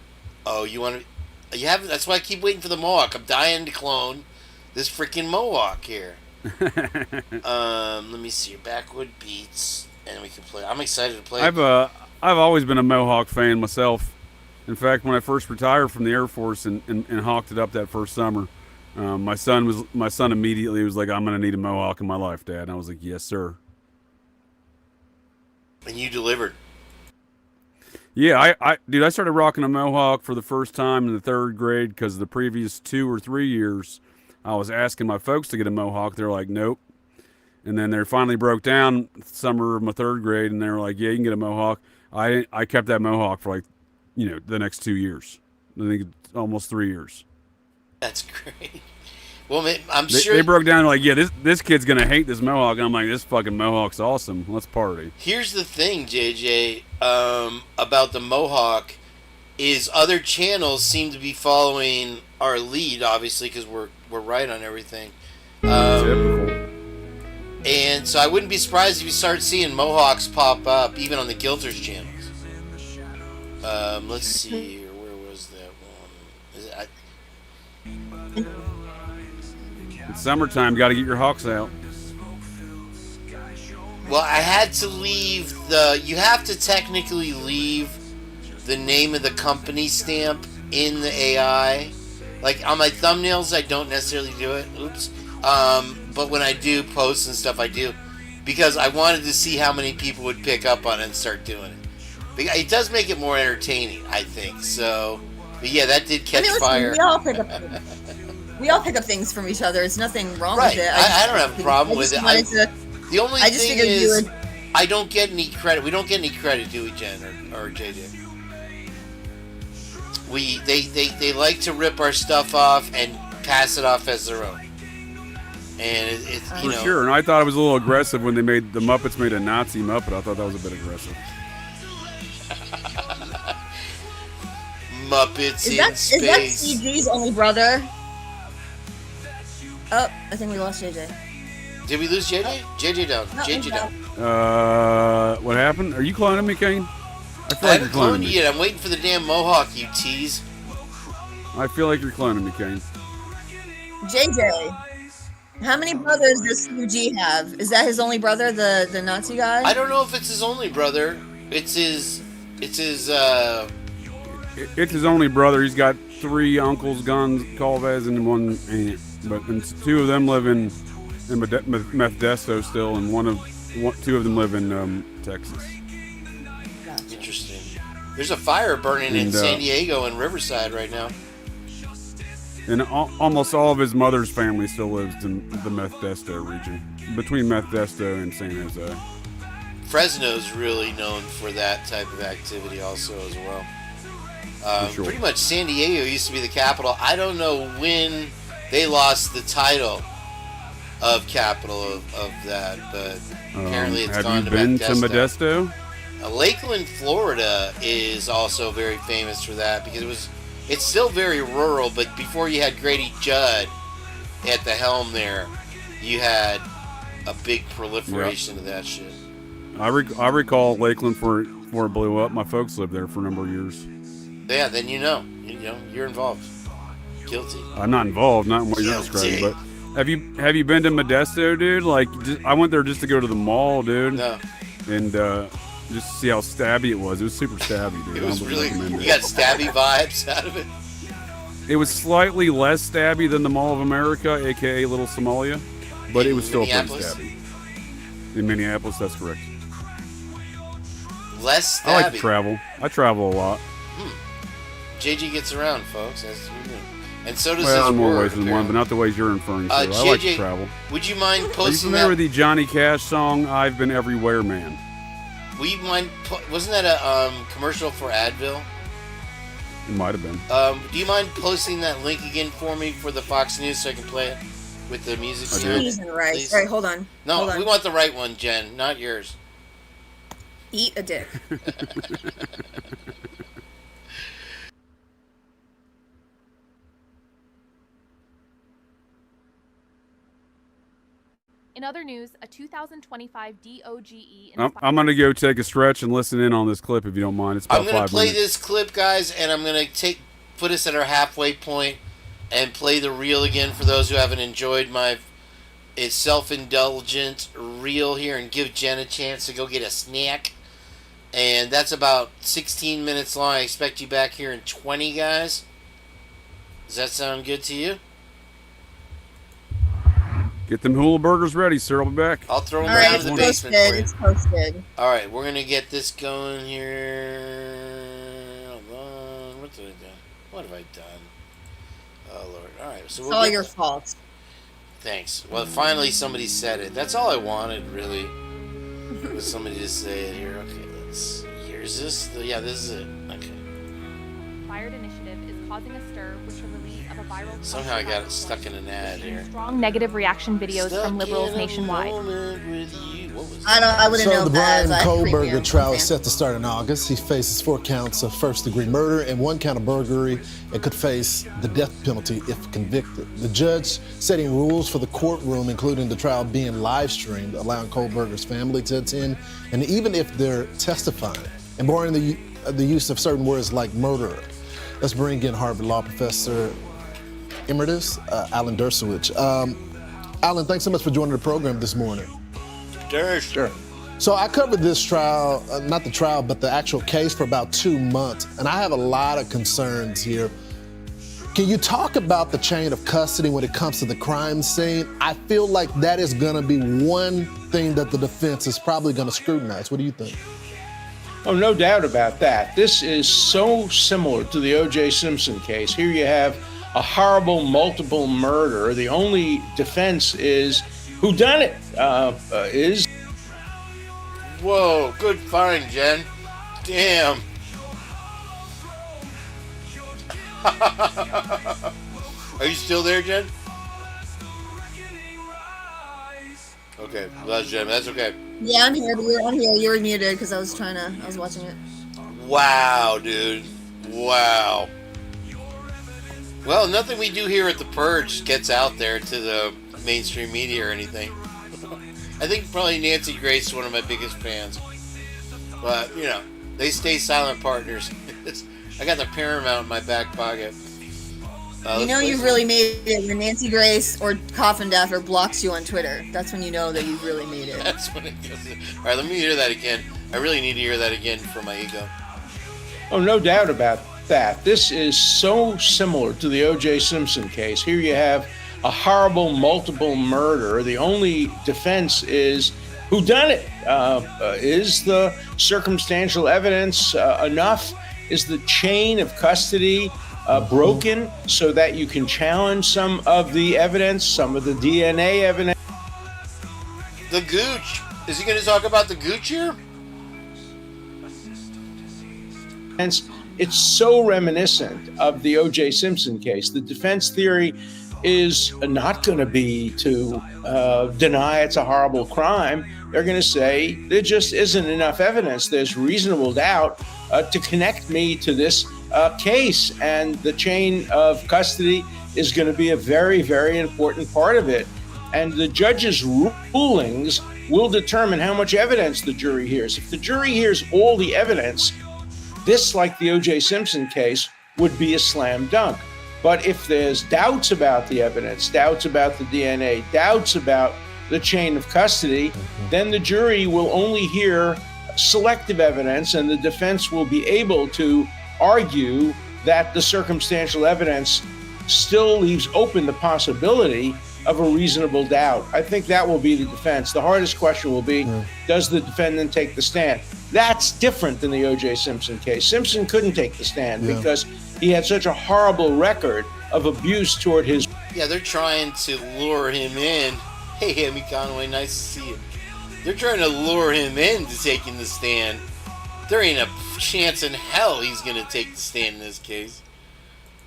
Oh, you want to... You haven't... That's why I keep waiting for the Mohawk. I'm dying to clone this freaking Mohawk here. Let me see. Backwood Beats, and we can play. I'm excited to play. I've always been a Mohawk fan myself. In fact, when I first retired from the Air Force and hawked it up that first summer, my son immediately was like, "I'm gonna need a Mohawk in my life, Dad." And I was like, "Yes, sir." And you delivered. Yeah, I started rocking a Mohawk for the first time in the 3rd grade because the previous 2 or 3 years. I was asking my folks to get a Mohawk. They're like, nope. And then they finally broke down summer of my 3rd grade, and they were like, yeah, you can get a Mohawk. I kept that Mohawk for the next 2 years. I think almost 3 years. That's great. Well, I'm They, sure they broke down like, yeah, this kid's gonna hate this mohawk. And I'm like, this fucking mohawk's awesome. Let's party. Here's the thing, JJ, about the mohawk is other channels seem to be following our lead, obviously, because we're right on everything. And so I wouldn't be surprised if you start seeing mohawks pop up, even on the Gilters channels. Let's see here. Where was that one? It's summertime. Got to get your hawks out. Well, I had to leave the... You have to technically leave the name of the company stamp in the AI. Like, on my thumbnails, I don't necessarily do it. Oops. But when I do posts and stuff, I do. Because I wanted to see how many people would pick up on it and start doing it. It does make it more entertaining, I think. So, but yeah, that did catch fire. We all pick up things from each other. There's nothing wrong with it. I don't have a problem with it. The only thing is, I don't get any credit. We don't get any credit, do we, Jen or JJ? They like to rip our stuff off and pass it off as their own. And it's For sure. And I thought it was a little aggressive when they made the Muppets made a Nazi Muppet. I thought that was a bit aggressive. Muppets in space. Is that CG's only brother? Oh, I think we lost JJ. Did we lose JJ? JJ down. No, JJ down. What happened? Are you cloning me, Kane? I feel I like haven't you're cloning cloned me. you yet. I'm waiting for the damn mohawk, you tease. I feel like you're cloning me, Kane. JJ, how many brothers does CG have? Is that his only brother, the Nazi guy? I don't know if it's his only brother. It's his It's his only brother. He's got 3 uncles, Guns, Calvez, and 1 aunt. And 2 of them live in Modesto still, and 2 of them live in Texas. Interesting. There's a fire burning in San Diego and Riverside right now. And almost all of his mother's family still lives in the Modesto region, between Modesto and San Jose. Fresno's really known for that type of activity also as well. Sure. Pretty much San Diego used to be the capital. I don't know when they lost the title of capital of that, but apparently it's gone to Modesto. Have you been to Modesto? Lakeland, Florida is also very famous for that because it's still very rural, but before you had Grady Judd at the helm there, you had a big proliferation of that shit. I recall Lakeland before it blew up. My folks lived there for a number of years. Yeah, then you're involved. Guilty. I'm not involved, not in what you're describing, but have you been to Modesto, dude? Like, I went there just to go to the mall, dude. No. And just to see how stabby it was. It was super stabby, dude. It was really. You got stabby vibes out of it. It was slightly less stabby than the Mall of America, aka Little Somalia, but it was still pretty stabby. In Minneapolis, that's correct. Less stabby. I like to travel. I travel a lot. JG gets around, folks. That's what we do. And so does Well, his in more word, ways than one, but not the ways you're inferring to. I like to travel. Would you mind Are you posting familiar that? with the Johnny Cash song, I've Been Everywhere Man? Will you mind? Wasn't that a commercial for Advil? It might have been. Do you mind posting that link again for me for the Fox News so I can play it with the music? Please. Right. All right, hold on. No, Hold on. we want the right one, Jen, not yours. Eat a dick. In other news, a 2025 DOGE. I'm going to go take a stretch and listen in on this clip if you don't mind. It's about I'm going 5 to play minutes. this clip, guys, and I'm going to put us at our halfway point and play the reel again for those who haven't enjoyed my self-indulgent reel here and give Jen a chance to go get a snack. And that's about 16 minutes long. I expect you back here in 20, guys. Does that sound good to you? Get them hula burgers ready, sir. I'll be back. I'll throw them All right, down it's in the basement posted. for you. It's posted. All right, we're going to get this going here. Hold on. What did I do? What have I done? Oh, Lord. All right. So It's all your fault. Thanks. Well, finally somebody said it. That's all I wanted, really, was somebody to say it here. Okay, here's this. Yeah, this is it. Okay. Inspired initiative is causing a stir with the release of a viral. Somehow I got it stuck in an ad here. Strong negative reaction videos from liberals nationwide. I wouldn't know So the that. Brian as a Kohlberger premium trial fan. is set to start in August. He faces 4 counts of first-degree murder and 1 count of burglary and could face the death penalty if convicted. The judge setting rules for the courtroom, including the trial being live-streamed, allowing Kohlberger's family to attend, and even if they're testifying, and barring the use of certain words like murderer. Let's bring in Harvard Law Professor Emeritus Alan Dershowitz. Alan, thanks so much for joining the program this morning. Sure. So I covered this trial, not the trial, but the actual case for about 2 months, and I have a lot of concerns here. Can you talk about the chain of custody when it comes to the crime scene? I feel like that is gonna be one thing that the defense is probably gonna scrutinize. What do you think? Oh, no doubt about that. This is so similar to the O.J. Simpson case. Here you have a horrible multiple murder. The only defense is whodunit is. Whoa, good find, Jen. Damn. Are you still there, Jen? Okay, that's Jen. That's okay. Yeah, I'm here. I'm here. You were muted because I was watching it. Wow, dude. Wow. Well, nothing we do here at the Purge gets out there to the mainstream media or anything. I think probably Nancy Grace is one of my biggest fans. But, you know, they stay silent partners. I got the Paramount in my back pocket. You know you've really made it when Nancy Grace or Coffin Daffer blocks you on Twitter. That's when you know that you've really made it. That's when it goes. All right, let me hear that again. I really need to hear that again for my ego. Oh, no doubt about that. This is so similar to the O.J. Simpson case. Here you have a horrible multiple murder. The only defense is whodunit. Is the circumstantial evidence enough? Is the chain of custody broken so that you can challenge some of the evidence, some of the DNA evidence? The gooch. Is he going to talk about the gooch here? It's so reminiscent of the O.J. Simpson case. The defense theory is not going to be to deny it's a horrible crime. They're going to say there just isn't enough evidence. There's reasonable doubt to connect me to this case, and the chain of custody is going to be a very, very important part of it. And the judge's rulings will determine how much evidence the jury hears. If the jury hears all the evidence, this, like the O.J. Simpson case, would be a slam dunk. But if there's doubts about the evidence, doubts about the DNA, doubts about the chain of custody, then the jury will only hear selective evidence, and the defense will be able to argue that the circumstantial evidence still leaves open the possibility of a reasonable doubt. I think that will be the defense. The hardest question will be, does the defendant take the stand? That's different than the O.J. Simpson case. Simpson couldn't take the stand because he had such a horrible record of abuse toward his... Yeah, they're trying to lure him in. Hey, Amy Conway, nice to see you. They're trying to lure him into taking the stand. There ain't a chance in hell he's going to take the stand in this case.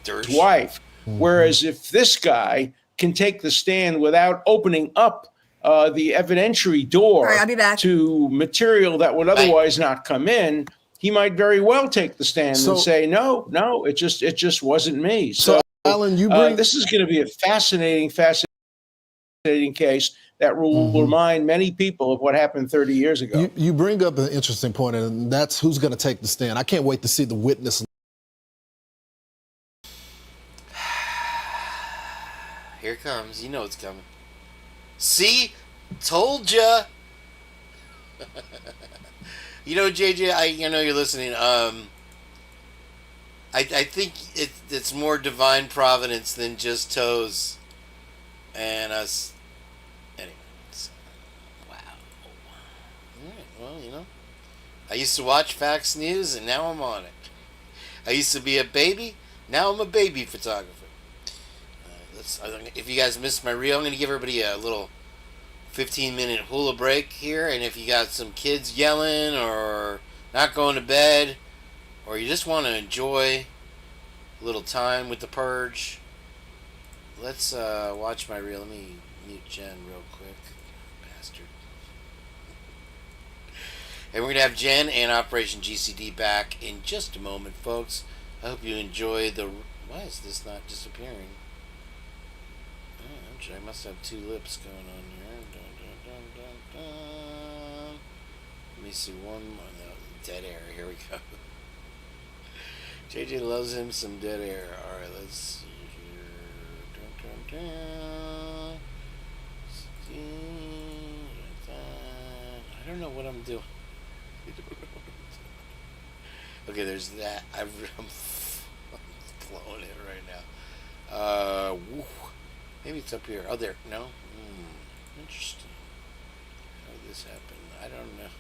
His wife. Whereas if this guy can take the stand without opening up the evidentiary door I'll be back. to material that would otherwise not come in, he might very well take the stand and say, no, it just wasn't me. So Alan, you bring this is going to be a fascinating case that will remind many people of what happened 30 years ago. You bring up an interesting point, and that's who's going to take the stand. I can't wait to see the witness. Here it comes. You know it's coming. See? Told ya. You know, JJ, I know you're listening. I think it's more divine providence than just toes and us. Anyway, wow. All right, well, you know, I used to watch Fox News, and now I'm on it. I used to be a baby, now I'm a baby photographer. If you guys missed my reel, I'm going to give everybody a little 15-minute hula break here, and if you got some kids yelling or not going to bed, or you just want to enjoy little time with the Purge. Let's watch my reel. Let me mute Jen real quick. Bastard. And we're going to have Jen and Operation GCD back in just a moment, folks. I hope you enjoy the... Why is this not disappearing? Oh, I must have two lips going on here. Dun, dun, dun, dun, dun. Let me see one more. No, dead air. Here we go. JJ loves him some dead air. Alright, let's see here. Dun, dun, dun. I don't know what I'm doing. Okay, there's that. I'm blowing it right now. Woo. Maybe it's up here. Oh, there. No? Interesting. How did this happen? I don't know.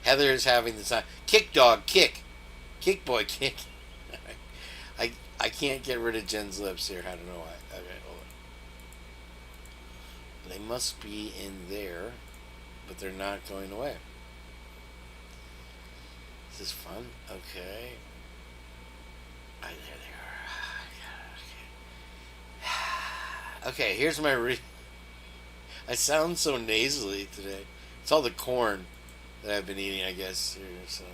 Heather is having the time. Kick, dog, kick. Kick, boy, kick. I can't get rid of Jen's lips here. I don't know why. Okay, hold on. They must be in there, but they're not going away. Is this fun? Okay. There they are. Okay, here's my I sound so nasally today. It's all the corn that I've been eating, I guess. Here, so.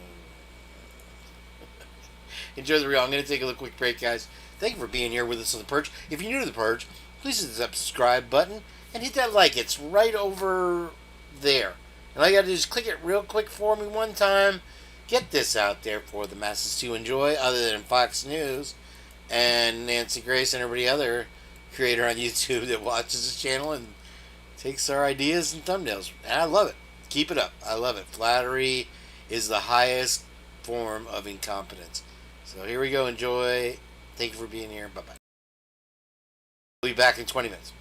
Enjoy the reel. I'm going to take a little quick break, guys. Thank you for being here with us on The Purge. If you're new to The Purge, please hit the subscribe button and hit that like. It's right over there. And all you got to do is click it real quick for me one time. Get this out there for the masses to enjoy, other than Fox News and Nancy Grace and everybody other creator on YouTube that watches this channel and takes our ideas and thumbnails. And I love it. Keep it up. I love it. Flattery is the highest form of incompetence. So here we go. Enjoy. Thank you for being here. Bye-bye. We'll be back in 20 minutes.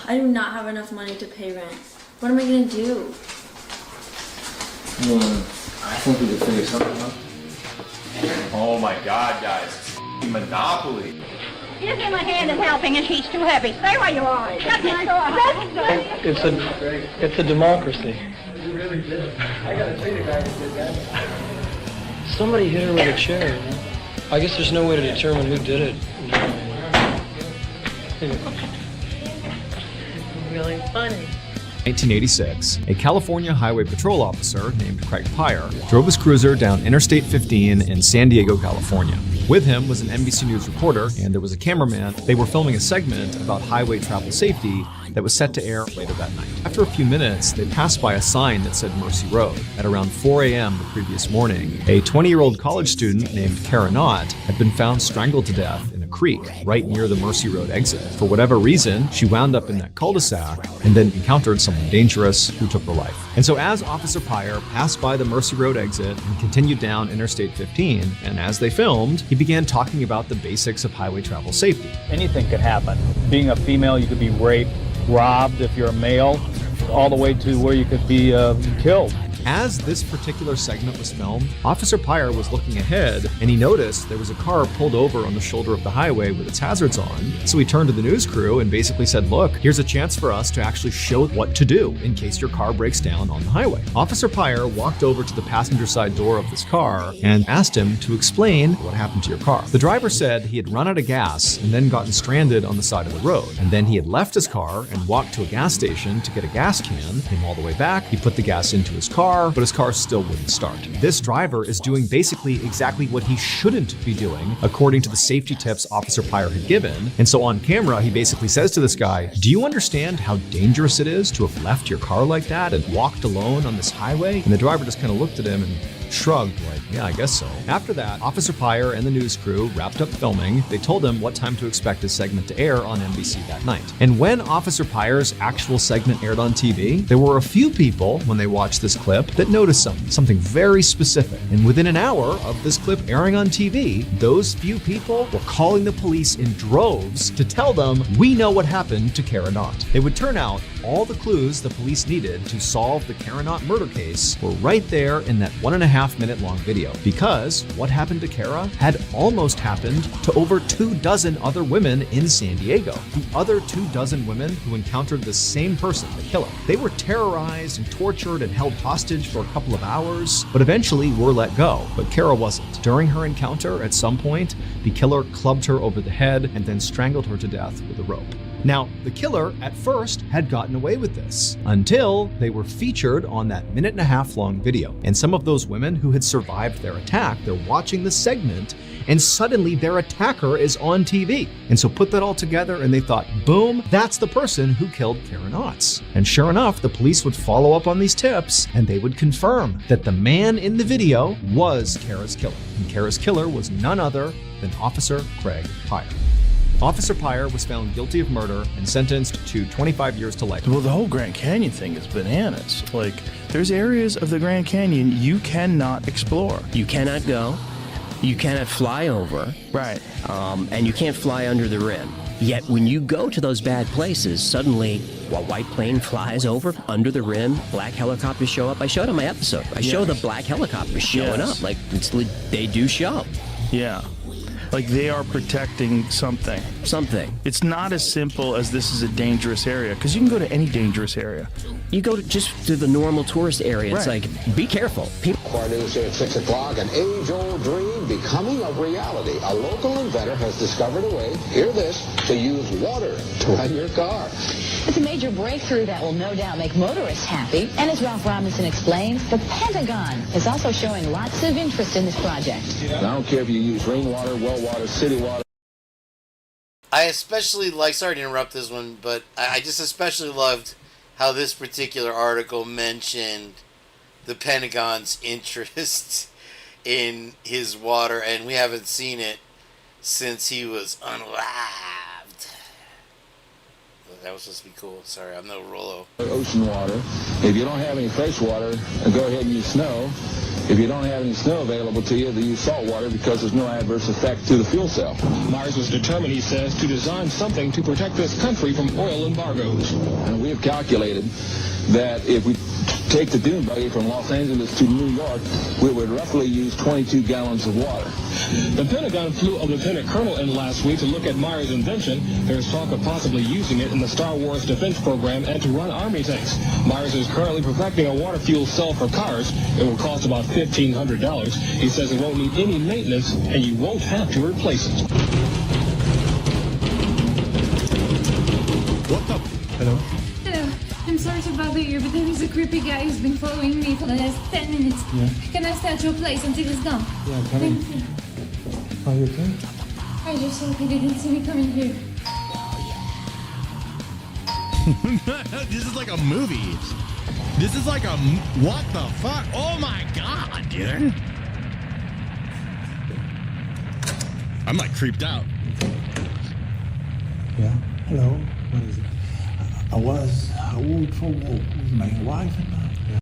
I do not have enough money to pay rent. What am I gonna do? I think we could figure something out. Oh my God, guys. It's Monopoly. Give him a hand in helping and he's too heavy. Stay where you are. Shut this door. It's a democracy. I gotta see the guy who did that. Somebody hit her with a chair. I guess there's no way to determine who did it. Really funny. 1986, a California Highway Patrol officer named Craig Pyer drove his cruiser down Interstate 15 in San Diego, California. With him was an NBC News reporter, and there was a cameraman. They were filming a segment about highway travel safety that was set to air later that night. After a few minutes, they passed by a sign that said Mercy Road. At around 4 a.m. the previous morning, a 20-year-old college student named Kara Knott had been found strangled to death in a creek right near the Mercy Road exit. For whatever reason, she wound up in that cul-de-sac and then encountered someone dangerous who took her life. And so as Officer Pyer passed by the Mercy Road exit and continued down Interstate 15, and as they filmed, he began talking about the basics of highway travel safety. Anything could happen. Being a female, you could be raped, robbed if you're a male, all the way to where you could be killed. As this particular segment was filmed, Officer Pyer was looking ahead and he noticed there was a car pulled over on the shoulder of the highway with its hazards on. So he turned to the news crew and basically said, look, here's a chance for us to actually show what to do in case your car breaks down on the highway. Officer Pyer walked over to the passenger side door of this car and asked him to explain what happened to your car. The driver said he had run out of gas and then gotten stranded on the side of the road. And then he had left his car and walked to a gas station to get a gas can, came all the way back, he put the gas into his car, but his car still wouldn't start. This driver is doing basically exactly what he shouldn't be doing, according to the safety tips Officer Pyer had given. And so on camera, he basically says to this guy, do you understand how dangerous it is to have left your car like that and walked alone on this highway? And the driver just kind of looked at him and shrugged, like, yeah, I guess so. After that, Officer Pyer and the news crew wrapped up filming. They told him what time to expect his segment to air on NBC that night. And when Officer Pyer's actual segment aired on TV, there were a few people, when they watched this clip, that noticed something very specific. And within an hour of this clip airing on TV, those few people were calling the police in droves to tell them, we know what happened to Kara Knott. It would turn out all the clues the police needed to solve the Kara Knott murder case were right there in that 1.5 1.5 minute long video, because what happened to Kara had almost happened to over 24 other women in San Diego. The other 24 women who encountered the same person, the killer, they were terrorized and tortured and held hostage for a couple of hours, but eventually were let go. But Kara wasn't. During her encounter, at some point, the killer clubbed her over the head and then strangled her to death with a rope. Now, the killer at first had gotten away with this until they were featured on that 1.5 minute long video. And some of those women who had survived their attack, they're watching the segment, and suddenly their attacker is on TV. And so put that all together and they thought, boom, that's the person who killed Karen Otts. And sure enough, the police would follow up on these tips and they would confirm that the man in the video was Kara's killer. And Kara's killer was none other than Officer Craig Pyre. Officer Pyre was found guilty of murder and sentenced to 25 years to life. Well, the whole Grand Canyon thing is bananas. Like, there's areas of the Grand Canyon you cannot explore. You cannot go. You cannot fly over. Right. And you can't fly under the rim. Yet when you go to those bad places, suddenly a white plane flies over under the rim, black helicopters show up. I showed on my episode. I show the black helicopters showing up. Like, they do show. Yeah. Like, they are protecting something. Something. It's not as simple as this is a dangerous area, because you can go to any dangerous area. You go to the normal tourist area. It's like, be careful. Core News here at 6 o'clock, an age-old dream becoming a reality. A local inventor has discovered a way, hear this, to use water to run your car. It's a major breakthrough that will no doubt make motorists happy. And as Ralph Robinson explains, the Pentagon is also showing lots of interest in this project. I don't care if you use rainwater, well water, city water. I especially like, sorry to interrupt this one, but I just especially loved how this particular article mentioned the Pentagon's interest in his water, and we haven't seen it since he was unalived. That was supposed to be cool. Sorry, I'm no Rollo. Ocean water. If you don't have any fresh water, go ahead and use snow. If you don't have any snow available to you, then use salt water because there's no adverse effect to the fuel cell. Myers was determined, he says, to design something to protect this country from oil embargoes. And we have calculated that if we take the dune buggy from Los Angeles to New York, we would roughly use 22 gallons of water. The Pentagon flew a lieutenant colonel in last week to look at Myers' invention. There's talk of possibly using it in the Star Wars defense program and to run army tanks. Myers is currently perfecting a water fuel cell for cars. It will cost about $1,500. He says it won't need any maintenance and you won't have to replace it. What the? Hello? Hello. I'm sorry to bother you, but there is a creepy guy who's been following me for the last 10 minutes. Yeah. Can I stay at your place until he's gone? Yeah, come in. Thank you. Are you okay? I just hope he didn't see me coming here. This is like a movie. This is like a... What the fuck? Oh my god, dude. I'm like creeped out. Yeah, hello. What is it? I was out for a walk with my wife and I. Yeah.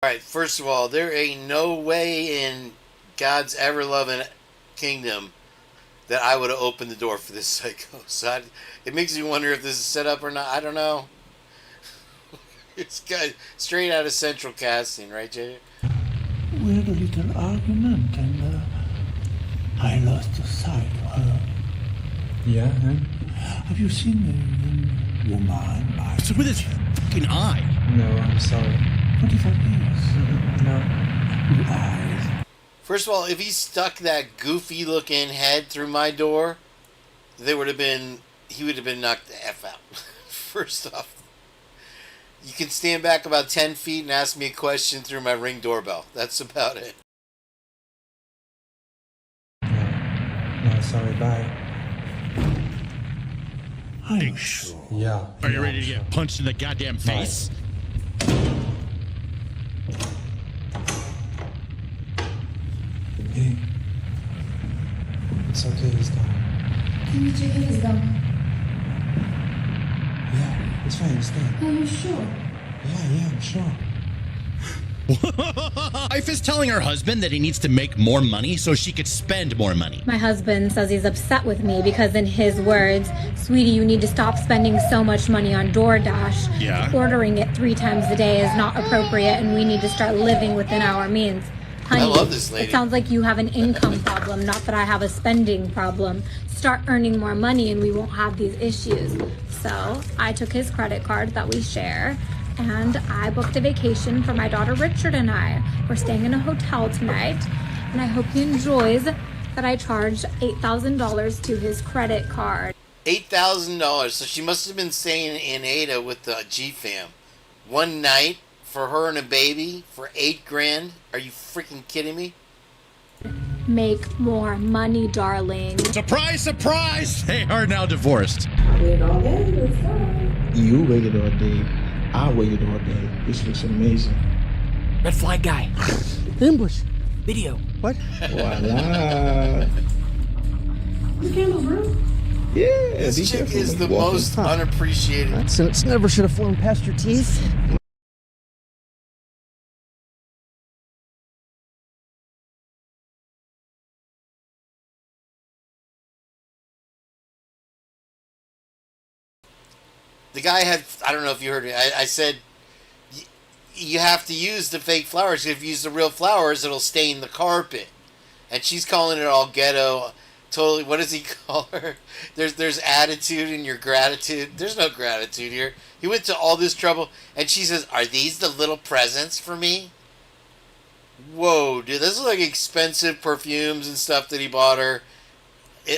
Alright, first of all, there ain't no way in God's ever-loving kingdom that I would have opened the door for this psycho. So it makes me wonder if this is set up or not. I don't know. It's got straight out of Central Casting, right, Jay? We had a little argument and I lost sight of her. Yeah, huh? Have you seen the woman? So with his fucking eye. No, I'm sorry. 25 years. No. Your eyes. First of all, if he stuck that goofy-looking head through my door, he would have been knocked the F out. First off. You can stand back about 10 feet and ask me a question through my Ring doorbell. That's about it. No, sorry, bye. Are you sure? Yeah. Are you ready to get punched in the goddamn face? Hey. It's okay, he's gone. Can you check if he's gone? Yeah, it's fine, it's done. Are you sure? Yeah, I'm sure. Wife is telling her husband that he needs to make more money so she could spend more money. My husband says he's upset with me because, in his words, sweetie, you need to stop spending so much money on DoorDash. Yeah. Ordering it 3 times a day is not appropriate, and we need to start living within our means. Honey, I love this lady. It sounds like you have an income problem, not that I have a spending problem. Start earning more money and we won't have these issues. So I took his credit card that we share, and I booked a vacation for my daughter Richard and I. We're staying in a hotel tonight, and I hope he enjoys that I charged $8,000 to his credit card. $8,000. So she must have been staying in Ada with the G-Fam. One night for her and a baby for $8,000. Are you freaking kidding me? Make more money, darling. Surprise, surprise! They are now divorced. You waited all day. I waited all day. This looks amazing. Red flag guy. Ambush. Video. What? Voila. The candle's real. Yeah. This chick is the most unappreciated. It's never should have flown past your teeth. The guy had, I don't know if you heard me, I said, you have to use the fake flowers. If you use the real flowers, it'll stain the carpet. And she's calling it all ghetto. Totally, what does he call her? There's attitude in your gratitude. There's no gratitude here. He went to all this trouble, and she says, are these the little presents for me? Whoa, dude, this is like expensive perfumes and stuff that he bought her.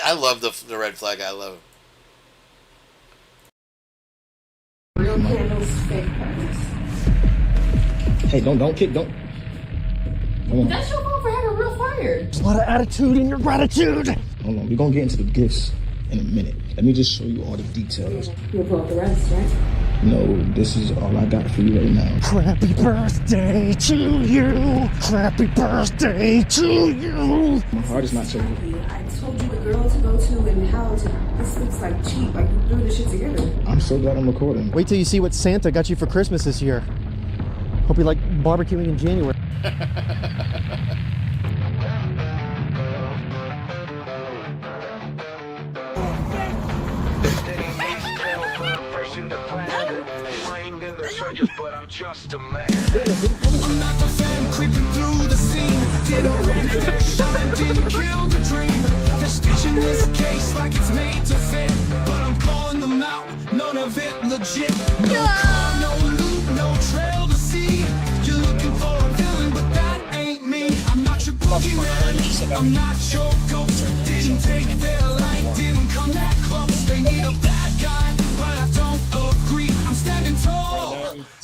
I love the red flag guy. I love it. Real candles, fake candles. Hey, don't kick, don't. That's your fault for having real fire. There's a lot of attitude in your gratitude. Hold on, we're gonna get into the gifts in a minute. Let me just show you all the details. You'll pull up the rest, right? No, this is all I got for you right now. Happy birthday to you. Happy birthday to you. My heart is not so good. I told you the girl to go to and how to. This looks like cheap. Like you threw this shit together. I'm so glad I'm recording. Wait till you see what Santa got you for Christmas this year. Hope you like barbecuing in January. But I'm just a man. I'm not the fan creeping through the scene. Did a record, shot and didn't kill the dream. They're stitching this case like it's made to fit, but I'm calling them out. None of it legit. No car, no loot, no trail to see. You're looking for a villain, but that ain't me. I'm not your boogeyman. I'm not your ghost. Didn't take their light, didn't come that close. They need a bad guy, but I don't agree. I'm standing tall.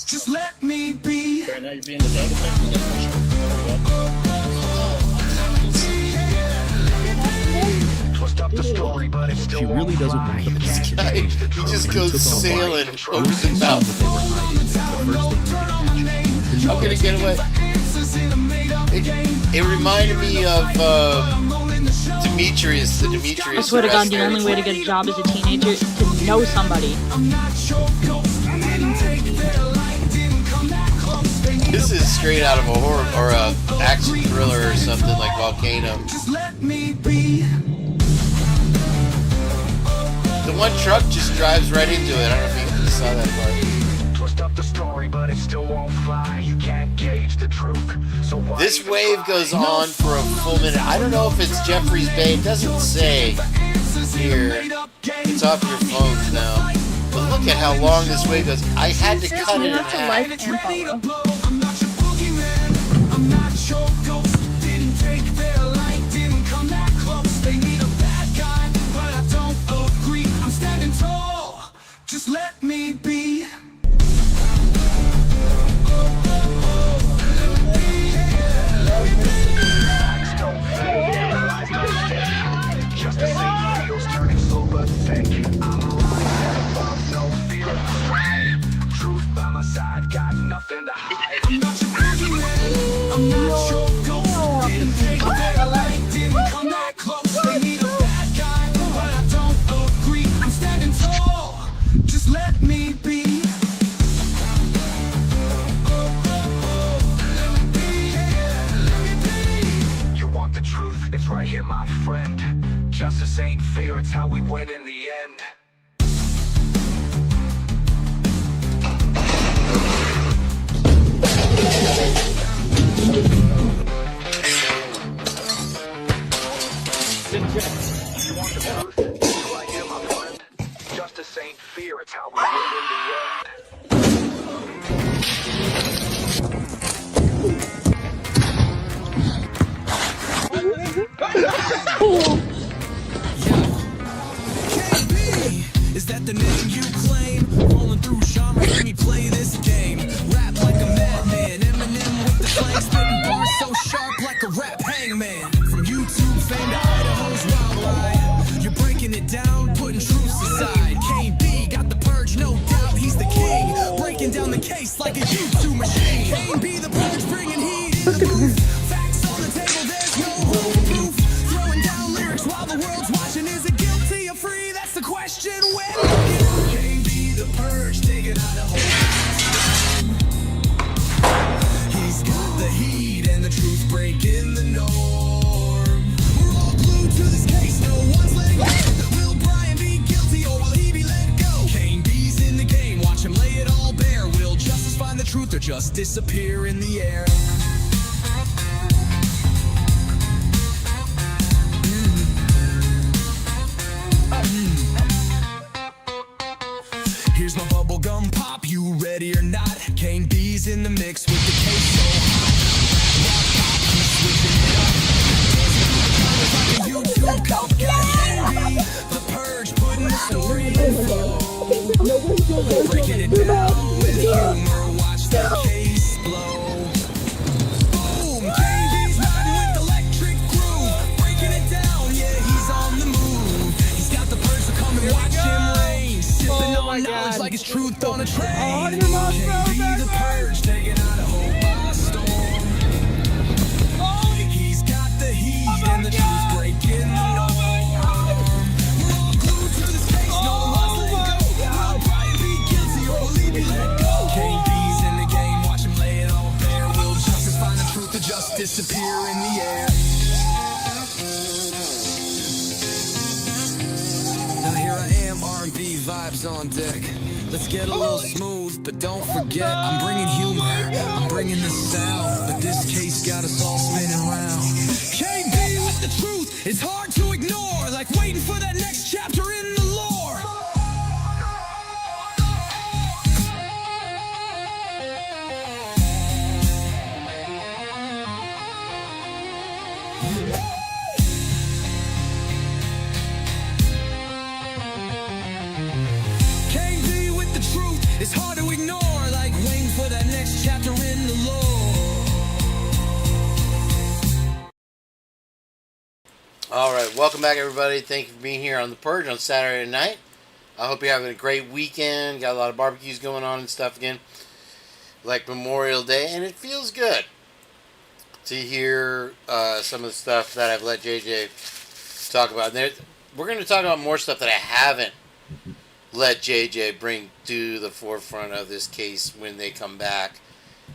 Just let me be. Right now you're being the negative. She really doesn't want the package. He just goes sailing over the mountain. How can he get away? It reminded me of Demetrius, the Demetrius. I swear to God, the only way to get a job as a teenager is to know somebody. This is straight out of a horror or a action thriller or something like Volcano. Just let me be. The one truck just drives right into it. I don't know if you saw that part. Twist up the story, but it still won't fly. You can't gauge the truth. So this wave goes on for a full minute. I don't know if it's Jeffrey's Bay. It doesn't say here. It's off your phones now. But look at how long this wave goes. I had to cut it in half. I'm not your boogeyman. I'm not your ghost. Didn't take their light, didn't come that close. They need a bad guy, but I don't agree. I'm standing tall. Just let me be. Just to see wheels turning slow but fake. I'm alive above, no fear of prey. Truth by my side, got nothing to hide. I'm not your boogeyman, I'm not your ghost. Didn't take their light, didn't come that close. They need a bad guy, but I don't agree. I'm standing tall, just let me be. fear, it's how we win in the end. Justice ain't fear, it's how we win in the end. Is that the name you claim? Rolling through genres when you play this game. Rap like a madman, Eminem with the slang, spitting bars so sharp like a rap hangman. From YouTube fame to Idaho's wild ride, you're breaking it down, putting truths aside. Kane B got the purge, no doubt he's the king, breaking down the case like a YouTube machine. Kane B the purge, bringing heat in the booth. Facts on the table, there's no room for proof. Throwing down lyrics while the world's watching. Is it guilty or free? That's the question. When Kane B the purge, taking out a whole. He's got the heat and the truth breaking the norm. We're all glued to this case, no one's letting go. Will Brian be guilty or will he be let go? Kane B's in the game, watch him lay it all bare. Will justice find the truth or just disappear in the air? Here's my bubblegum pop, you ready or not? Kane B's in the mix with the case so hot. Rock pop, keep switching it up. There's no YouTube copycat. Kane B, the purge, putting the story in flow. Breaking it down with humor, watch the case blow. Boom, Kane B's riding with electric groove. Breaking it down, yeah, he's on the move. He's got the purge, so come and watch him reign. Sipping on knowledge like it's truth on a train. Kane B the purge, taking out a whole by storm. He's got the heat and the truth breaking the norm. We're all glued to this case, no one's letting go. Will Brian be guilty or will he be let go? Kane B's in the game, watch him lay it all bare. Will justice find the truth or just disappear in the air? Now here I am, R&B vibes on deck. Let's get a little smooth, but don't forget, I'm bringing humor, I'm bringing the sound. But this case got us all spinning round. Kane B with the truth, it's hard to ignore. Like waiting for that next chapter in the lore. Kane B with the truth, it's hard to ignore. Like waiting for that next chapter in the lore. All right, welcome back, everybody. Thank you for being here on The Purge on Saturday night. I hope you're having a great weekend. Got a lot of barbecues going on and stuff again, like Memorial Day, and it feels good to hear some of the stuff that I've let JJ talk about. We're going to talk about more stuff that I haven't let JJ bring to the forefront of this case when they come back.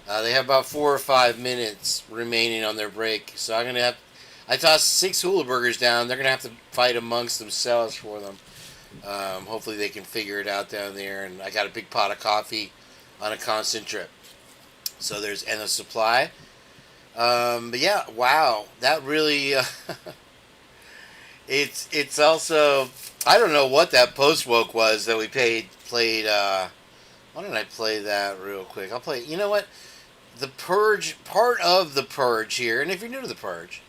They have about 4 or 5 minutes remaining on their break, so I'm going to have... I tossed 6 hula burgers down. They're going to have to fight amongst themselves for them. Hopefully they can figure it out down there. And I got a big pot of coffee on a constant trip. So there's endless supply. But yeah, wow. That really... it's also... I don't know what that post-woke was that we played. Why don't I play that real quick? I'll play... You know what? The Purge... Part of The Purge here. And if you're new to The Purge...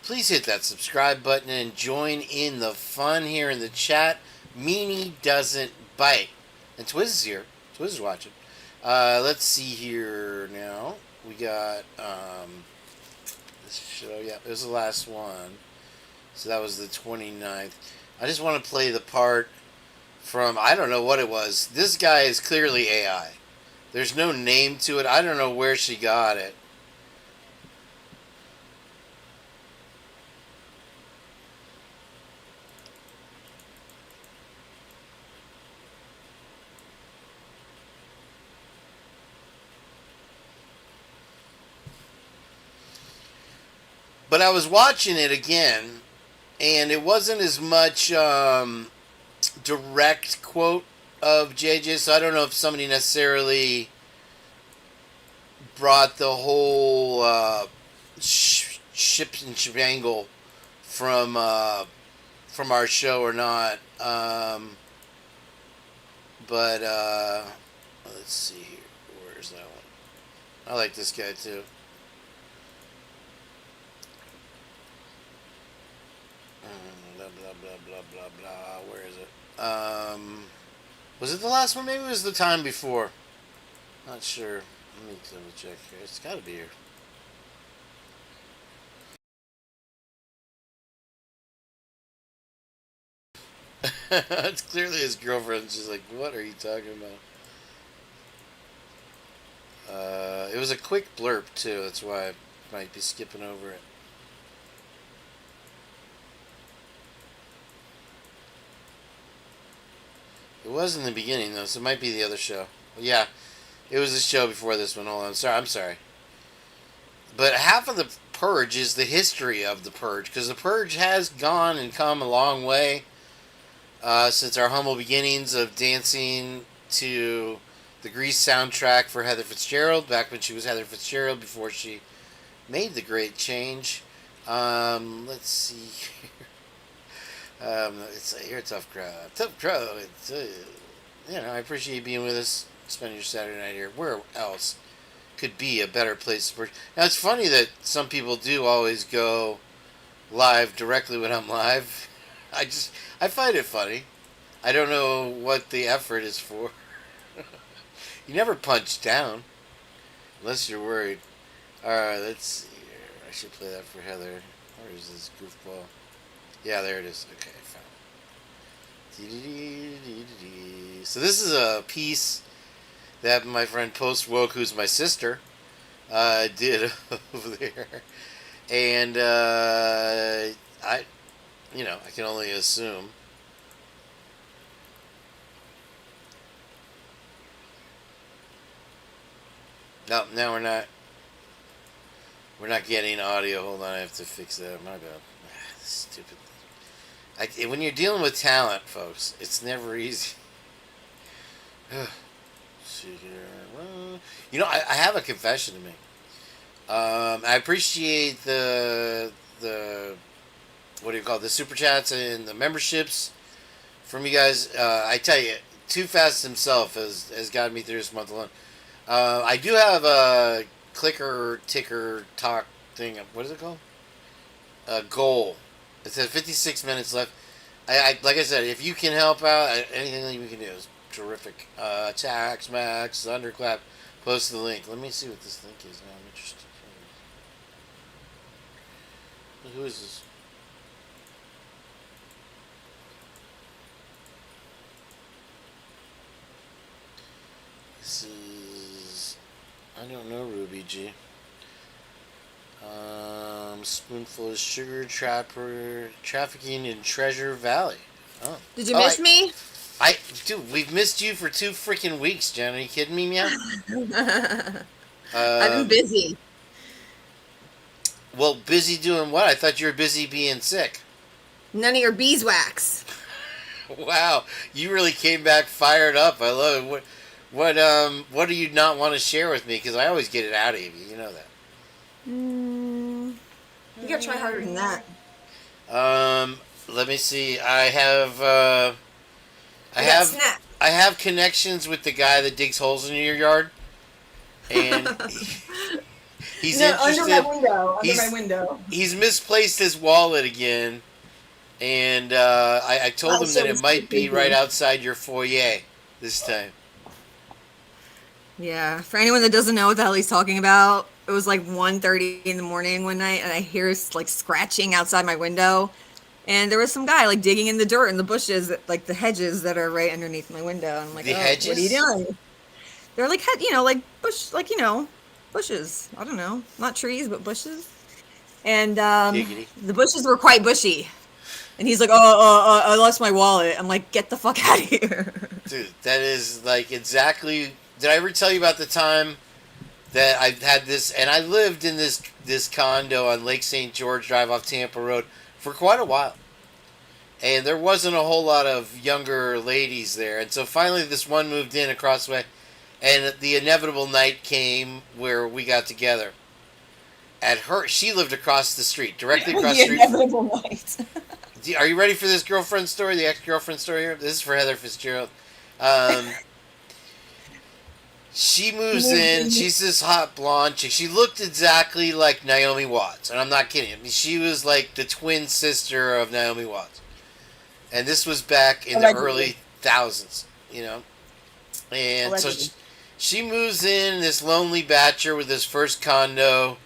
Please hit that subscribe button and join in the fun here in the chat. Meanie doesn't bite. And Twiz is here. Twiz is watching. Let's see here now. We got this show. Yeah, it was the last one. So that was the 29th. I just want to play the part from, I don't know what it was. This guy is clearly AI. There's no name to it. I don't know where she got it. But I was watching it again, And it wasn't as much direct quote of JJ, so I don't know if somebody necessarily brought the whole ship and shebangle from our show or not. But let's see here. Where's that one? I like this guy too. Blah blah blah blah blah blah. Where is it? Was it the last one? Maybe it was the time before. Not sure. Let me double check here. It's got to be here. It's clearly his girlfriend. She's like, "What are you talking about?" It was a quick blurb too. That's why I might be skipping over it. It was in the beginning though, so it might be the other show. Yeah, it was a show before this one. Hold on, I'm sorry. But half of the Purge is the history of the Purge, because the Purge has gone and come a long way since our humble beginnings of dancing to the Grease soundtrack for Heather Fitzgerald, back when she was Heather Fitzgerald, before she made the great change. Let's see here. You're a tough crowd. Tough crowd. It's, I appreciate you being with us, spending your Saturday night here. Where else could be a better place to purge? Now, it's funny that some people do always go live directly when I'm live. I find it funny. I don't know what the effort is for. You never punch down unless you're worried. Alright, let's see here. I should play that for Heather. Where is this goofball? Yeah, there it is. Okay, I found it. So this is a piece that my friend Post Woke, who's my sister, did over there. And I can only assume. No, now we're not getting audio. Hold on, I have to fix that. My bad. Stupid. When you're dealing with talent, folks, it's never easy. See here. I have a confession to make. I appreciate the what do you call it, the super chats and the memberships from you guys. I tell you, Too Fast himself has gotten me through this month alone. I do have a clicker ticker talk thing. What is it called? A goal. It says 56 minutes left. Like I said, if you can help out, anything that you can do is terrific. Tax Max, Thunderclap, post the link. Let me see what this link is now. I'm interested. Who is this? This is... I don't know, Ruby G. Spoonful of sugar trafficking in Treasure Valley. Oh. Did you miss me? Dude, we've missed you for 2 freaking weeks, Jen. Are you kidding me, man? I've been busy. Well, busy doing what? I thought you were busy being sick. None of your beeswax. Wow, you really came back fired up. I love it. What do you not want to share with me? Because I always get it out of you. You know that. You gotta try harder than that. Let me see. I have connections with the guy that digs holes in your yard, and he's interested. Under my window. He's misplaced his wallet again, and I told him that it might be right outside your foyer this time. Yeah, for anyone that doesn't know what the hell he's talking about, it was like 1:30 in the morning one night, and I hear like scratching outside my window, and there was some guy like digging in the dirt and the bushes, like the hedges that are right underneath my window. And I'm like, hedges? What are you doing? They're like bushes. I don't know, not trees, but bushes. And the bushes were quite bushy. And he's like, I lost my wallet. I'm like, get the fuck out of here. Dude, that is like exactly... Did I ever tell you about the time that I had this... And I lived in this condo on Lake St. George Drive off Tampa Road for quite a while. and there wasn't a whole lot of younger ladies there. And so finally this one moved in across the way, and the inevitable night came where we got together. She lived across the street, directly across the street. The inevitable night. Are you ready for this girlfriend story, the ex-girlfriend story here? This is for Heather Fitzgerald. She moves in. She's this hot blonde chick. She looked exactly like Naomi Watts, and I'm not kidding. I mean, she was like the twin sister of Naomi Watts. And this was back in the early thousands, you know. And so she moves in. This lonely bachelor with his first condo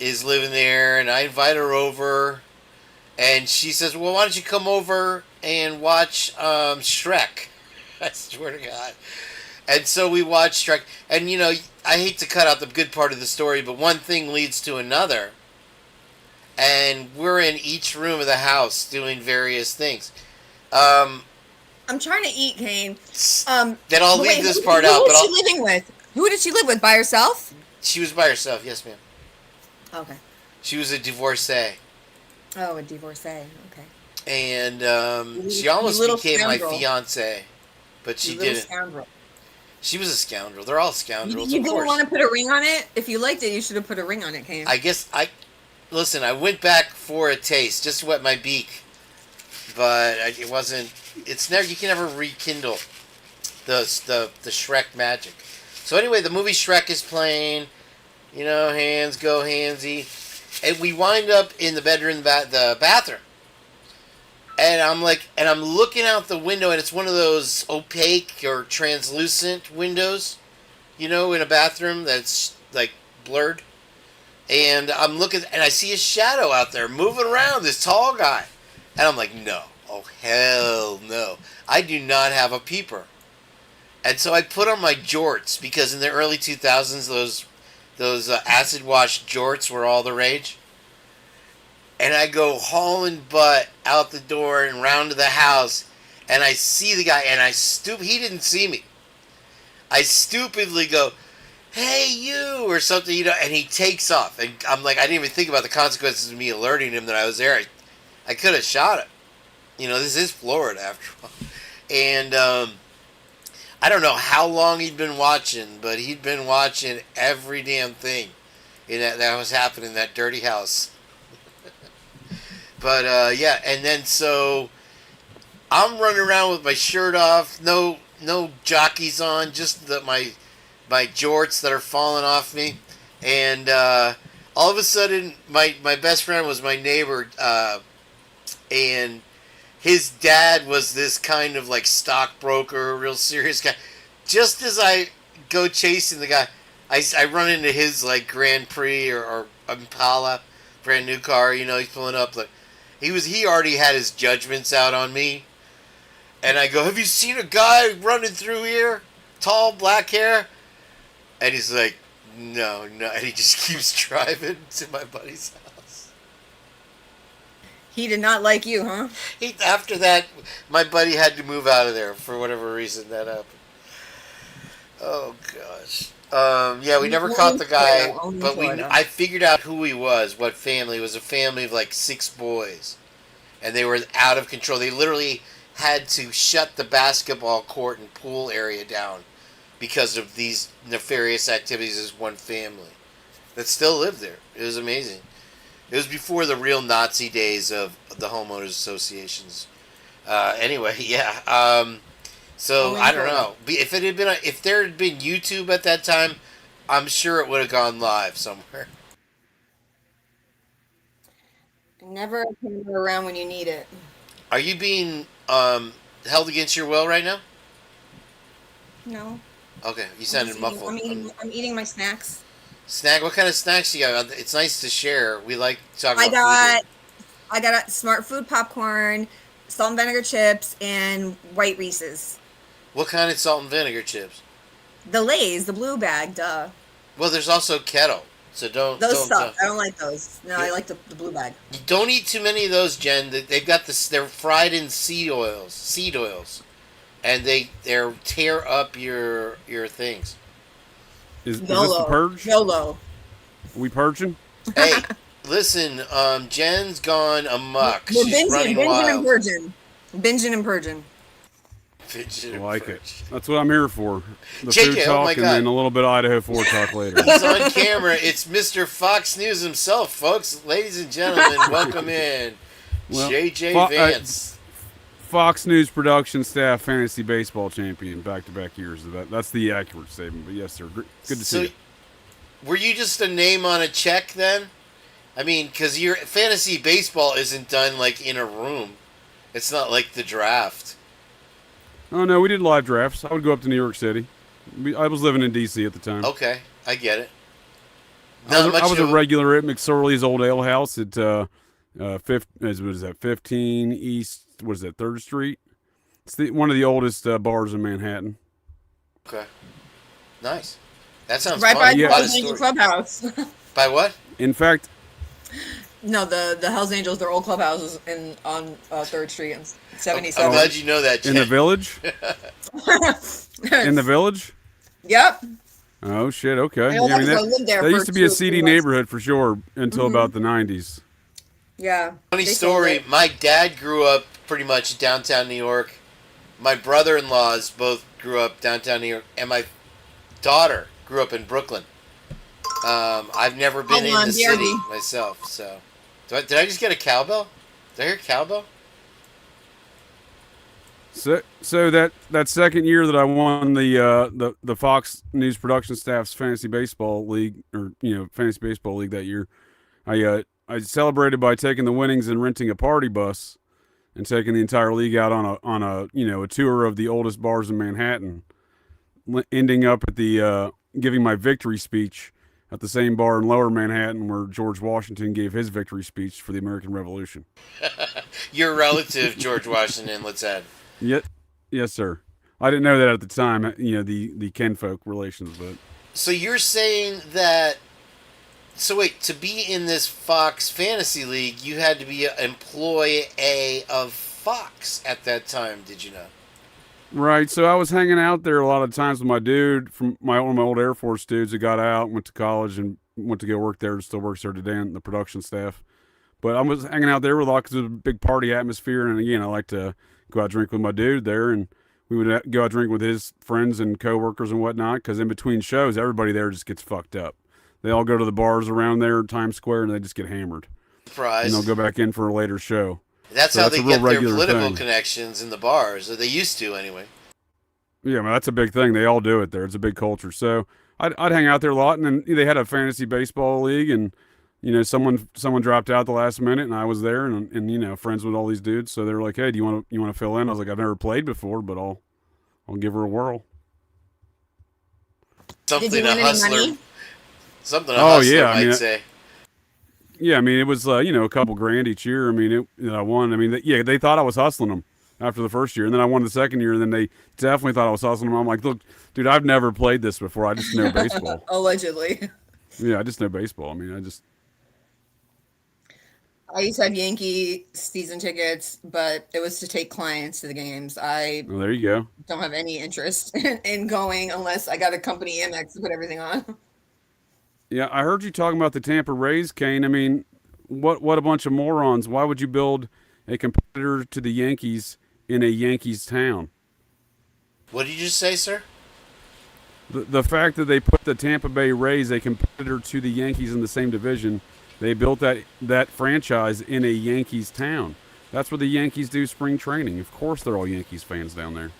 is living there, and I invite her over. And she says, well, why don't you come over and watch Shrek? I swear to God. And so we watched Shrek. And, you know, I hate to cut out the good part of the story, but one thing leads to another. And we're in each room of the house doing various things. I'm trying to eat, Kane. Then I'll leave this part out. Who was she living with? Who did she live with? By herself? She was by herself, yes, ma'am. Okay. She was a divorcee. Oh, a divorcee. Okay. And she almost became my fiance, but she didn't. Scoundrel. She was a scoundrel. They're all scoundrels. You didn't want to put a ring on it? If you liked it, you should have put a ring on it, Kane. I guess listen, I went back for a taste, just to wet my beak, but it wasn't. It's never. You can never rekindle the Shrek magic. So anyway, the movie Shrek is playing. You know, hands go handsy. And we wind up in the bedroom, the bathroom. And I'm looking out the window, and it's one of those opaque or translucent windows, you know, in a bathroom that's like blurred. And I'm looking, and I see a shadow out there moving around, this tall guy. And I'm like, no. Oh, hell no. I do not have a peeper. And so I put on my jorts, because in the early 2000s, those acid wash jorts were all the rage. And I go hauling butt out the door and round to the house, and I see the guy, and he didn't see me. I stupidly go, hey, you, or something, you know, and he takes off. And I'm like, I didn't even think about the consequences of me alerting him that I was there. I could have shot him. You know, this is Florida, after all. And I don't know how long he'd been watching, but he'd been watching every damn thing that was happening in that dirty house. But, yeah, and then so I'm running around with my shirt off, no jockeys on, just my jorts that are falling off me. And all of a sudden, my best friend was my neighbor, and his dad was this kind of like stockbroker, real serious guy. Just as I go chasing the guy, I run into his like Grand Prix or Impala, brand new car, you know, he's pulling up. Like, he already had his judgments out on me. And I go, have you seen a guy running through here? Tall, black hair? And he's like, no. And he just keeps driving to my buddy's house. He did not like you, huh? After that, my buddy had to move out of there for whatever reason that happened. Oh, gosh. Yeah, we never caught the guy, but I figured out who he was, what family. It was a family of like 6 boys, and they were out of control. They literally had to shut the basketball court and pool area down because of these nefarious activities as one family that still lived there. It was amazing. It was before the real Nazi days of the homeowners associations. Anyway, yeah. So I don't know. If there had been YouTube at that time, I'm sure it would have gone live somewhere. Never a camera around when you need it. Are you being held against your will right now? No. Okay, you sounded muffled. I'm eating my snacks. Snack? What kind of snacks you got? It's nice to share. We like to talk about food. I got a Smart Food popcorn, salt and vinegar chips, and white Reese's. What kind of salt and vinegar chips? The Lay's, the blue bag, duh. Well, there's also Kettle, so don't. Those suck. I don't like those. No, I like the blue bag. Don't eat too many of those, Jen. They've got this. They're fried in seed oils, and they tear up your things. Is this the purge? YOLO. Are we purging? Hey, Listen, Jen's gone amok. We're She's running binging wild. and purging. Binging and purging. Binging I like it. That's what I'm here for. The JJ, food oh talk my and God. then a little bit of Idaho 4 talk later. He's on camera. It's Mr. Fox News himself, folks. Ladies and gentlemen, welcome in JJ Vance. Fox News production staff fantasy baseball champion back-to-back years. That's the accurate statement. But yes, sir. Good to see you. Were you just a name on a check then? I mean, because your fantasy baseball isn't done like in a room. It's not like the draft. Oh, no, we did live drafts. I would go up to New York City. I was living in D.C. at the time. Okay, I get it. I was a regular at McSorley's Old Ale House at 15 East, what is that, 3rd Street? It's one of the oldest bars in Manhattan. Okay. Nice. That sounds right fun. by the Hells Angels clubhouse. By what? In fact... No, the Hells Angels, their old clubhouses on 3rd Street and 77. I'm glad you know that, Jen. In the Village? In the Village? Yep. Oh, shit, okay. I lived there that used for to be a 2 seedy months. neighborhood for sure until about the 90s. Yeah. Funny story. My dad grew up pretty much downtown New York. My brother-in-laws both grew up downtown New York, and my daughter grew up in Brooklyn. I've never been in the city myself, so. Did I just get a cowbell? Did I hear cowbell? So that second year that I won the Fox News production staff's fantasy baseball league, or fantasy baseball league that year, I celebrated by taking the winnings and renting a party bus and taking the entire league out on a tour of the oldest bars in Manhattan, ending up at the giving my victory speech at the same bar in Lower Manhattan where George Washington gave his victory speech for the American Revolution. Your relative, George Washington, let's add. Yes, sir. I didn't know that at the time, the kinfolk relations, but. So you're saying that. So wait, to be in this Fox Fantasy League, you had to be an employee of Fox at that time, did you not? Right, so I was hanging out there a lot of times with my dude from one of my old Air Force dudes that got out, went to college, and went to go work there, and still works there today in the production staff. But I was hanging out there with a lot because it was a big party atmosphere, and again, I like to go out and drink with my dude there, and we would go out and drink with his friends and coworkers and whatnot, because in between shows, everybody there just gets fucked up. They all go to the bars around there, Times Square, and they just get hammered. Surprise. And they'll go back in for a later show. That's So how that's they a real get their regular political thing. connections in the bars, or they used to anyway. Yeah, man, that's a big thing. They all do it there. It's a big culture. So I'd hang out there a lot, and then they had a fantasy baseball league, and someone dropped out the last minute, and I was there, and friends with all these dudes. So they were like, "Hey, do you want to fill in?" I was like, "I've never played before, but I'll give her a whirl." Something Did you win a any hustler. money? Something a hustler yeah, might say. Yeah, I mean, it was a couple grand each year. I mean, I won. I mean, they thought I was hustling them after the first year, and then I won the second year, and then they definitely thought I was hustling them. I'm like, look, dude, I've never played this before. I just know baseball. Allegedly. Yeah, I just know baseball. I mean, I used to have Yankee season tickets, but it was to take clients to the games. I Well, there you go. don't have any interest in going unless I got a company Amex to put everything on. Yeah, I heard you talking about the Tampa Rays, Kane. I mean, what a bunch of morons. Why would you build a competitor to the Yankees in a Yankees town? What did you just say, sir? The fact that they put the Tampa Bay Rays, a competitor to the Yankees in the same division, they built that franchise in a Yankees town. That's where the Yankees do spring training. Of course they're all Yankees fans down there.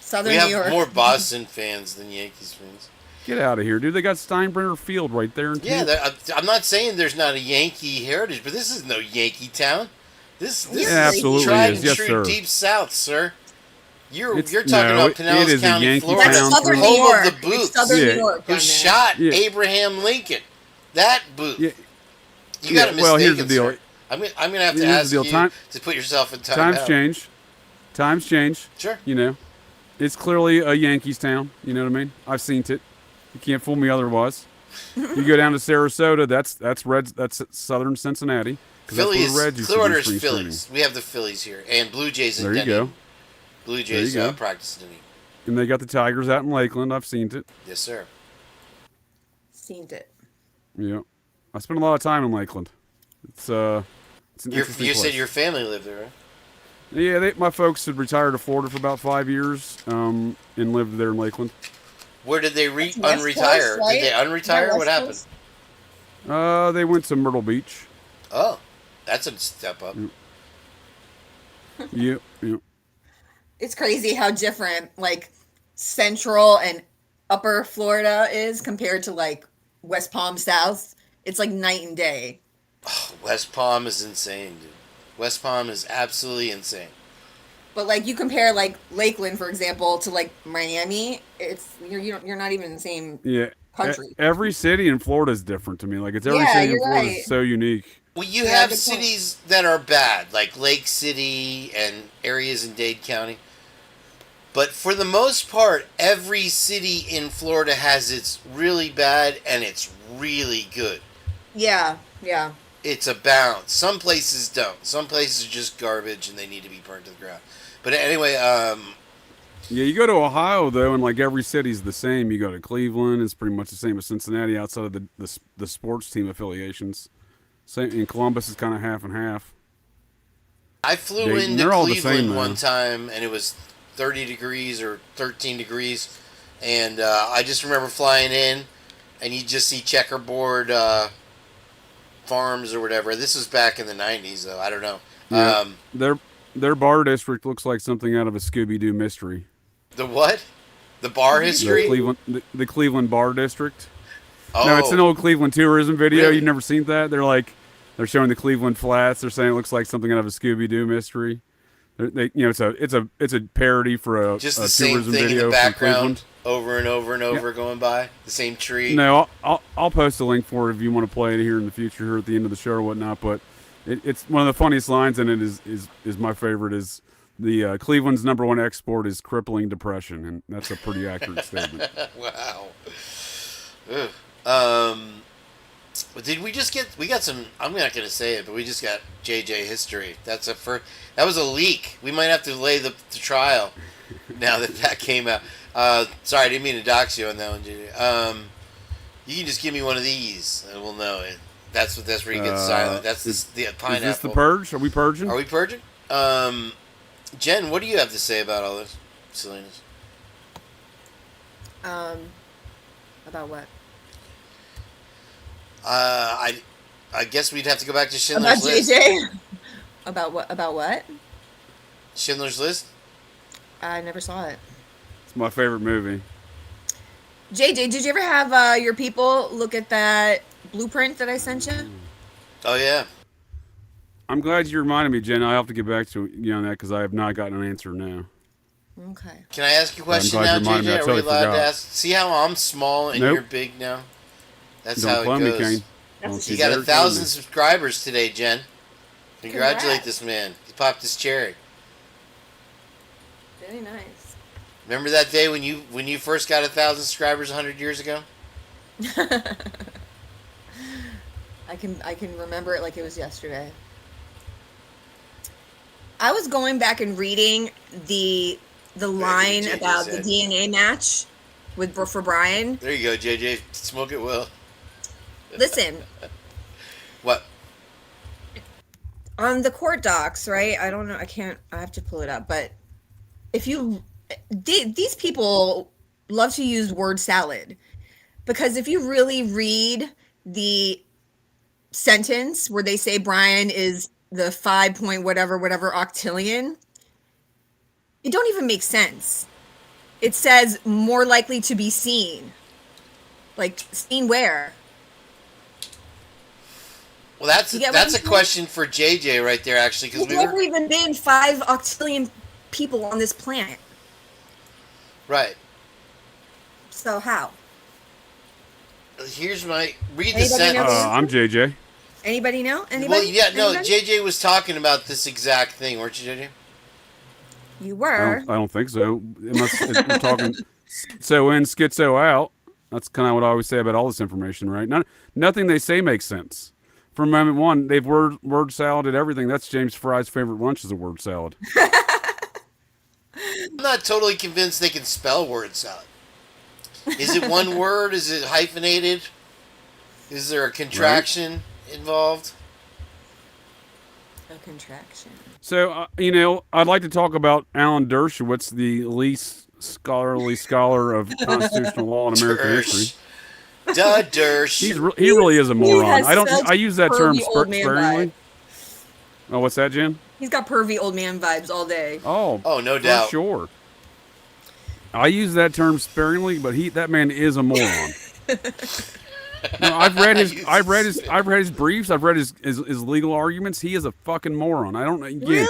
Southern We New have York. more Boston fans than Yankees fans. Get out of here, dude. They got Steinbrenner Field right there in Tampa. Yeah, I'm not saying there's not a Yankee heritage, but this is no Yankee town. This Yeah, is absolutely tried is. and Yes, true sir. Deep South, sir. You're It's- talking no, about Pinellas it is a County, Yankee Florida, town Southern New home York. of the Booths, It's Southern New York who down there. shot Yeah. Abraham Lincoln. That Booth. Yeah. You got a Well, mistaken, here's the deal. sir. I'm gonna have to Here's ask the deal. you to put yourself in time Times out. change. Times change. Sure. It's clearly a Yankees town. You know what I mean? I've seen it. You can't fool me otherwise. You go down to Sarasota. That's Reds. That's Southern Cincinnati. 'Cause that's where Phillies. the Reds used to do Clearwater's spring training. Phillies. We have the Phillies here, and Blue Jays in There you Denny. go. Blue There you Jays go. practice in Denny. And they got the Tigers out in Lakeland. I've seen it. Yes, sir. Seen it. Yeah. I spent a lot of time in Lakeland. It's an You interesting said place. your family lived there, right? Yeah, my folks had retired to Florida for about 5 years, and lived there in Lakeland. Where did they West unretire? Coast, right? Did they unretire? West What happened? Coast? They went to Myrtle Beach. Oh, that's a step up. Yep. It's crazy how different like Central and Upper Florida is compared to like West Palm South. It's like night and day. West Palm is insane, dude. West Palm is absolutely insane. But like you compare like Lakeland, for example, to like Miami, you're not even in the same Yeah. country. Every city in Florida is different to me. Like every Yeah, city in you're Florida right. is so unique. Well, you Yeah, have good point. cities that are bad, like Lake City and areas in Dade County. But for the most part, every city in Florida has its really bad and it's really good. Yeah. It's a balance. Some places don't. Some places are just garbage and they need to be burned to the ground. But anyway, Yeah, you go to Ohio though, and like every city's the same. You go to Cleveland, it's pretty much the same as Cincinnati outside of the sports team affiliations. Same in Columbus is kind of half and half. I flew Yeah, into they're all the same, Cleveland though. one time and it was 30 degrees or 13 degrees. And I just remember flying in and you just see checkerboard farms or whatever. This was back in the 90s, though. I don't know. Yeah, their bar district looks like something out of a Scooby-Doo mystery. The what? The bar history? The Cleveland bar district. Oh. No, it's an old Cleveland tourism video. Really? You've never seen that? They're showing the Cleveland Flats. They're saying it looks like something out of a Scooby-Doo mystery. It's a parody for a Just a the same tourism thing in video the from background Cleveland. over and over and over going by. The same tree. No, I'll post a link for it if you want to play it here in the future, here at the end of the show or whatnot. But it's one of the funniest lines in it is my favorite is the Cleveland's #1 export is crippling depression, and that's a pretty accurate statement. Wow. Ugh. Did we just get? We got some. I'm not gonna say it, but we just got JJ history. That was a leak. We might have to lay the trial now that came out. Sorry, I didn't mean to dox you on that one, JJ. You can just give me one of these, and we'll know it. That's where you get silent. That's the pineapple. Is this the purge? Are we purging? Are we purging? Jen, what do you have to say about all this silliness? About what? I guess we'd have to go back to Schindler's About List. JJ? About what? About what? Schindler's List? I never saw it. It's my favorite movie. JJ, did you ever have your people look at that blueprint that I sent you? Oh, yeah. I'm glad you reminded me, Jen. I'll have to get back to you on that because I have not gotten an answer now. Okay. Can I ask you a question glad now, you reminded me. JJ? I Are we totally allowed to forgot. ask? See how I'm small and Nope. you're big now? That's Don't how clone it me, goes. Kane. You got 1,000 subscribers today, Jen. Congratulate this man. He popped his cherry. Very nice. Remember that day when you first got 1,000 subscribers 100 years ago? I can remember it like it was yesterday. I was going back and reading the line JJ about the said. DNA match for Brian. There you go, JJ. Smoke it well. Listen, What? on the court docs, right? I don't know. I have to pull it up. But if you, these people love to use word salad, because if you really read the sentence where they say Brian is the 5 point whatever octillion, it don't even make sense. It says more likely to be seen. Like, seen where? Well, that's You get what that's I'm a saying? question for JJ right there, actually, because There's we never were even been 5 octillion people on this planet. right. So how? Here's my read the Anybody sentence. know? I'm JJ. Anybody know? Anybody? Well, yeah, no. Anybody? JJ was talking about this exact thing, weren't you, JJ? You I were. don't think so. Unless we're talking so in, schizo out. That's kind of what I always say about all this information, right? Nothing they say makes sense. From moment one, they've word saladed everything. That's James Fry's favorite lunch is a word salad. I'm not totally convinced they can spell word salad. Is it one word? Is it hyphenated? Is there a contraction involved? A contraction. So, I'd like to talk about Alan Dershowitz, the least scholarly scholar of constitutional law in American history. Duh, Dersh. He really is a moron. I use that term Vibe. sparingly. Oh, what's that, Jen? He's got pervy old man vibes all day. Oh, no doubt. For sure. I use that term sparingly, but that man is a moron. No, I've read his briefs. I've read his legal arguments. He is a fucking moron. I don't really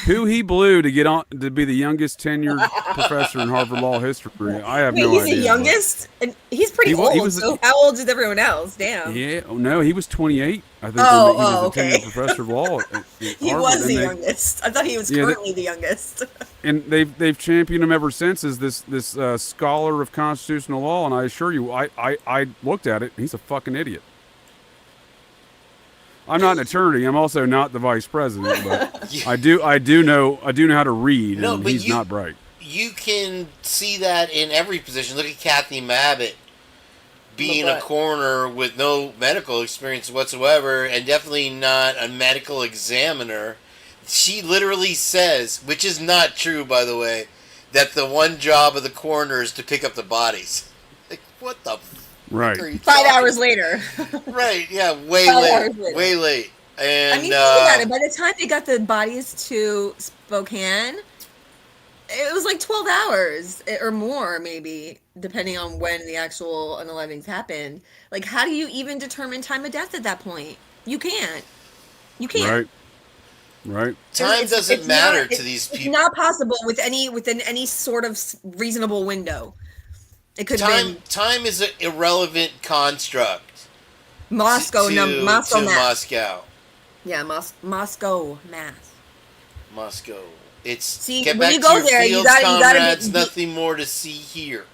who he blew to get on to be the youngest tenured professor in Harvard law history. I have no idea. He's the youngest, and he's pretty old. So how old is everyone else? Damn. Yeah. No, he was 28. I think. Oh, he was okay. a tenured professor of law. At He Harvard, was the youngest. I thought he was currently the youngest. And they've championed him ever since as this scholar of constitutional law. And I assure you, I looked at it. He's a fucking idiot. I'm not an attorney. I'm also not the vice president, but I do know how to read. No, and but he's not bright. You can see that in every position. Look at Kathy Mabbitt being a coroner with no medical experience whatsoever, and definitely not a medical examiner. She literally says, which is not true, by the way, that the one job of the coroner is to pick up the bodies. Like, what the right. 5 hours later. Right, yeah, way late. And I mean, think about it. By the time they got the bodies to Spokane, it was like 12 hours or more, maybe, depending on when the actual unalivings happened. Like, how do you even determine time of death at that point? You can't. Right. Time doesn't matter to these people. It's not possible within any sort of reasonable window. It could time is an irrelevant construct. Moscow. Moscow. Yeah, Moscow, Mass. Moscow. It's when get back you go to your there, fields, you gotta comrades. Nothing more to see here.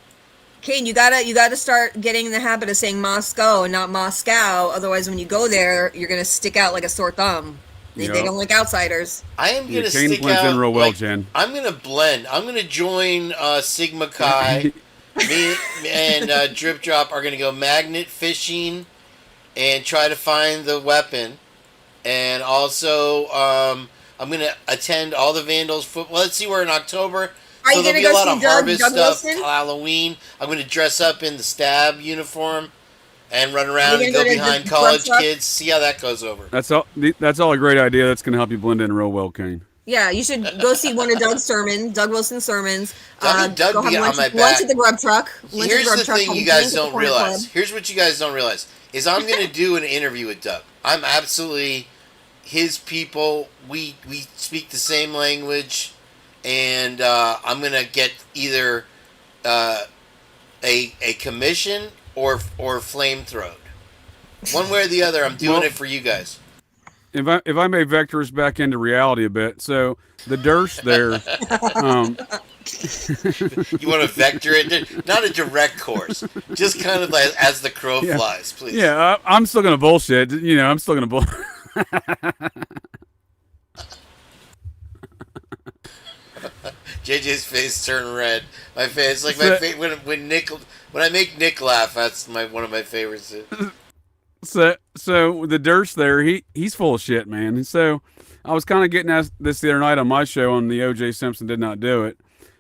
Kane, you gotta start getting in the habit of saying Moscow and not Moscow. Otherwise, when you go there, you're gonna stick out like a sore thumb. They don't like outsiders. I am gonna Kane stick blends out. in real well, Jen. I'm gonna blend. I'm gonna join Sigma Chi. Me and Drip Drop are gonna go magnet fishing and try to find the weapon. And also, I'm gonna attend all the Vandals football. Let's see, we're in October. Are you there'll gonna be go a lot see of Doug harvest stuff. Wilson? Halloween. I'm gonna dress up in the stab uniform and run around and go go to behind the college club kids. See how that goes over. That's all a great idea. That's going to help you blend in real well, Kane. Yeah, you should go see one of Doug Wilson's sermons. Doug go be have on my lunch back. at the grub truck. Here's the thing you guys don't realize. Here's what you guys don't realize. Is I'm going to do an interview with Doug. I'm absolutely his people. We speak the same language. And I'm going to get either a commission or flamethrowed. One way or the other, I'm doing it for you guys. If I may vector us back into reality a bit, so the Durst there. You want to vector it? Not a direct course. Just kind of like as the crow flies, please. Yeah, I'm still going to bullshit. I'm still going to bullshit. JJ's face turned red. My face, like my face when I make Nick laugh. That's one of my favorites. So the Durst there, he's full of shit, man. And so I was kind of getting asked this the other night on my show on the O.J. Simpson Did Not Do It,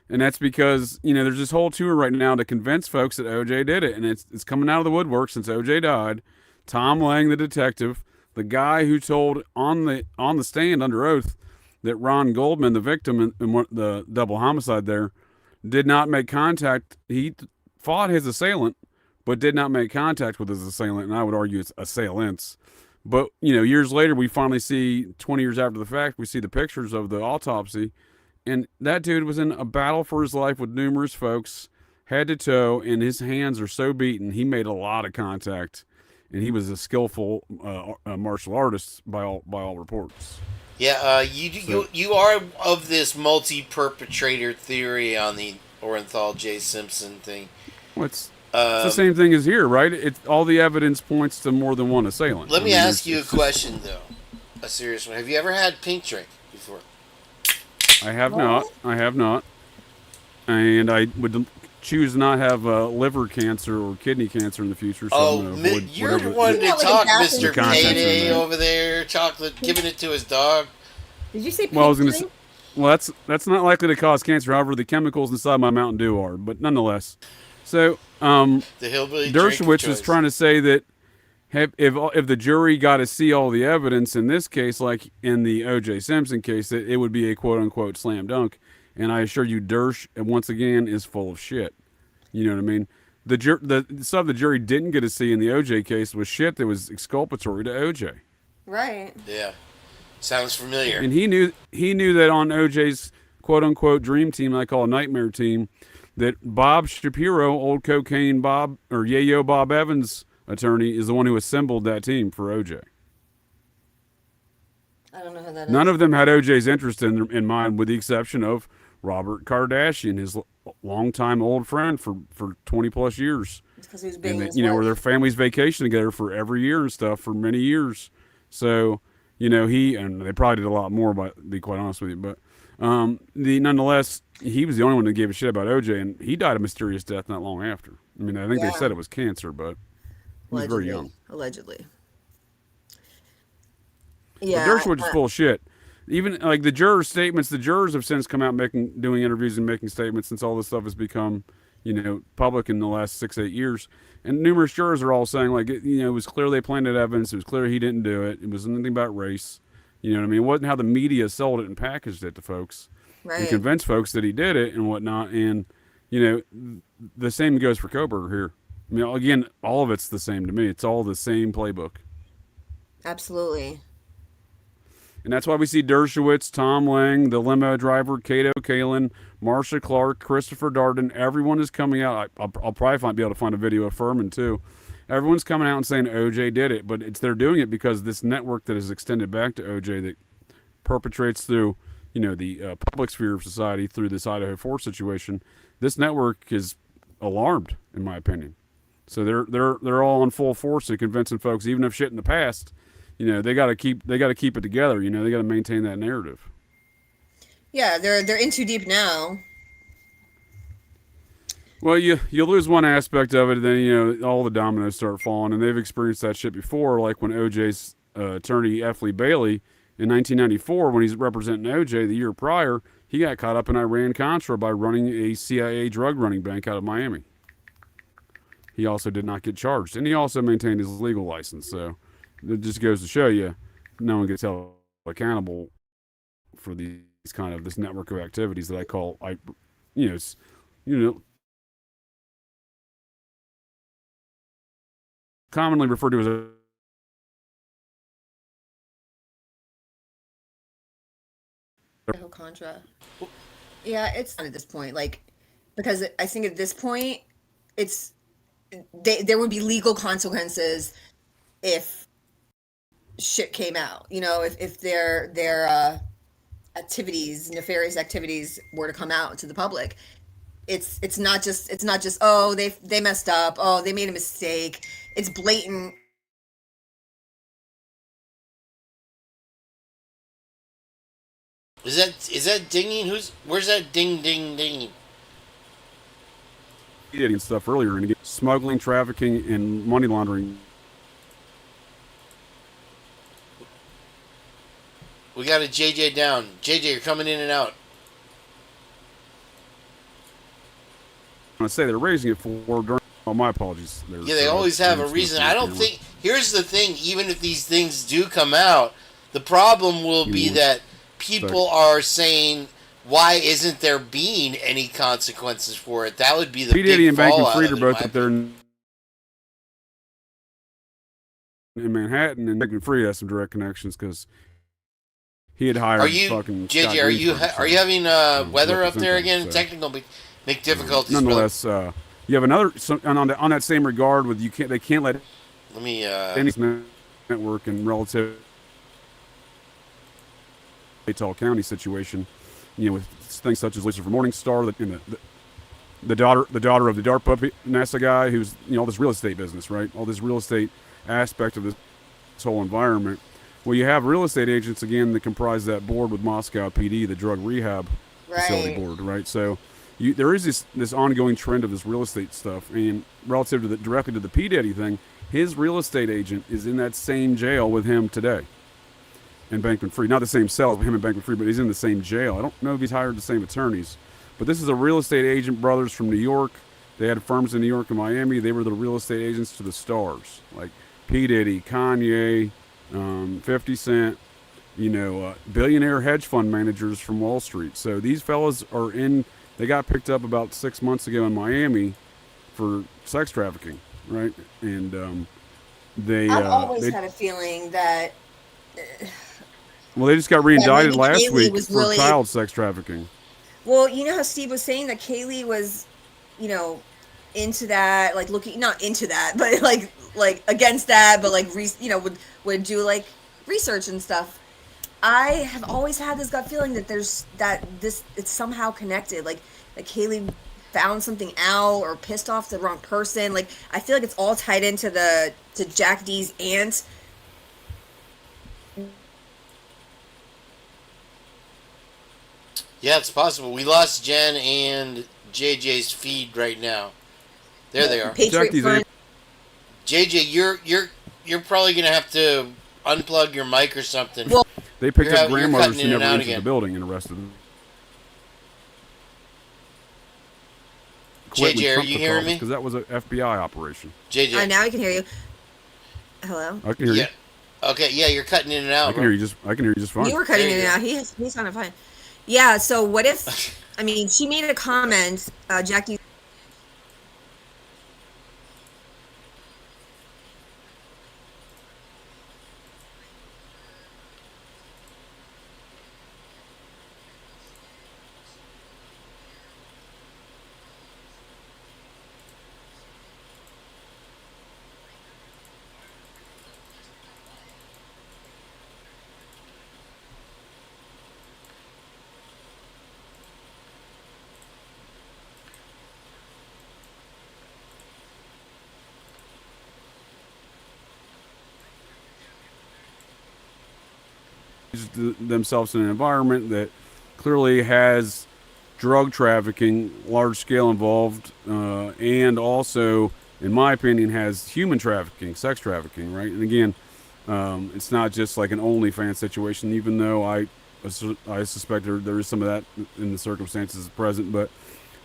and that's because there's this whole tour right now to convince folks that O.J. did it, and it's coming out of the woodwork since O.J. died. Tom Lang, the detective, the guy who told on the stand under oath that Ron Goldman, the victim in the double homicide there, did not make contact. He fought his assailant, but did not make contact with his assailant, and I would argue it's assailants. But, years later, we finally see, 20 years after the fact, we see the pictures of the autopsy, and that dude was in a battle for his life with numerous folks, head to toe, and his hands are so beaten, he made a lot of contact, and he was a skillful martial artist by all reports. Yeah, you are of this multi-perpetrator theory on the Orenthal J. Simpson thing. It's the same thing as here, right? All the evidence points to more than one assailant. Let me ask you a question, though. A serious one. Have you ever had pink drink before? I have not. And I would choose to not have liver cancer or kidney cancer in the future. So I'm gonna avoid you're the whatever one to talk, the Mr. contents are Payday there. over there, chocolate, giving it to his dog. Did you say Well, I was gonna pink say, well, that's not likely to cause cancer. However, the chemicals inside my Mountain Dew are, but nonetheless. So, The hillbilly drink of Dershowitz is choice. trying to say that if the jury got to see all the evidence in this case, like in the O.J. Simpson case, that it would be a quote unquote slam dunk. And I assure you, Dersh, once again, is full of shit. You know what I mean? The stuff the jury didn't get to see in the O.J. case was shit that was exculpatory to O.J. Right. Yeah. Sounds familiar. And he knew that on O.J.'s quote unquote dream team, I call a nightmare team, that Bob Shapiro, old cocaine Bob or Yayo Bob Evans attorney, is the one who assembled that team for O.J. I don't know who that None is. of them had O.J.'s interest in mind, with the exception of Robert Kardashian, his longtime old friend for 20 plus years. It's because he was And banging they, his you know, wife. where their families vacation together for every year and stuff for many years. So, you know, and they probably did a lot more, but to be quite honest with you, but nonetheless, he was the only one that gave a shit about OJ, and he died a mysterious death not long after. I mean, I think they said it was cancer, but he was very young. Allegedly. But Yeah. Dershowitz is full of shit. Even like the jurors' statements, the jurors have since come out doing interviews and making statements since all this stuff has become, you know, public in the last 6-8 years. And numerous jurors are all saying, like, it was clear they planted evidence. It was clear he didn't do it. It was nothing about race. You know what I mean? It wasn't how the media sold it and packaged it to folks. Right. And convinced folks that he did it and whatnot. And, you know, the same goes for Koberger here. I mean, again, all of it's the same to me. It's all the same playbook. Absolutely. And that's why we see Dershowitz, Tom Lang, the limo driver, Cato Kalin, Marsha Clark, Christopher Darden. Everyone is coming out. I'll probably be able to find a video of Furman too. Everyone's coming out and saying OJ did it, but they're doing it because this network that is extended back to OJ that perpetrates through, you know, the public sphere of society through this Idaho 4 situation. This network is alarmed, in my opinion. So they're all in full force to convincing folks, even if shit in the past. You know, they got to keep it together. You know, they got to maintain that narrative. Yeah, they're in too deep now. Well, you lose one aspect of it, then you know all the dominoes start falling, and they've experienced that shit before. Like when OJ's attorney F. Lee Bailey in 1994, when he's representing OJ the year prior, he got caught up in Iran-Contra by running a CIA drug running bank out of Miami. He also did not get charged, and he also maintained his legal license. So it just goes to show you, no one gets held accountable for these kind of this network of activities that I call, commonly referred to as Contra. Yeah, it's at this point, like, because I think at this point, there would be legal consequences if shit came out. You know, if their activities, nefarious activities, were to come out to the public. It's not just oh they messed up, oh they made a mistake. It's blatant. Is that dinging? Where's that ding ding ding? And stuff earlier, and smuggling, trafficking, and money laundering. We got a JJ down. JJ, you're coming in and out. I say they're raising it for during. Oh, my apologies. Yeah, they always have a reason. I don't think. Here's the thing: even if these things do come out, the problem will be that people are saying, "Why isn't there being any consequences for it?" That would be the P. Diddy big and Bankman fallout. Fried are both up there in Manhattan, and Bankman Fried has some direct connections because he had hired fucking JJ? Scott Are you Greenberg, are you having weather up there again? so. Technical make difficulties. Nonetheless, you have another on that same regard with they can't let me any network and relative Tall County situation, you know, with things such as Lucifer Morningstar, the daughter of the DARPA NASA guy, who's, you know, all this real estate business, right? All this real estate aspect of this whole environment. Well, you have real estate agents again that comprise that board with Moscow PD, the drug rehab facility board, right? So there is this ongoing trend of this real estate stuff, and relative to directly to the P Diddy thing, his real estate agent is in that same jail with him today, in Bankman-Fried. Not the same cell with him and Bankman-Fried, but he's in the same jail. I don't know if he's hired the same attorneys, but this is a real estate agent brothers from New York. They had firms in New York and Miami. They were the real estate agents to the stars, like P Diddy, Kanye, 50 Cent. Billionaire hedge fund managers from Wall Street. So these fellas are in. They got picked up about 6 months ago in Miami for sex trafficking, right? And I've always had a feeling that. Well, they just got reindicted last Kaylee week was for really- child sex trafficking. Well, you know how Steve was saying that Kaylee was, into that, like looking not into that, but like against that, but like would do like research and stuff. I have always had this gut feeling that it's somehow connected. Like Kaylee found something out or pissed off the wrong person. Like I feel like it's all tied into to Jack D's aunt. Yeah, it's possible. We lost Jen and JJ's feed right now. There they are. JJ, you're probably gonna have to unplug your mic or something. Well, they picked up you're grandmothers cutting who in and never out entered again. the building and arrested them. JJ, are you hearing me? Because that was an FBI operation. JJ. Now I can hear you. Hello. I can hear you. Okay, yeah, you're cutting in and out. I can hear you just fine. You were cutting in and out. He's kind of fine. Yeah. So what if? I mean, she made a comment. Jackie. Themselves in an environment that clearly has drug trafficking, large scale involved, and also, in my opinion, has human trafficking, sex trafficking, right? And again, it's not just like an OnlyFans situation, even though I suspect there is some of that in the circumstances present. But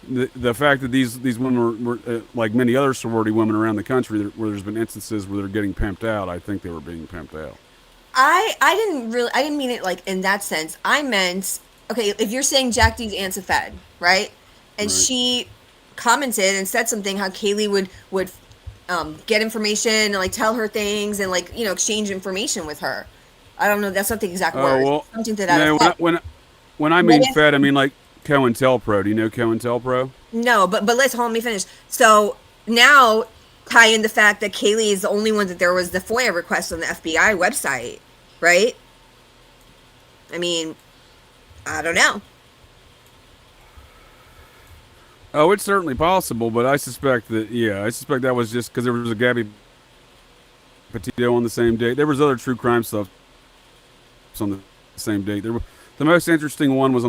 the fact that these women were like many other sorority women around the country, where there's been instances where they're getting pimped out, I think they were being pimped out. I didn't mean it like in that sense. I meant, okay, if you're saying Jack D's aunt's a Fed, right? And she commented and said something how Kaylee would get information and like tell her things and like, exchange information with her. I don't know, that's not the exact word. Well, something to that effect. When I mean Fed, I mean like COINTELPRO. Do you know COINTELPRO? No, but let me finish. So now tie in the fact that Kaylee is the only one that there was the FOIA request on the FBI website, right? I mean, I don't know. Oh, it's certainly possible, but I suspect that was just because there was a Gabby Petito on the same date. There was other true crime stuff on the same date. The most interesting one was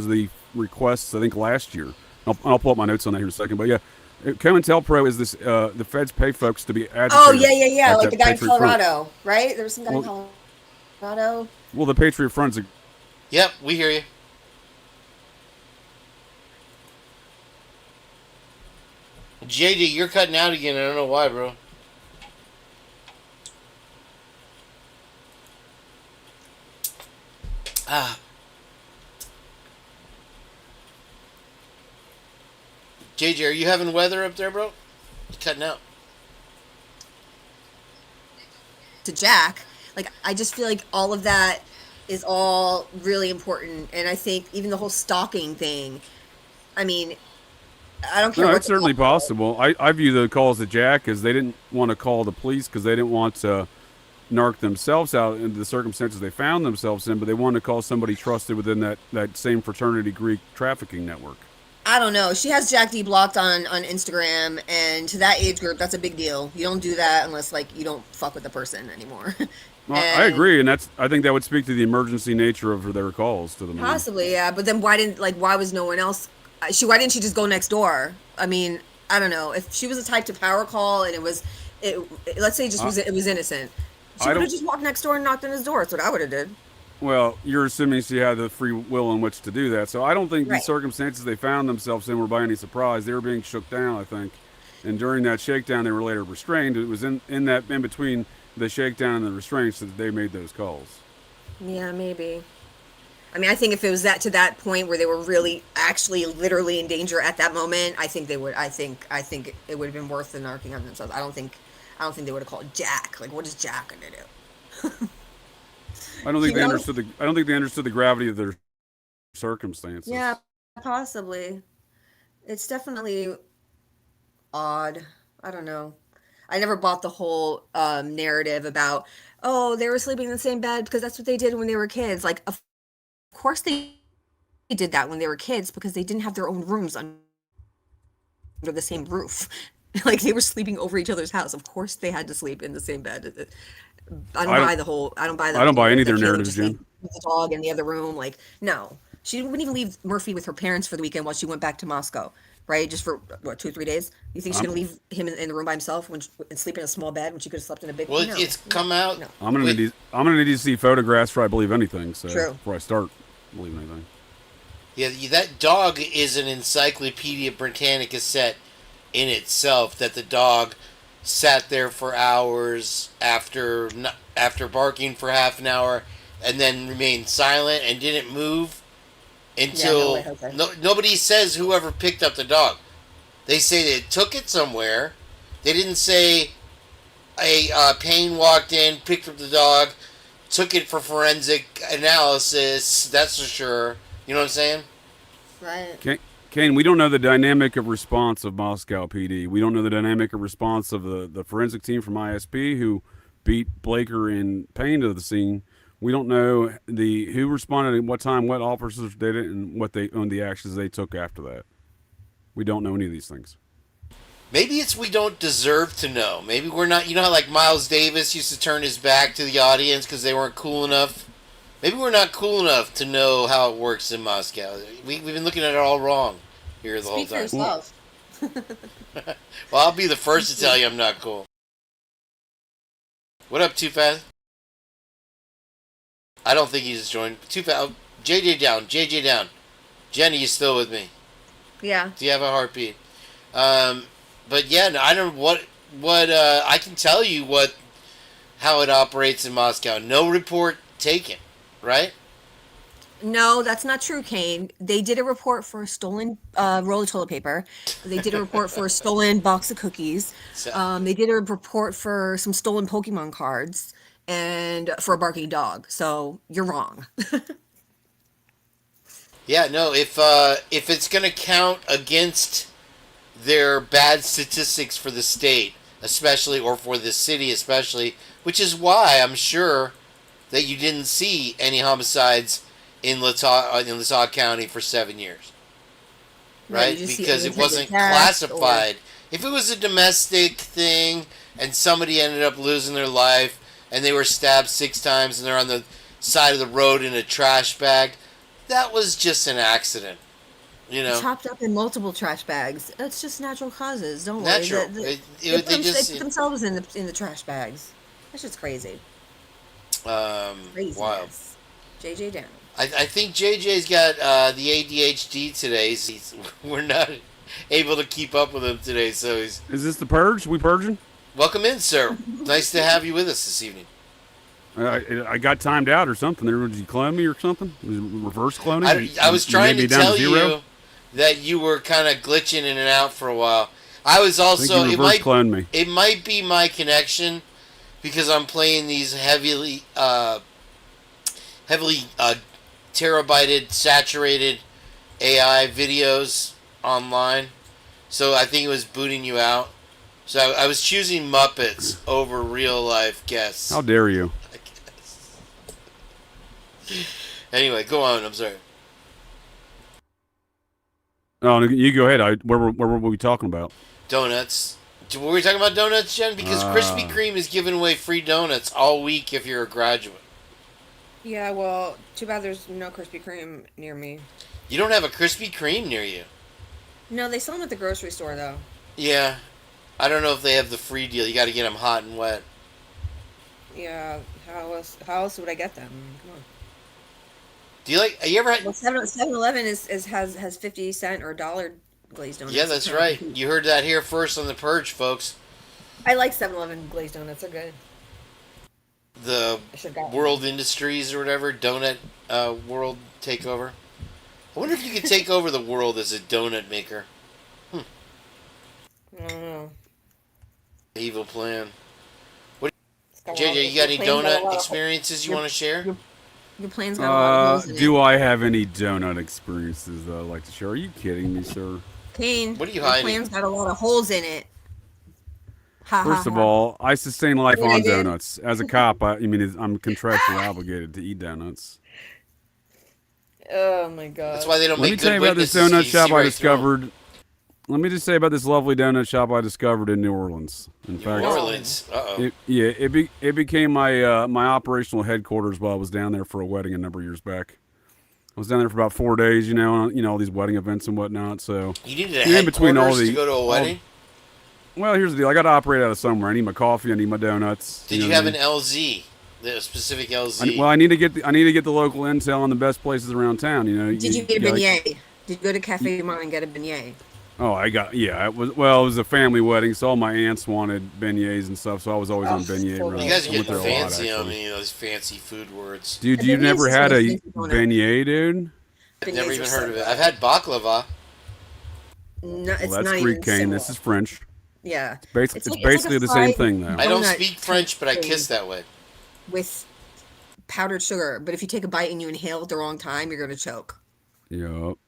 the requests, I think, last year. I'll pull up my notes on that here in a second, but yeah. COINTELPRO is this, the feds pay folks to be agitators. Oh, yeah. Like the guy in Patriot Colorado, Front. right? There was some guy in Colorado. Well, the Patriot Front's a... Yep, we hear you. JD, you're cutting out again. I don't know why, bro. JJ, are you having weather up there, bro? You're cutting out. To Jack, like, I just feel like all of that is all really important. And I think even the whole stalking thing, I mean, I don't care. No, what it's certainly possible. I view the calls to Jack as they didn't want to call the police because they didn't want to narc themselves out into the circumstances they found themselves in, but they wanted to call somebody trusted within that same fraternity Greek trafficking network. I don't know. She has Jack D blocked on Instagram, and to that age group, that's a big deal. You don't do that unless, like, you don't fuck with the person anymore. Well, I agree, and I think that would speak to the emergency nature of their calls to the possibly, yeah. But then why was no one else why didn't she just go next door? I mean, I don't know. If she was the type to power call and let's say it was innocent, she would have just walked next door and knocked on his door. That's what I would have did. Well, you're assuming she had the free will in which to do that. So I don't think the circumstances they found themselves in were by any surprise. They were being shook down, I think. And during that shakedown, they were later restrained. It was in between the shakedown and the restraints that they made those calls. Yeah, maybe. I mean, I think if it was to that point where they were really, actually, literally in danger at that moment, I think they would. I think it would have been worth the narking on themselves. I don't think they would have called Jack. Like, what is Jack gonna do? I don't think they understood the gravity of their circumstances. Yeah, possibly. It's definitely odd. I don't know. I never bought the whole narrative about, oh, they were sleeping in the same bed because that's what they did when they were kids. Like, of course they did that when they were kids because they didn't have their own rooms under the same roof. Like, they were sleeping over each other's house. Of course they had to sleep in the same bed. I don't buy any of their narratives, Jen. The dog in the other room. Like, no. She wouldn't even leave Murphy with her parents for the weekend while she went back to Moscow. Right, just for what, 2 or 3 days? You think she's gonna leave him in the room by himself and sleep in a small bed when she could have slept in a big? Well, no, it's come out. No. I'm gonna need to see photographs before I believe anything. So True. Before I start believing anything. Yeah, that dog is an Encyclopedia Britannica set in itself. That the dog sat there for hours after barking for half an hour, and then remained silent and didn't move. Until nobody says whoever picked up the dog. They say they took it somewhere. They didn't say Payne walked in, picked up the dog, took it for forensic analysis. That's for sure. You know what I'm saying? Right. Kane, we don't know the dynamic of response of Moscow PD. We don't know the dynamic of response of the forensic team from ISP who beat Blaker and Payne to the scene. We don't know who responded at what time, what officers did it, and what they owned the actions they took after that. We don't know any of these things. Maybe it's we don't deserve to know. Maybe we're not. You know how like Miles Davis used to turn his back to the audience because they weren't cool enough. Maybe we're not cool enough to know how it works in Moscow. We've been looking at it all wrong here the whole time. Speak for yourself. Well, I'll be the first to tell you I'm not cool. What up, Too Fast? I don't think he's joined. Too fast. JJ down. Jenny, you still with me? Yeah. Do you have a heartbeat? But yeah, no, I don't know what I can tell you how it operates in Moscow. No report taken, right? No, that's not true, Kane. They did a report for a stolen roll of toilet paper. They did a report for a stolen box of cookies. They did a report for some stolen Pokemon cards. And for a barking dog. So you're wrong. Yeah, no, if it's going to count against their bad statistics for the state, especially, or for the city especially, which is why I'm sure that you didn't see any homicides in Latah County for 7 years. Right? Because it wasn't classified. If it was a domestic thing and somebody ended up losing their life, and they were stabbed 6 times, and they're on the side of the road in a trash bag, that was just an accident, you know. Chopped up in multiple trash bags. That's just natural causes. Don't worry. Natural. They put themselves in the trash bags. That's just crazy. Craziness. Wild. JJ down. I think JJ's got the ADHD today. So we're not able to keep up with him today, so he's. Is this the Purge? We purging? Welcome in, sir. Nice to have you with us this evening. I got timed out or something. Did you clone me or something? Was it reverse cloning? I was trying to tell you that you were kind of glitching in and out for a while. I was also. Cloned me. It might be my connection because I'm playing these heavily terabyted, saturated AI videos online. So I think it was booting you out. So I was choosing Muppets over real life guests. How dare you? I guess. Anyway, go on. I'm sorry. Oh, you go ahead. Where were we talking about? Donuts. Were we talking about donuts, Jen? Because Krispy Kreme is giving away free donuts all week if you're a graduate. Yeah, well, too bad there's no Krispy Kreme near me. You don't have a Krispy Kreme near you? No, they sell them at the grocery store though. Yeah. I don't know if they have the free deal. You got to get them hot and wet. Yeah. How else would I get them? Come on. Do you like? Have you ever had? Well, 7-Eleven has 50-cent or $1 glazed donuts. Yeah, that's right. You heard that here first on the Purge, folks. I like 7-Eleven glazed donuts. They're good. The World Industries or whatever donut world takeover. I wonder if you could take over the world as a donut maker. I don't know. Evil plan. What? JJ, you got any donut experiences you want to share? Your plan's got a lot of holes in it. Do I have any donut experiences that I'd like to share? Are you kidding me, sir? Kane, what are you your hiding? plan's got a lot of holes in it. First of all, I sustain life What I on did? donuts. As a cop, I'm contractually obligated to eat donuts. Oh my god. That's why they don't Let me make tell good you about this witnesses. donut You shop see I right through 'em. discovered. Let me just say about this lovely donut shop I discovered in New Orleans. In fact, New Orleans. Uh-oh. It became my my operational headquarters while I was down there for a wedding a number of years back. I was down there for about 4 days, all these wedding events and whatnot. So You needed a in between all headquarters the to go to a wedding? well, here's the deal. I got to operate out of somewhere. I need my coffee. I need my donuts. Did you have an LZ? The specific LZ? I need to get the local intel on the best places around town. Did you get a beignet? Did you go to Cafe Mart and get a beignet? Oh, it was a family wedding, so all my aunts wanted beignets and stuff, so I was always on beignet runs. You guys I are went getting there a lot, fancy on actually. me, those fancy food words. Dude, you never had a beignet, dude? I've never even heard of it. I've had baklava. No, it's Well, not that's even Greek, Kane. similar. This is French. Yeah. It's like basically a the same fried thing, though. I don't donut speak French, but I thing kiss that way. with powdered sugar. But if you take a bite and you inhale at the wrong time, you're gonna choke. Yup.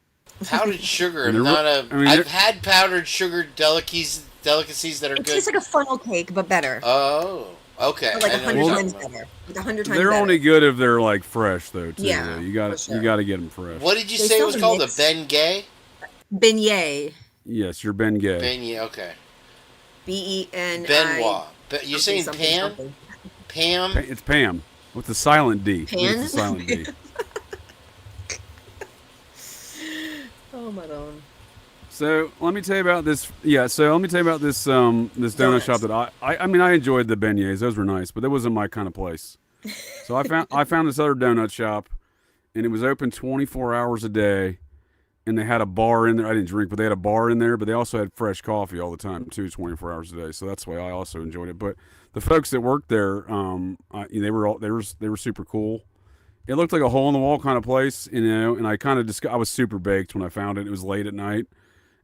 Powdered sugar. And I'm they're- not a. I mean, I've they're- had powdered sugar delicacies that are It good. tastes like a funnel cake, but better. Oh, okay. But like I know 100 what you're times talking about. better. Like 100 times They're better. only good if they're like fresh, though. Too. Yeah, though. You for sure. got to get them fresh. What did you They say it sell was the called? mix. A Ben Gay? Beignet. Yes, you're Ben Gay. Beignet. Okay. Benoit. Benoit. You're saying Pam? Pam? It's Pam with the silent D. Pan? It's the silent D. Oh my god. So let me tell you about this. Yeah. So let me tell you about this. This donut shop that I enjoyed the beignets. Those were nice, but that wasn't my kind of place. So I found this other donut shop, and it was open 24 hours a day, and they had a bar in there. I didn't drink, but they had a bar in there. But they also had fresh coffee all the time too, 24 hours a day. So that's why I also enjoyed it. But the folks that worked there, they were super cool. It looked like a hole in the wall kind of place, and I kind of I was super baked when I found it. It was late at night.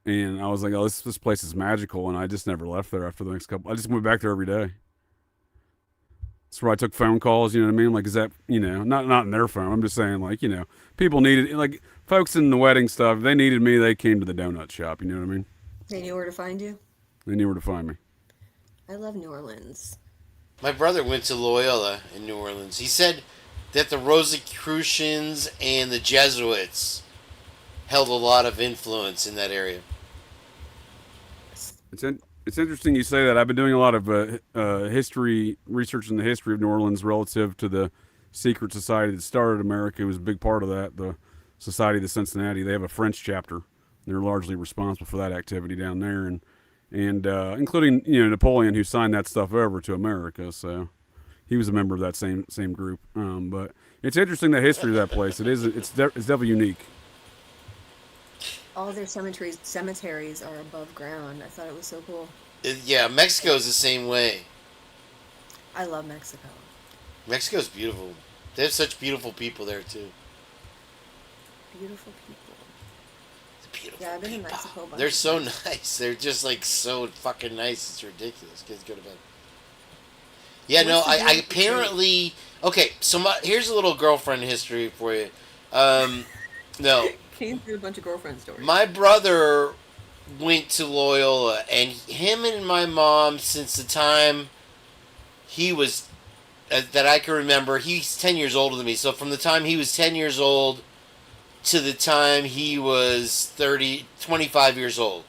And I was like, oh, this place is magical. And I just never left there after the next couple. I just went back there every day. That's where I took phone calls, you know what I mean? Like, is that, not in their phone. I'm just saying, like, people needed, like, folks in the wedding stuff, they needed me, they came to the donut shop, you know what I mean? They knew where to find you. They knew where to find me. I love New Orleans. My brother went to Loyola in New Orleans. He said that the Rosicrucians and the Jesuits held a lot of influence in that area. It's interesting you say that. I've been doing a lot of history research in the history of New Orleans relative to the secret society that started America. It was a big part of that, the Society of the Cincinnati. They have a French chapter. They're largely responsible for that activity down there, and including Napoleon, who signed that stuff over to America. So he was a member of that same group. But it's interesting the history of that place. It's definitely unique. All their cemeteries are above ground. I thought it was so cool. Yeah, Mexico's the same way. I love Mexico. Mexico's beautiful. They have such beautiful people there, too. Beautiful people. Beautiful yeah, I've been in Mexico. They're so nice. They're just, like, so fucking nice. It's ridiculous. Kids go to bed. Yeah, no, I apparently... Okay, so here's a little girlfriend history for you. No. Came through a bunch of girlfriend stories. My brother went to Loyola, and him and my mom, since the time he was, that I can remember, he's 10 years older than me, so from the time he was 10 years old to the time he was 25 years old,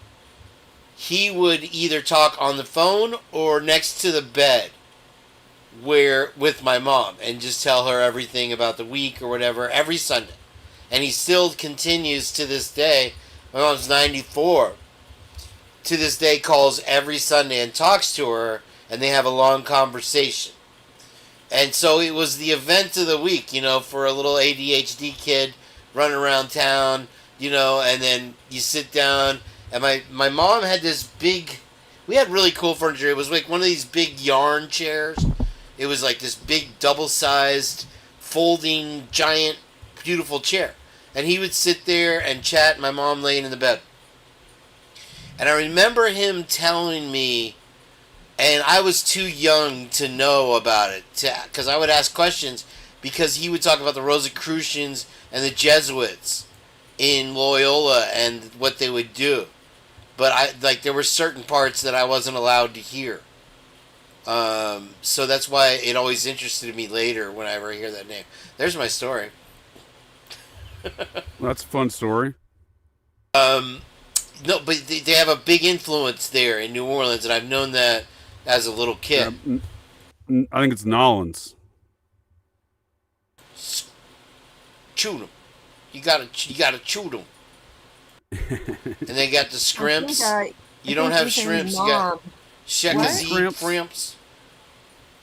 he would either talk on the phone or next to the bed with my mom and just tell her everything about the week or whatever every Sunday. And he still continues to this day. My mom's 94. To this day, calls every Sunday and talks to her, and they have a long conversation. And so it was the event of the week, for a little ADHD kid running around town, and then you sit down. And my mom had this big, we had really cool furniture. It was like one of these big yarn chairs. It was like this big double-sized, folding, giant, beautiful chair. And he would sit there and chat, my mom laying in the bed. And I remember him telling me, and I was too young to know about it, because I would ask questions, because he would talk about the Rosicrucians and the Jesuits in Loyola and what they would do. But there were certain parts that I wasn't allowed to hear. So that's why it always interested me later whenever I hear that name. There's my story. That's a fun story. No, but they have a big influence there in New Orleans, and I've known that as a little kid. I think it's Nolans. Chew them. You gotta chew them. And they got the scrimps. You don't have shrimps. You got shrimps.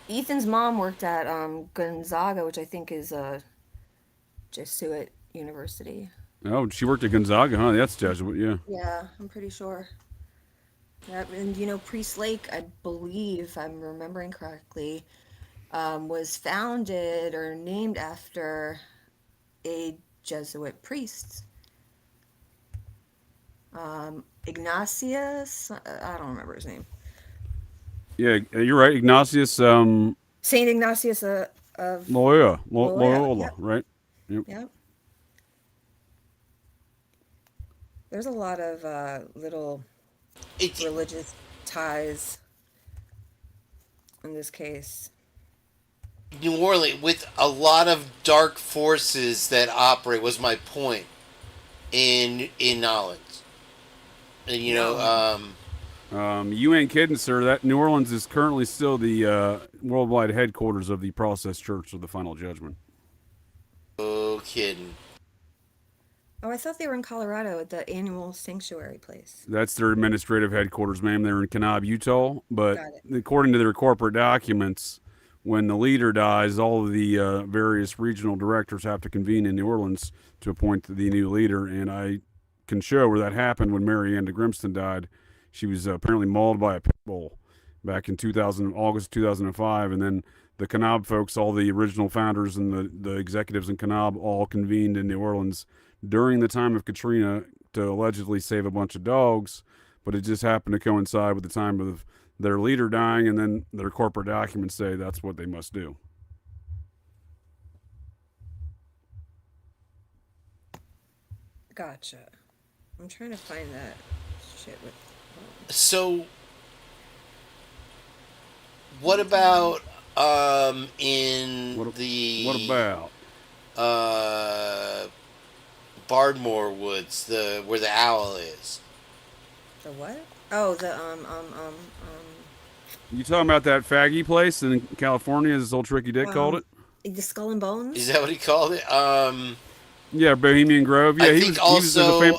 Ethan's mom worked at Gonzaga, which I think is a Jesuit university. Oh, she worked at Gonzaga, huh? That's Jesuit, yeah. Yeah, I'm pretty sure. Yeah, and Priest Lake, I believe, if I'm remembering correctly, was founded or named after a Jesuit priest. Ignatius, I don't remember his name. Yeah, you're right. Ignatius. Saint Ignatius of Loyola, yep. right? Yep. There's a lot of little religious ties in this case. New Orleans, with a lot of dark forces that operate, was my point in knowledge. And you ain't kidding, sir. That New Orleans is currently still the worldwide headquarters of the Process Church of the Final Judgment. Oh, kidding. Oh, I thought they were in Colorado at the annual sanctuary place. That's their administrative headquarters, ma'am. They're in Kanab, Utah. But according to their corporate documents, when the leader dies, all of the various regional directors have to convene in New Orleans to appoint the new leader. And I can show where that happened when Mary Ann de Grimston died. She was apparently mauled by a pit bull back in August 2005. And then the Kanab folks, all the original founders and the executives in Kanab, all convened in New Orleans during the time of Katrina to allegedly save a bunch of dogs, but it just happened to coincide with the time of their leader dying, and then their corporate documents say that's what they must do. Gotcha. I'm trying to find that shit with... So, what about What about? Bardmore Woods, where the owl is? The what? Oh, You talking about that faggy place in California, as old Tricky Dick called it? The Skull and Bones? Is that what he called it? Yeah, Bohemian Grove. Yeah, I think also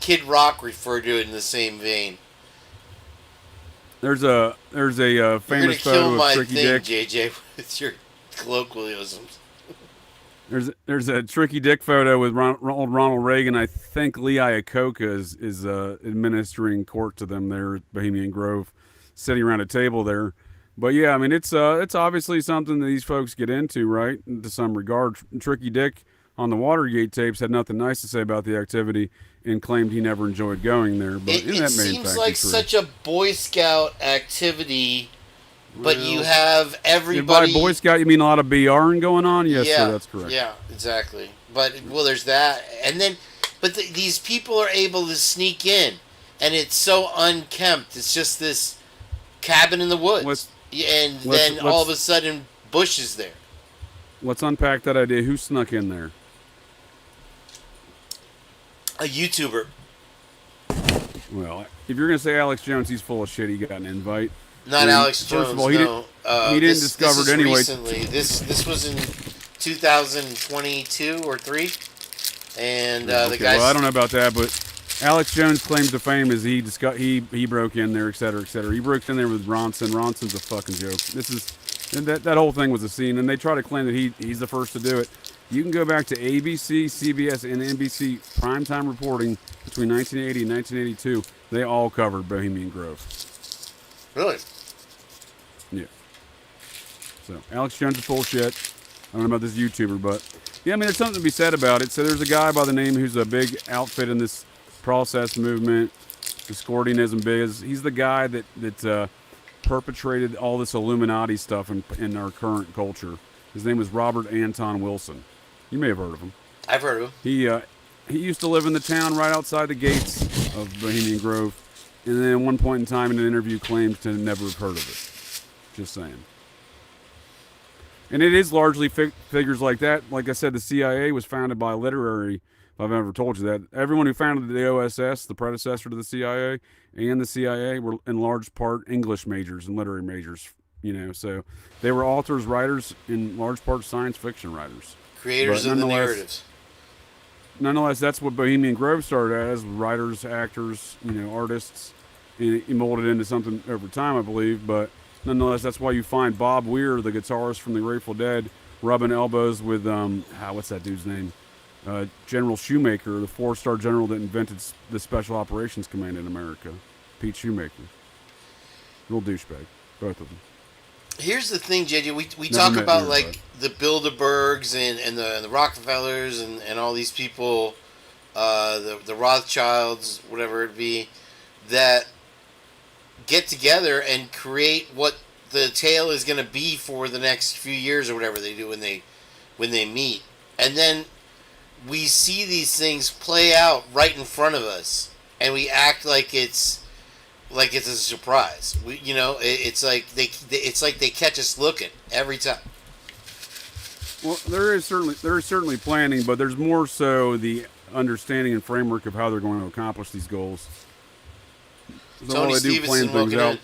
Kid Rock referred to it in the same vein. There's a famous photo of Tricky Dick. You're gonna kill my thing, JJ, with your colloquialisms. There's a Tricky Dick photo with old Ronald Reagan. I think Lee Iacocca is administering court to them there at Bohemian Grove, sitting around a table there. But yeah, I mean it's obviously something that these folks get into, right? To some regard. Tricky Dick on the Watergate tapes had nothing nice to say about the activity and claimed he never enjoyed going there. But it seems like such a Boy Scout activity. But you have everybody... By Boy Scout, you mean a lot of BRing going on? Yes, sir, that's correct. Yeah, exactly. But, there's that. And then, these people are able to sneak in. And it's so unkempt. It's just this cabin in the woods. Then all of a sudden, Bush is there. Let's unpack that idea. Who snuck in there? A YouTuber. Well, if you're going to say Alex Jones, he's full of shit. He got an invite. Not Alex Jones. First of all, he didn't discover it anyway. Recently. This was in 2022 or 3, and the guy. Well, I don't know about that, but Alex Jones' claim to fame is he broke in there, et cetera, et cetera. He broke in there with Ronson. Ronson's a fucking joke. And that whole thing was a scene, and they try to claim that he's the first to do it. You can go back to ABC, CBS, and NBC primetime reporting between 1980 and 1982. They all covered Bohemian Grove. Really? Yeah. So Alex Jones is full shit. I don't know about this YouTuber, but yeah, I mean, there's something to be said about it. So there's a guy by the name who's a big outfit in this process movement, Discordianism biz. He's the guy that perpetrated all this Illuminati stuff in our current culture. His name was Robert Anton Wilson. You may have heard of him. I've heard of He him. used to live in the town right outside the gates of Bohemian Grove, and then at one point in time in an interview claimed to never have heard of it. Just saying. And it is largely figures like that. Like I said, the CIA was founded by literary, if I've ever told you that. Everyone who founded the OSS, the predecessor to the CIA, and the CIA were in large part English majors and literary majors. So they were authors, writers, in large part science fiction writers. Creators of the narratives. Nonetheless, that's what Bohemian Grove started as, writers, actors, artists. And it molded into something over time, I believe, but nonetheless, that's why you find Bob Weir, the guitarist from the Grateful Dead, rubbing elbows with, what's that dude's name? General Shoemaker, the 4-star general that invented the Special Operations Command in America. Pete Shoemaker. Real douchebag, both of them. Here's the thing, JJ. We talk about the Bilderbergs and the Rockefellers and all these people, the Rothschilds, whatever it be, that get together and create what the tale is going to be for the next few years or whatever they do when they meet, and then we see these things play out right in front of us, and we act like it's a surprise. It's like they catch us looking every time. Well, there is certainly planning, but there's more so the understanding and framework of how they're going to accomplish these goals. So Tony Stevenson looking in.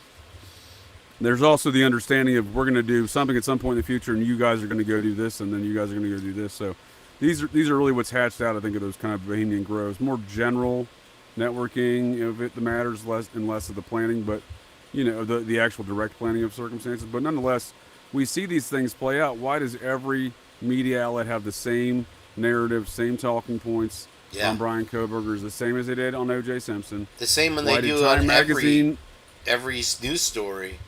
There's also the understanding of we're going to do something at some point in the future, and you guys are going to go do this, and then you guys are going to go do this. So these are really what's hatched out, I think, of those kind of Bohemian Groves. More general networking, if it matters, less and less of the planning, but the actual direct planning of circumstances. But nonetheless, we see these things play out. Why does every media outlet have the same narrative, same talking points on Brian Koberger's, the same as they did on O.J. Simpson? The same when they do on every news story.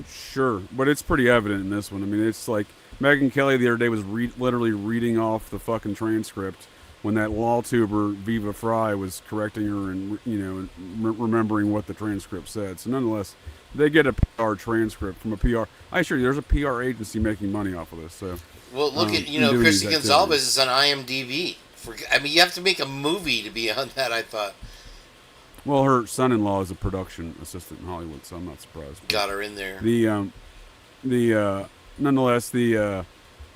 Sure, but it's pretty evident in this one. I mean, it's like Megyn Kelly the other day was literally reading off the fucking transcript when that law tuber Viva Fry was correcting her and remembering what the transcript said. So nonetheless, they get a PR transcript from a PR. I assure you, there's a PR agency making money off of this. So well, look at Christy Gonzalez is on IMDb. You have to make a movie to be on that. I thought. Well, her son-in-law is a production assistant in Hollywood, so I'm not surprised. Got her in there. Nonetheless, the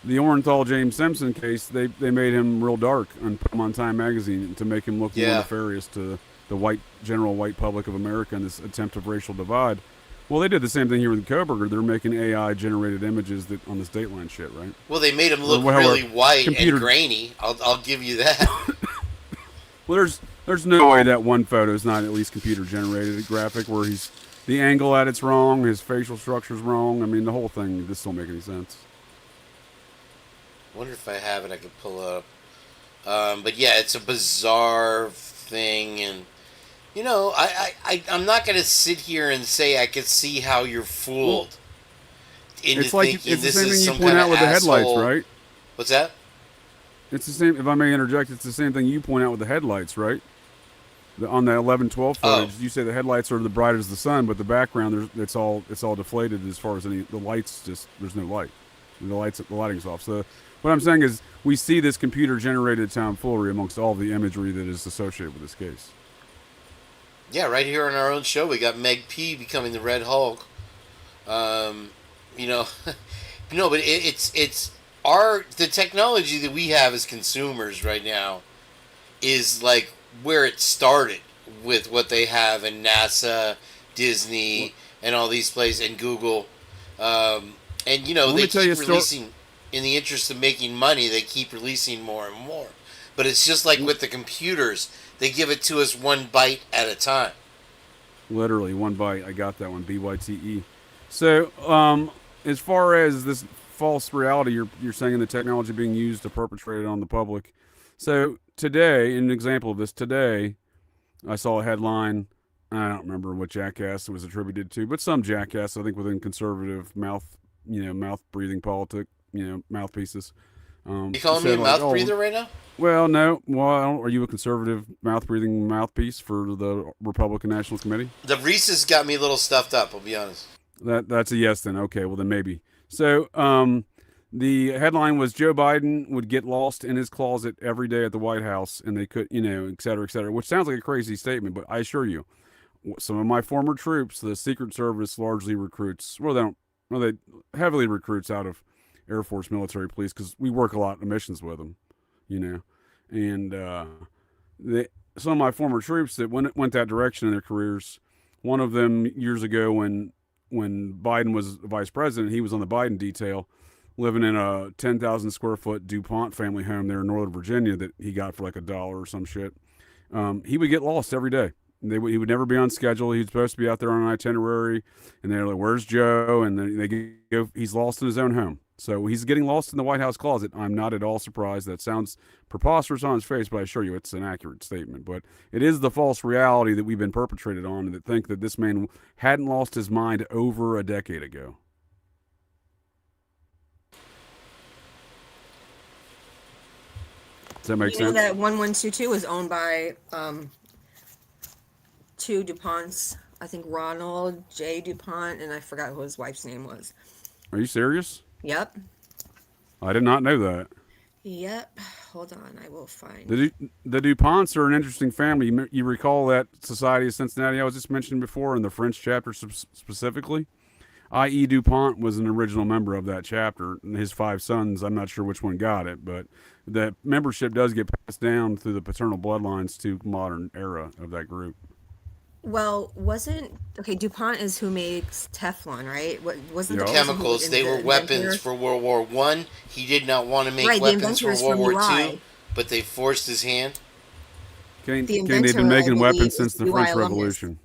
Orenthal James Simpson case, they made him real dark and put him on Time magazine to make him look more nefarious to the general white public of America in this attempt of racial divide. Well, they did the same thing here with Koberger. They're making AI-generated images on this Dateline shit, right? Well, they made him look really white and grainy. I'll give you that. Well, there's no way that one photo is not at least computer-generated graphic where the angle at it's wrong, his facial structure's wrong. I mean, the whole thing, this don't make any sense. I wonder if I have it, I could pull it up. But yeah, it's a bizarre thing, and I'm not going to sit here and say I could see how you're fooled into thinking this is some kind of asshole. It's the same thing you point out with the headlights, right? What's that? It's the same, if I may interject, it's the same thing you point out with the headlights, right? On the 11-12 footage, you say the headlights are the bright as the sun, but the background, it's all deflated as far as the lights, there's no light. The lighting's off. So what I'm saying is we see this computer-generated tomfoolery amongst all the imagery that is associated with this case. Yeah, right here on our own show, we got Meg P becoming the Red Hulk. But it's the technology that we have as consumers right now is like where it started with what they have in NASA, Disney, and all these places, and Google. They keep releasing, in the interest of making money, they keep releasing more and more. But it's just like with the computers. They give it to us 1 byte at a time. Literally 1 byte. I got that one. BYTE. So, as far as this false reality, you're saying the technology being used to perpetrate it on the public. So today, an example of this, today, I saw a headline. I don't remember what jackass it was attributed to, but some jackass, I think, within conservative mouth breathing politic, mouthpieces. You calling me a mouth breather right now? Well, no. Well, are you a conservative mouth-breathing mouthpiece for the Republican National Committee? The Reese's got me a little stuffed up, I'll be honest. That's a yes then. Okay, well then maybe. So the headline was Joe Biden would get lost in his closet every day at the White House, and they could, et cetera, which sounds like a crazy statement, but I assure you, some of my former troops, the Secret Service largely recruits, they heavily recruits out of Air Force, military, police, because we work a lot in missions with them, and some of my former troops that went that direction in their careers, one of them years ago when Biden was vice president, he was on the Biden detail, living in a 10,000 square foot DuPont family home there in Northern Virginia that he got for like $1 or some shit. He would get lost every day. He would never be on schedule. He was supposed to be out there on an itinerary, and they're like, "Where's Joe?" And then they go, he's lost in his own home. So he's getting lost in the White House closet. I'm not at all surprised. That sounds preposterous on his face, but I assure you it's an accurate statement. But it is the false reality that we've been perpetrated on, and that think that this man hadn't lost his mind over a decade ago. Does that make sense? That 1122 was owned by 2 DuPonts. I think Ronald J. DuPont, and I forgot who his wife's name was. Are you serious? Yep. I did not know that. Yep. Hold on, I will find. The DuPonts are an interesting family. You recall that Society of Cincinnati I was just mentioned before in the French chapter specifically? I.E. DuPont was an original member of that chapter, and his 5 sons, I'm not sure which one got it, but the membership does get passed down through the paternal bloodlines to modern era of that group. Well, DuPont is who makes Teflon, right? Wasn't the chemicals? They were weapons for World War I. He did not want to make weapons for World War II, but they forced his hand. They've been making weapons since the French Revolution.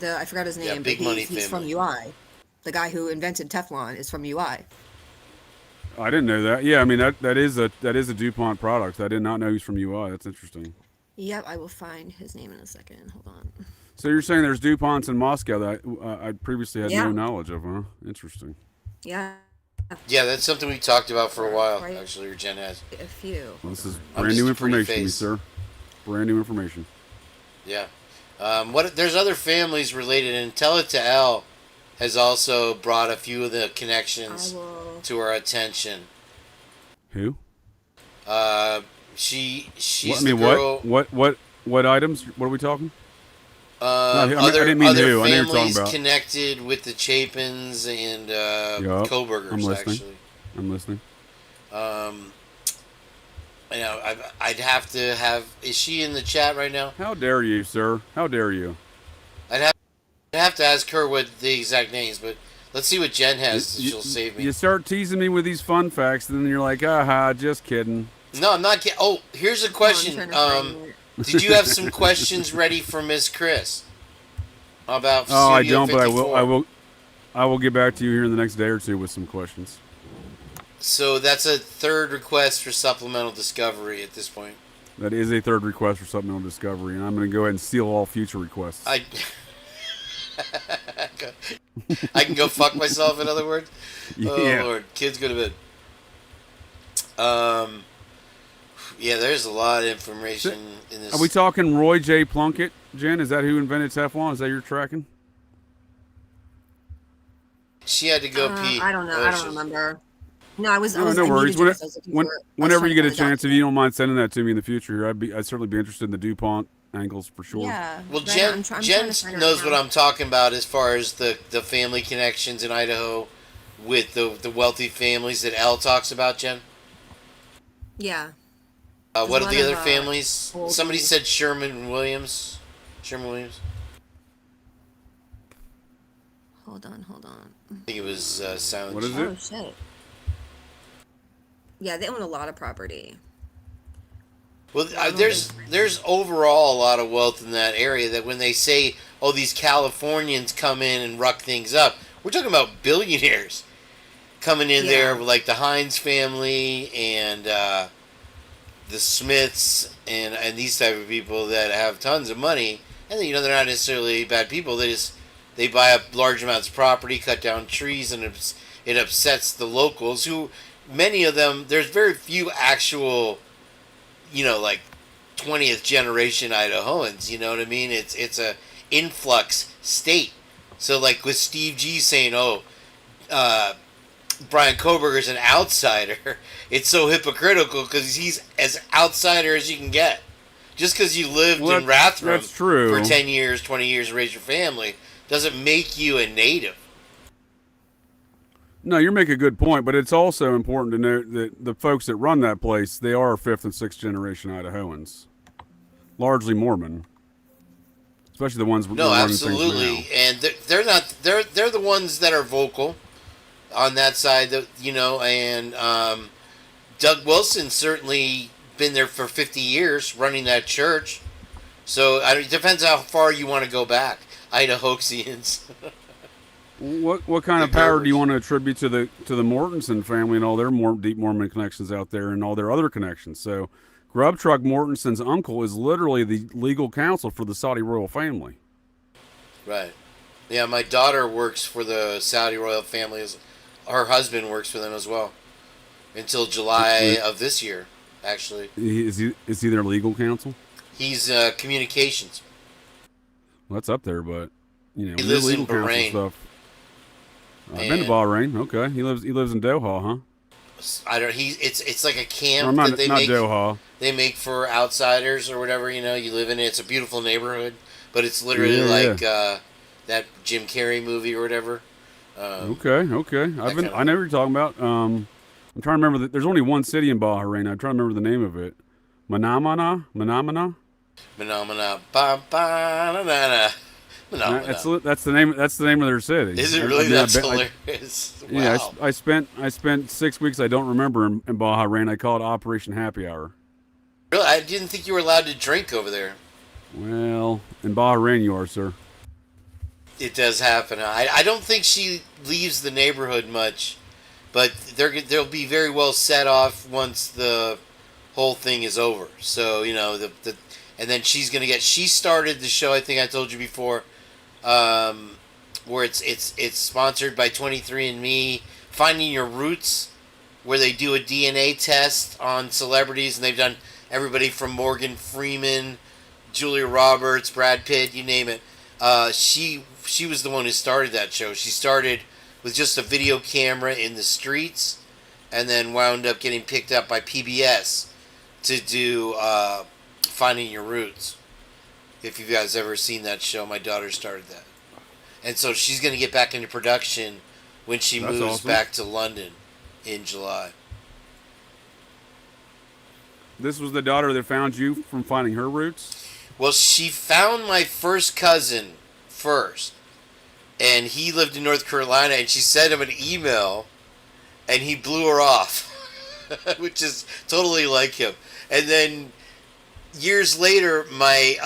I forgot his name. Yeah, big money he's from UI. The guy who invented Teflon is from UI. I didn't know that. Yeah, I mean that is a DuPont product. I did not know he's from UI. That's interesting. Yep, I will find his name in a second. Hold on. So you're saying there's DuPonts in Moscow that I previously had no knowledge of, huh? Interesting. Yeah. Yeah, that's something we talked about for a while, actually, or Jen has. A few. Well, this is brand new information to me, sir. Brand new information. Yeah. There's other families related, and Tell It to L has also brought a few of the connections to our attention. Who? She's the girl. What items? What are we talking? Other families connected with the Chapins and Kobergers, actually. I'm listening. I'd have to have. Is she in the chat right now? How dare you, sir? How dare you? I'd have to ask her what the exact names, but let's see what Jen has. She'll save me. You start teasing me with these fun facts, and then you're like, just kidding. No, I'm not kidding. Oh, here's a question. Did you have some questions ready for Miss Chris about Studio I don't, 54? but I will get back to you here in the next day or two with some questions. So that's a third request for supplemental discovery at this point. That is a third request for supplemental discovery, and I'm going to go ahead and steal all future requests. I can go fuck myself, in other words? Yeah. Oh, Lord. Kids go to bed. Yeah, there's a lot of information in this. Are we talking Roy J. Plunkett, Jen? Is that who invented Teflon? Is that your tracking? She had to go pee. I don't know. I don't remember. No, I was. No worries. Whenever you get a chance, if you don't mind sending that to me in the future, here, I'd certainly be interested in the DuPont angles for sure. Yeah. Well, Jen knows what I'm talking about as far as the family connections in Idaho with the wealthy families that L talks about, Jen. Yeah. What are the other families? Somebody said Sherman Williams. Hold on. I think it was Silent. What is it? Oh, shit. Yeah, they own a lot of property. Well, there's overall a lot of wealth in that area. That when they say, "Oh, these Californians come in and ruck things up," we're talking about billionaires coming in there, like the Hines family and the Smiths and these type of people that have tons of money, and they're not necessarily bad people. They buy up large amounts of property, cut down trees, and it upsets the locals. Who many of them, there's very few actual, like 20th generation Idahoans. You know what I mean? It's a influx state. So like with Steve G saying, "Oh, Brian Koberger's an outsider," it's so hypocritical because he's as outsider as you can get. Just because you lived in Rathdrum for 10 years, 20 years, and raised your family, doesn't make you a native. No, you're making a good point, but it's also important to note that the folks that run that place, they are 5th and 6th generation Idahoans, largely Mormon, especially the ones. No, absolutely, and they're not. They're the ones that are vocal on that side. And Doug Wilson certainly been there for 50 years running that church. So it depends how far you want to go back, Idahoxians. What kind of power do you want to attribute to the Mortensen family and all their deep Mormon connections out there and all their other connections? So, Grub Truck Mortensen's uncle is literally the legal counsel for the Saudi royal family. Right. Yeah, my daughter works for the Saudi royal family. Her husband works for them as well until July of this year. Actually, is he their legal counsel? He's communications. Well, that's up there, but he lives in Bahrain. Stuff. I've been to Bahrain. Okay, he lives in Doha, huh? I don't. It's like a camp not, that they not make. Doha. They make for outsiders or whatever. You live in it. It's a beautiful neighborhood, but it's literally that Jim Carrey movie or whatever. Okay. I know what you're talking about. I'm trying to remember. There's only one city in Bahrain. I'm trying to remember the name of it. Manamana. That's the name. That's the name of their city. Is it really? That's hilarious. Wow. Yeah, I spent 6 weeks. I don't remember in Bahrain. I call it Operation Happy Hour. Really, I didn't think you were allowed to drink over there. Well, in Bahrain, you are, sir. It does happen. I don't think she leaves the neighborhood much, but they'll be very well set off once the whole thing is over. So and then she's gonna get. She started the show. I think I told you before. Where it's sponsored by 23andMe, Finding Your Roots, where they do a DNA test on celebrities, and they've done everybody from Morgan Freeman, Julia Roberts, Brad Pitt, you name it. She was the one who started that show. She started with just a video camera in the streets, and then wound up getting picked up by PBS to do Finding Your Roots. If you guys ever seen that show, my daughter started that. And so she's going to get back into production when she moves back to London in July. This was the daughter that found you from Finding Her Roots? Well, she found my first cousin first. And he lived in North Carolina, and she sent him an email, and he blew her off, which is totally like him. And then years later, my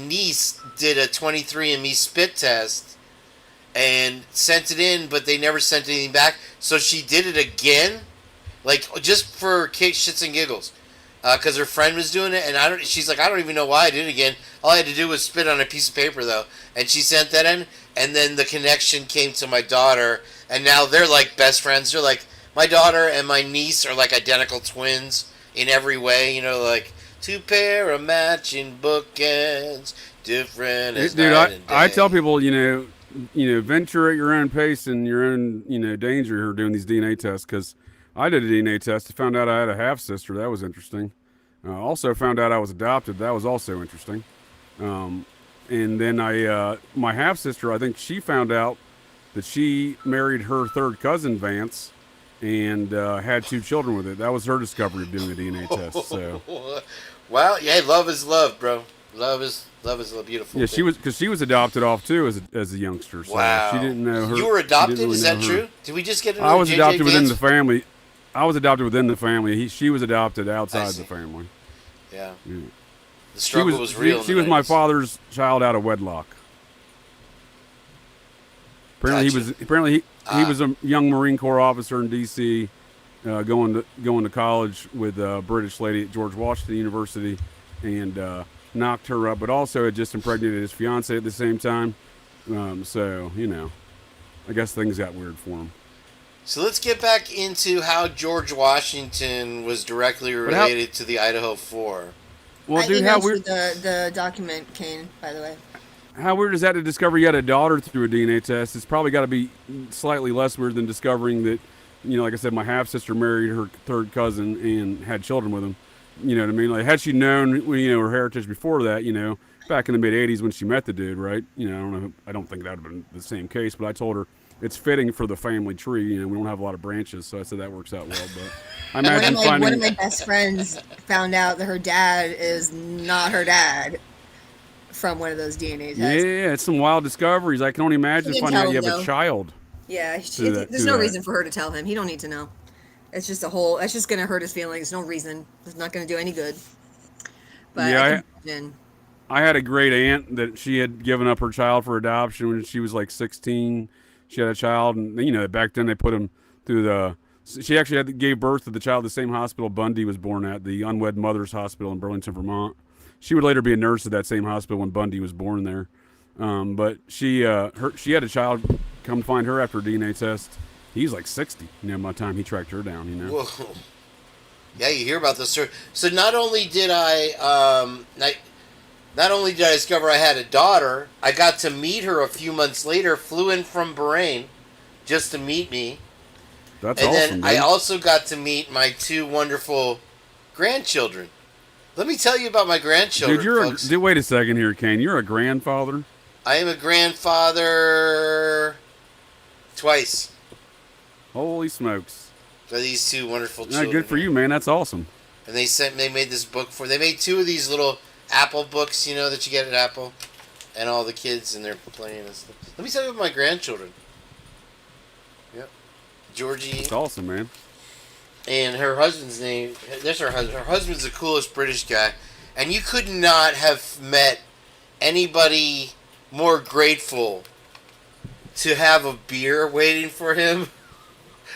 niece did a 23andMe spit test and sent it in, but they never sent anything back. So she did it again, like just for shits and giggles, because her friend was doing it, and she's like, I don't even know why I did it again. All I had to do was spit on a piece of paper, though, and she sent that in, and then the connection came to my daughter, and now they're like best friends. They're like, my daughter and my niece are like identical twins in every way, like. Two pair of matching bookends, different as night and day. I tell people, venture at your own pace and your own, danger here doing these DNA tests. Because I did a DNA test. I found out I had a half sister. That was interesting. Also found out I was adopted. That was also interesting. And then my half sister, I think she found out that she married her third cousin Vance, and had 2 children with it. That was her discovery of doing a DNA test. So. Well, yeah, love is love, bro. Love is a beautiful. Yeah, thing. she was adopted off too as a youngster. So wow. She didn't know her. You were adopted? Really is that true? Did we just get into I was JJ adopted Vance? within the family. I was adopted within the family. She was adopted outside the family. Yeah. Yeah. The struggle was real. in She the was my 90s. father's child out of wedlock. Apparently he was a young Marine Corps officer in D.C. Going to college with a British lady at George Washington University, and knocked her up, but also had just impregnated his fiance at the same time. So I guess things got weird for him. So let's get back into how George Washington was directly related to the Idaho 4. Well, I dude, how emailed you weird! the document, Kane, by the way. How weird is that to discover you had a daughter through a DNA test? It's probably got to be slightly less weird than discovering that, like I said, my half sister married her third cousin and had children with him. You know what I mean? Like, had she known, her heritage before that, back in the mid '80s when she met the dude, right? I don't know. I don't think that would have been the same case, but I told her it's fitting for the family tree. We don't have a lot of branches, so I said that works out well. But I imagine one of my best friends found out that her dad is not her dad from one of those DNA tests. Yeah, it's some wild discoveries. I can only imagine She didn't finding out tell you him, have a though. child. Yeah, through there's no that. reason for her to tell him. He don't need to know. It's just that's just going to hurt his feelings. No reason. It's not going to do any good. But Yeah, I can imagine. I had a great aunt that she had given up her child for adoption when she was like 16. She had a child, and back then they put him through she actually gave birth to the child at the same hospital Bundy was born at, the Unwed Mothers Hospital in Burlington, Vermont. She would later be a nurse at that same hospital when Bundy was born there. But she had a child come find her after a DNA test. He's like 60, by the time he tracked her down, Whoa. Yeah, you hear about this story. So not only did I discover I had a daughter, I got to meet her a few months later, flew in from Bahrain just to meet me. That's and awesome, then I dude. also got to meet my two wonderful grandchildren. Let me tell you about my grandchildren, folks. Dude, wait a second here, Kane. You're a grandfather? I am a grandfather twice. Holy smokes. For these two wonderful Yeah, children. good for you, man. That's awesome. And they made this book they made two of these little Apple books, that you get at Apple. And all the kids, and they're playing and stuff. Let me tell you about my grandchildren. Yep. Georgie. That's awesome, man. And her husband's name, that's her husband. Her husband's the coolest British guy. And you could not have met anybody more grateful to have a beer waiting for him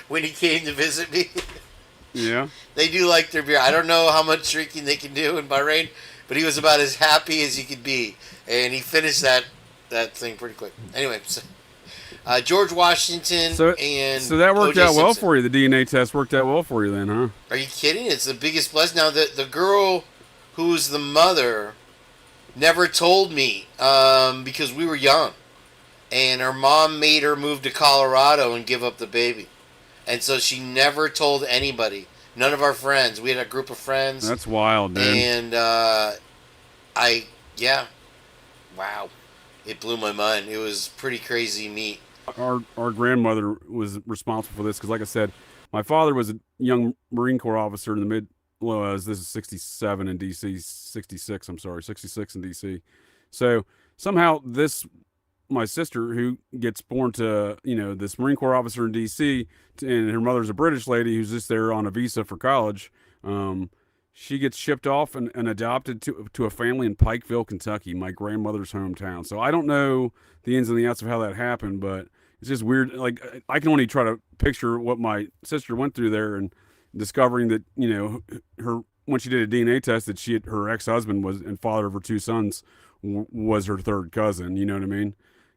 when he came to visit me. Yeah. They do like their beer. I don't know how much drinking they can do in Bahrain, but he was about as happy as he could be. And he finished that thing pretty quick. Anyway, so, George Washington and So that worked O.J. out well Simpson. for you. The DNA test worked out well for you then, huh? Are you kidding? It's the biggest blessing. Now, the girl who's the mother never told me because we were young. And her mom made her move to Colorado and give up the baby. And so she never told anybody. None of our friends. We had a group of friends. That's wild, dude. And wow. It blew my mind. It was pretty crazy meet. Our grandmother was responsible for this because, like I said, my father was a young Marine Corps officer in the this is 67 in D.C., 66 in D.C. So somehow my sister, who gets born to, this Marine Corps officer in D.C., and her mother's a British lady who's just there on a visa for college, she gets shipped off and adopted to a family in Pikeville, Kentucky, my grandmother's hometown. So I don't know the ins and the outs of how that happened, but it's just weird. Like, I can only try to picture what my sister went through there and discovering that, her, when she did a DNA test, that her ex-husband was, and father of her two sons, was her third cousin. You know what I mean?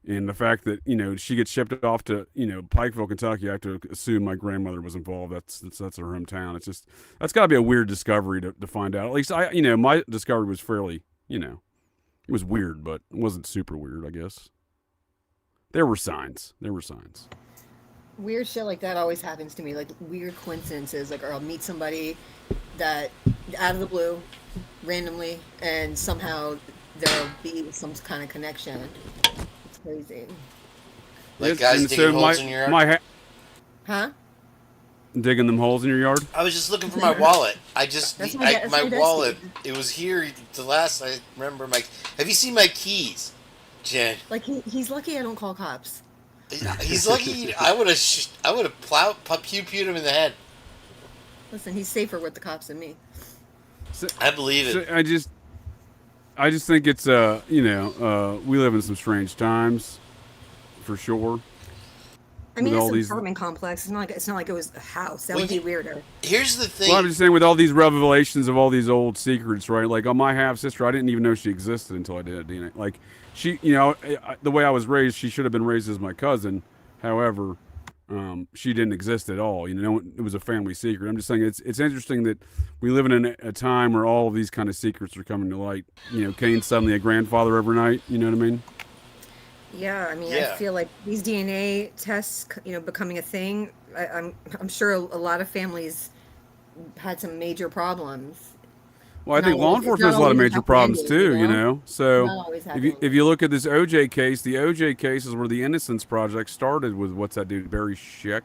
And the fact that, she gets shipped off to, Pikeville, Kentucky, I have to assume my grandmother was involved. That's her hometown. It's just, that's got to be a weird discovery to find out. At least my discovery was fairly, it was weird, but it wasn't super weird, I guess. There were signs. Weird shit like that always happens to me. Like weird coincidences. Like, or I'll meet somebody that out of the blue, randomly, and somehow there'll be some kind of connection. It's crazy. Like guys digging holes in your yard? Huh? Digging them holes in your yard? I was just looking for my wallet. That's my wallet. It was here. The last I remember have you seen my keys, Jen? Like he's lucky I don't call cops. He's lucky. I would have pewed him in the head. Listen, he's safer with the cops than me. I believe it. I just think it's we live in some strange times, for sure. I mean, With it's all an these, apartment complex. It's not like it was a house. That would be weirder. Here's the thing. well, I'm just saying, with all these revelations of all these old secrets, right? Like on my half sister, I didn't even know she existed until I did DNA. Like she, the way I was raised, she should have been raised as my cousin. However, she didn't exist at all. It was a family secret. I'm just saying it's interesting that we live in a time where all of these kind of secrets are coming to light. Kane's suddenly a grandfather overnight. You know what I mean? Yeah, I mean, I feel like these DNA tests, becoming a thing. I'm sure a lot of families had some major problems. Well, I think law enforcement has a lot of major problems too, So if you look at this OJ case, the OJ case is where the Innocence Project started with what's that dude, Barry Schick.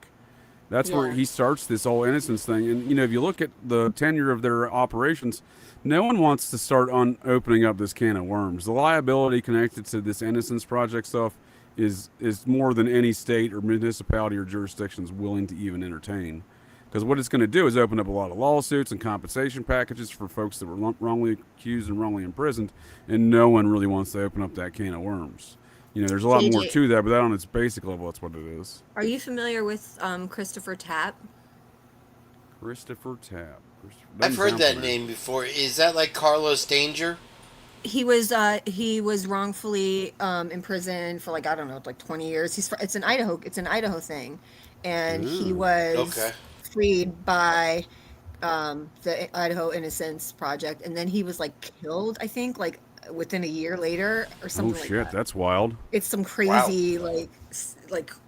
That's where he starts this whole innocence thing. And, if you look at the tenure of their operations, no one wants to start on opening up this can of worms. The liability connected to this Innocence Project stuff is more than any state or municipality or jurisdiction is willing to even entertain. Because what it's going to do is open up a lot of lawsuits and compensation packages for folks that were wrongly accused and wrongly imprisoned, and no one really wants to open up that can of worms. There's a lot more to that, but that on its basic level, that's what it is. Are you familiar with Christopher Tapp? Christopher Tapp. I've heard that name before. Is that like Carlos Danger? He was wrongfully imprisoned for 20 years. It's an Idaho thing, and he was freed by the Idaho Innocence Project, and then he was killed, I think, within a year later or something. Oh shit, that's wild. It's some crazy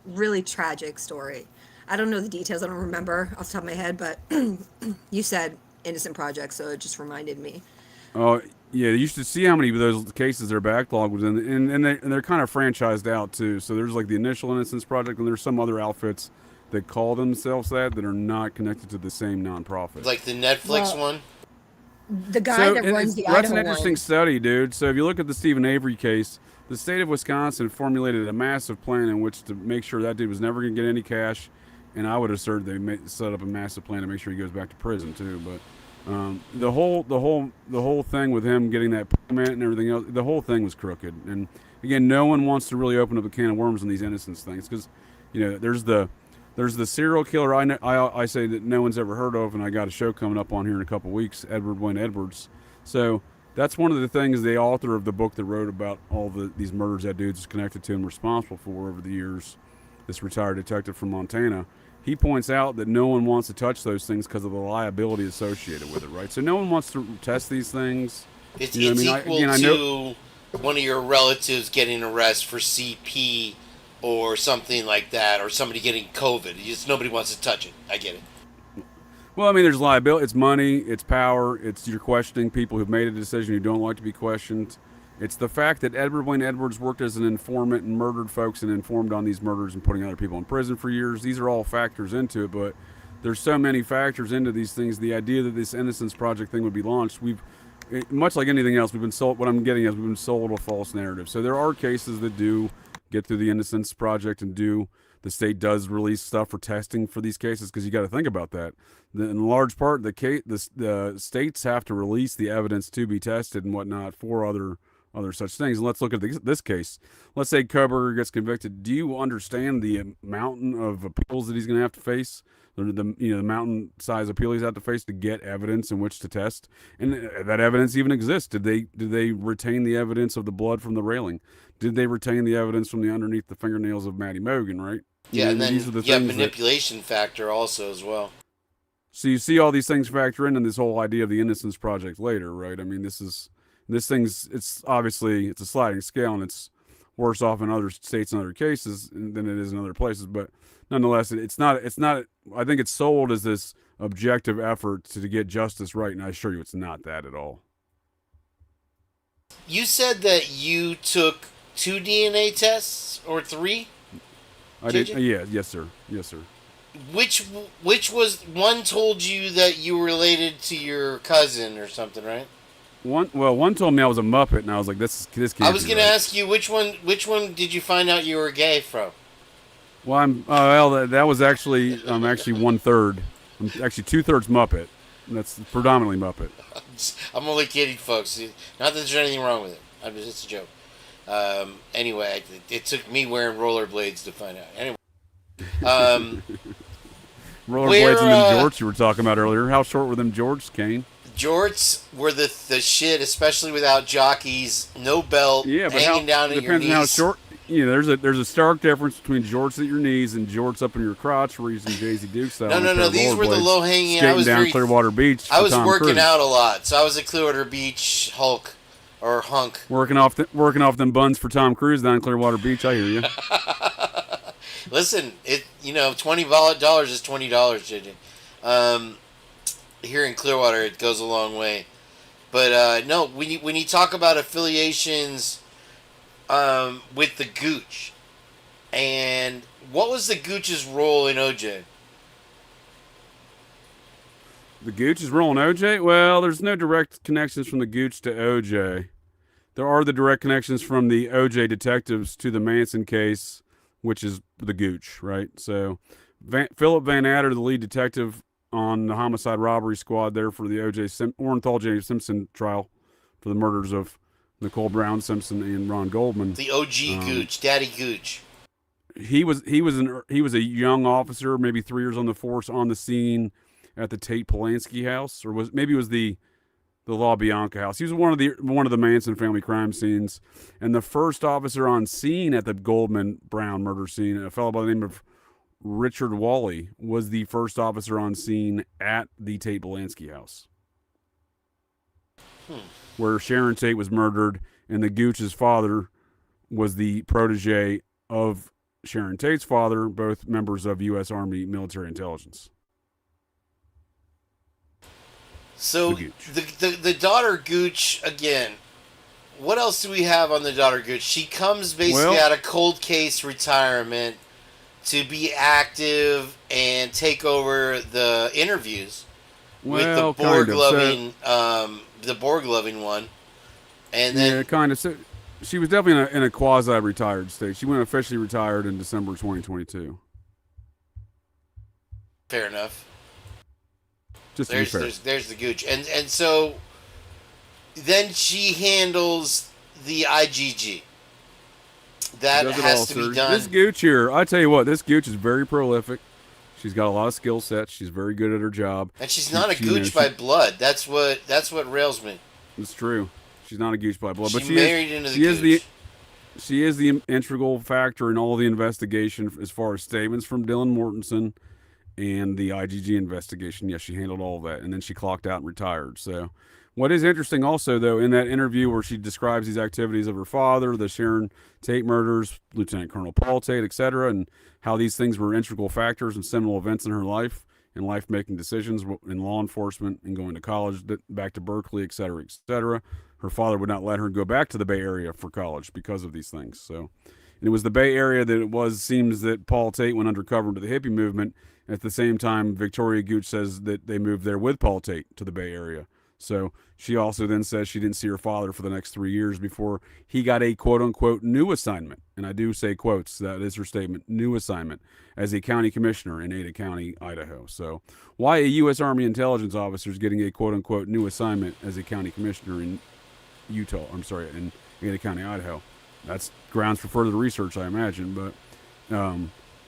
really tragic story. I don't know the details. I don't remember off the top of my head, but you said Innocent Project, so it just reminded me. Oh yeah, you should see how many of those cases are backlogged with, and they're kind of franchised out too. So there's the Initial Innocence Project, and there's some other outfits that call themselves that are not connected to the same nonprofit. Like the Netflix one. The guy that runs the Idaho that's an interesting study, dude. So if you look at the Stephen Avery case, the state of Wisconsin formulated a massive plan in which to make sure that dude was never going to get any cash, and I would assert they set up a massive plan to make sure he goes back to prison too. But the whole thing with him getting that payment and everything else, the whole thing was crooked. And again, no one wants to really open up a can of worms on these innocence things because there's the serial killer I say that no one's ever heard of, and I got a show coming up on here in a couple weeks, Edward Wayne Edwards. So that's one of the things the author of the book that wrote about all these murders that dude's connected to and responsible for over the years, this retired detective from Montana, he points out that no one wants to touch those things because of the liability associated with it, right? So no one wants to test these things. It's equal to one of your relatives getting arrested for CP or something like that, or somebody getting COVID. Nobody wants to touch it. I get it. Well, I mean, there's liability. It's money. It's power. It's you're questioning people who've made a decision who don't like to be questioned. It's the fact that Edward Wayne Edwards worked as an informant and murdered folks and informed on these murders and putting other people in prison for years. These are all factors into it, but there's so many factors into these things. The idea that this Innocence Project thing would be launched, much like anything else, we've been sold. What I'm getting is we've been sold a false narrative. So there are cases that do get through the Innocence Project and the state does release stuff for testing for these cases, because you got to think about that. In large part, the states have to release the evidence to be tested and whatnot for other such things. And let's look at this case. Let's say Koberger gets convicted. Do you understand the mountain of appeals that he's going to have to face? The mountain size appeal he's have to face to get evidence in which to test, and that evidence even exists. Did they retain the evidence of the blood from the railing? Did they retain the evidence from the underneath the fingernails of Maddie Mogan? Right. Yeah, and then you have manipulation factor also as well. So you see all these things factor into this whole idea of the Innocence Project later, right? I mean, it's obviously a sliding scale, and it's worse off in other states and other cases than it is in other places, but nonetheless, it's not. I think it's sold as this objective effort to get justice right, and I assure you, it's not that at all. You said that you took 2 DNA tests or 3. I did. Yeah. Yes, sir. Which was one told you that you were related to your cousin or something, right? One told me I was a Muppet, and I was like, this can't. I was going to ask you which one did you find out you were gay from? Well, that was actually I'm actually 1/3. I'm actually 2/3 Muppet. That's predominantly Muppet. I'm only kidding, folks. Not that there's anything wrong with it. It's just a joke. Anyway, it took me wearing rollerblades to find out. Anyway. Rollerblades and them jorts you were talking about earlier. How short were them jorts, Kane? Jorts were the shit, especially without jockeys, no belt, hanging down at your knees. Depends on how short. There's a stark difference between jorts at your knees and jorts up in your crotch, where using Jay-Z Duke style. No. These were the low hanging. Skating down Clearwater Beach. I was Tom working Cruise. out a lot, so I was a Clearwater Beach Hulk or hunk. Working off them buns for Tom Cruise down Clearwater Beach. I hear you. Listen, $20 is $20, JJ. Here in Clearwater, it goes a long way. But no, when you talk about affiliations with the Gooch, and what was the Gooch's role in OJ? The Gooch is rolling OJ? Well, there's no direct connections from the Gooch to OJ. There are the direct connections from the OJ detectives to the Manson case, which is the Gooch, right? So Philip Van Adder, the lead detective on the homicide robbery squad there for the Orenthal J. Simpson trial for the murders of Nicole Brown Simpson and Ron Goldman. The OG Gooch, Daddy Gooch. He was a young officer, maybe 3 years on the force, on the scene at the Tate Polanski house, or was the La Bianca house. He was one of the Manson family crime scenes, and the first officer on scene at the Goldman Brown murder scene, a fellow by the name of Richard Wally, was the first officer on scene at the Tate Polanski house, where Sharon Tate was murdered, and the Gooch's father was the protege of Sharon Tate's father, both members of U.S. Army military intelligence. So the daughter Gooch, again, what else do we have on the daughter Gooch? She comes basically out of cold case retirement to be active and take over the interviews with the Borg loving one. And then kind of. So she was definitely in a quasi-retired state. She went officially retired in December 2022. Fair enough. Just to be fair. There's the Gooch. And so then she handles the IGG. That has to be done. This Gooch here, I tell you what, this Gooch is very prolific. She's got a lot of skill sets. She's very good at her job. And she's not a Gooch by blood. That's what rails me. It's true. She's not a Gooch by blood. But she married into the Gooch. She is the integral factor in all the investigation as far as statements from Dylan Mortensen and the IGG investigation. Yes, she handled all of that, and then she clocked out and retired. So what is interesting also, though, in that interview where she describes these activities of her father, the Sharon Tate murders, Lieutenant Colonel Paul Tate, etc., and how these things were integral factors and seminal events in her life and life-making decisions in law enforcement and going to college, back to Berkeley, etc., etc. Her father would not let her go back to the Bay Area for college because of these things. So, and it was the Bay Area seems that Paul Tate went undercover into the hippie movement. At the same time, Victoria Gooch says that they moved there with Paul Tate to the Bay Area. So she also then says she didn't see her father for the next 3 years before he got a quote-unquote new assignment. And I do say quotes, that is her statement, new assignment, as a county commissioner in Ada County, Idaho. So why a U.S. Army intelligence officer is getting a quote-unquote new assignment as a county commissioner in in Ada County, Idaho. That's grounds for further research, I imagine. But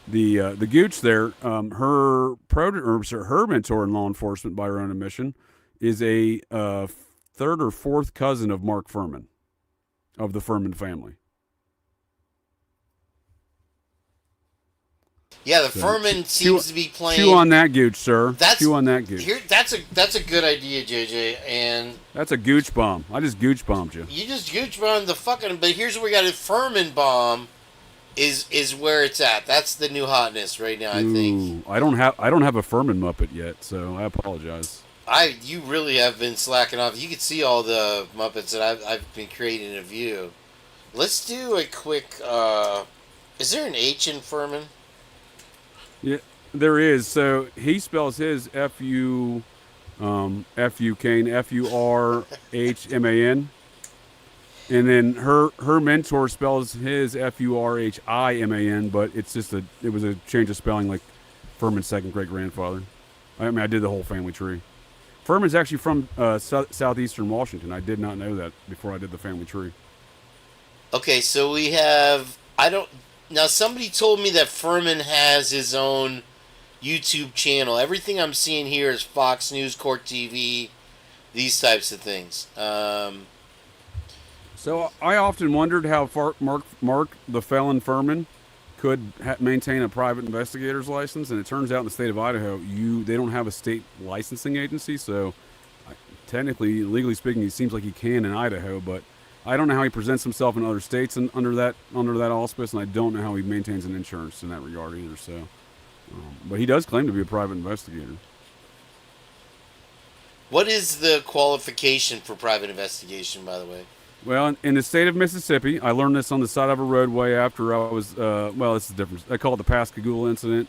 the Gooch there, her mentor in law enforcement, by her own admission, is a third or fourth cousin of Mark Furman, of the Furman family. Yeah, the Furman seems to be playing. Chew on that Gooch, sir. Chew on that Gooch. That's a good idea, JJ. And that's a Gooch bomb. I just Gooch bombed you. You just Gooch bombed the fucking. But here's where we got a Furman bomb. Is where it's at. That's the new hotness right now. I think. I don't have a Furman Muppet yet, so I apologize. You really have been slacking off. You can see all the Muppets that I've been creating a view. Let's do a quick. Is there an H in Furman? Yeah, there is. So he spells his F-U Kane, F-U-R-H-M-A-N. And then her mentor spells his F-U-R-H-I-M-A-N, but it was a change of spelling, like Furman's second great grandfather. I mean, I did the whole family tree. Furman's actually from southeastern Washington. I did not know that before I did the family tree. Okay, so we have... Now, somebody told me that Furman has his own YouTube channel. Everything I'm seeing here is Fox News, Court TV, these types of things. So I often wondered how Mark the Felon Furman could maintain a private investigator's license, and it turns out in the state of Idaho, they don't have a state licensing agency, so technically, legally speaking, he seems like he can in Idaho, but I don't know how he presents himself in other states and under that auspice, and I don't know how he maintains an insurance in that regard either. So, but he does claim to be a private investigator. What is the qualification for private investigation, by the way? Well, in the state of Mississippi, I learned this on the side of a roadway after I was, this is different. I call it the Pascagoula incident.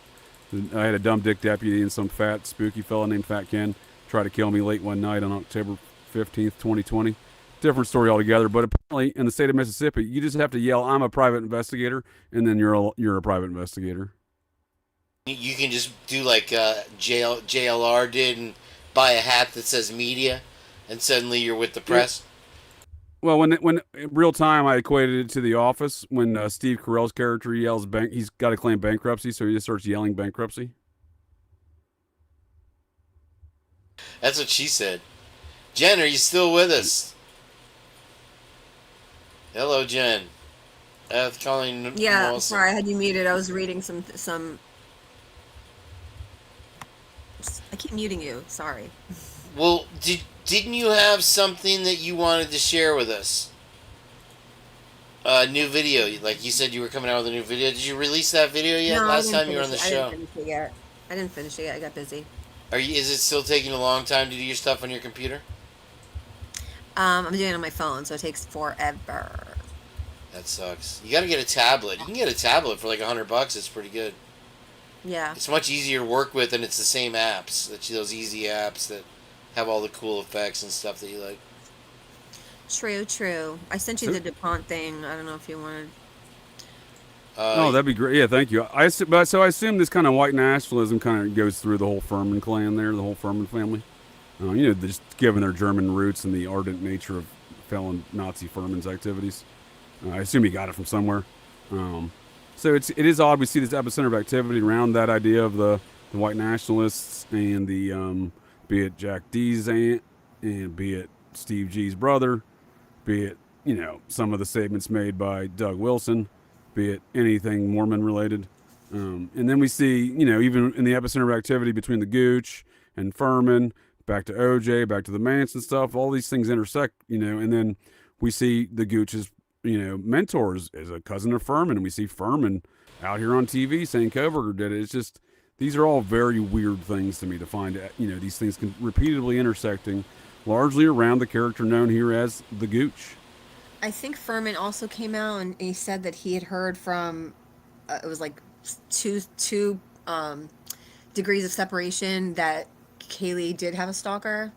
I had a dumb dick deputy and some fat, spooky fella named Fat Ken try to kill me late one night on October 15th, 2020. Different story altogether, but apparently in the state of Mississippi, you just have to yell, "I'm a private investigator," and then you're a private investigator. You can just do like JLR did and buy a hat that says media, and suddenly you're with the press. Well, when in real time, I equated it to The Office when Steve Carell's character yells he's got to claim bankruptcy, so he just starts yelling bankruptcy. That's what she said. Jen, are you still with us? Hello, Jen. Calling. Yeah, Wilson. sorry, I had you muted. I was reading some. I keep muting you. Sorry. Well, didn't you have something that you wanted to share with us? A new video, like you said, you were coming out with a new video. Did you release that video yet? No, Last time you were on the show. I didn't finish it yet. I got busy. Is it still taking a long time to do your stuff on your computer? I'm doing it on my phone, so it takes forever. That sucks. You got to get a tablet. You can get a tablet for like $100. It's pretty good. Yeah. It's much easier to work with, and it's the same apps. Those easy apps that have all the cool effects and stuff that you like. True. I sent you the DuPont thing. I don't know if you wanted. Oh, that'd be great. Yeah, thank you. So I assume this kind of white nationalism kind of goes through the whole Furman clan there, the whole Furman family. Just given their German roots and the ardent nature of felon Nazi Furman's activities. I assume he got it from somewhere. So it is odd we see this epicenter of activity around that idea of the white nationalists and the be it Jack D's aunt and be it Steve G's brother, be it some of the statements made by Doug Wilson, be it anything Mormon related, and then we see even in the epicenter of activity between the Gooch and Furman, back to OJ, back to the Manson stuff, all these things intersect, and then we see the Gooch's mentors as a cousin of Furman, and we see Furman out here on TV saying Koberger did it. It's just, these are all very weird things to me to find, these things repeatedly intersecting largely around the character known here as the Gooch. I think Furman also came out and he said that he had heard from, it was like two degrees of separation that Kaylee did have a stalker.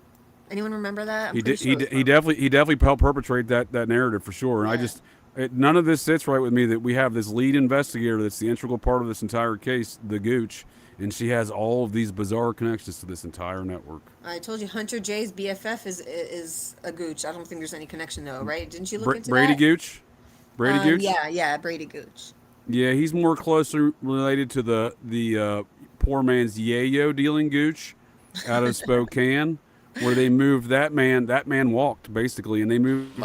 Anyone remember that? He definitely helped perpetrate that narrative for sure. And none of this sits right with me that we have this lead investigator that's the integral part of this entire case, the Gooch, and she has all of these bizarre connections to this entire network. I told you Hunter J's BFF is a Gooch. I don't think there's any connection though, right? Didn't you look into Brady that? Gooch? Brady Gooch? Yeah, Brady Gooch. Yeah, he's more closely related to the poor man's yayo dealing Gooch out of Spokane, where they moved that man. That man walked basically, and they moved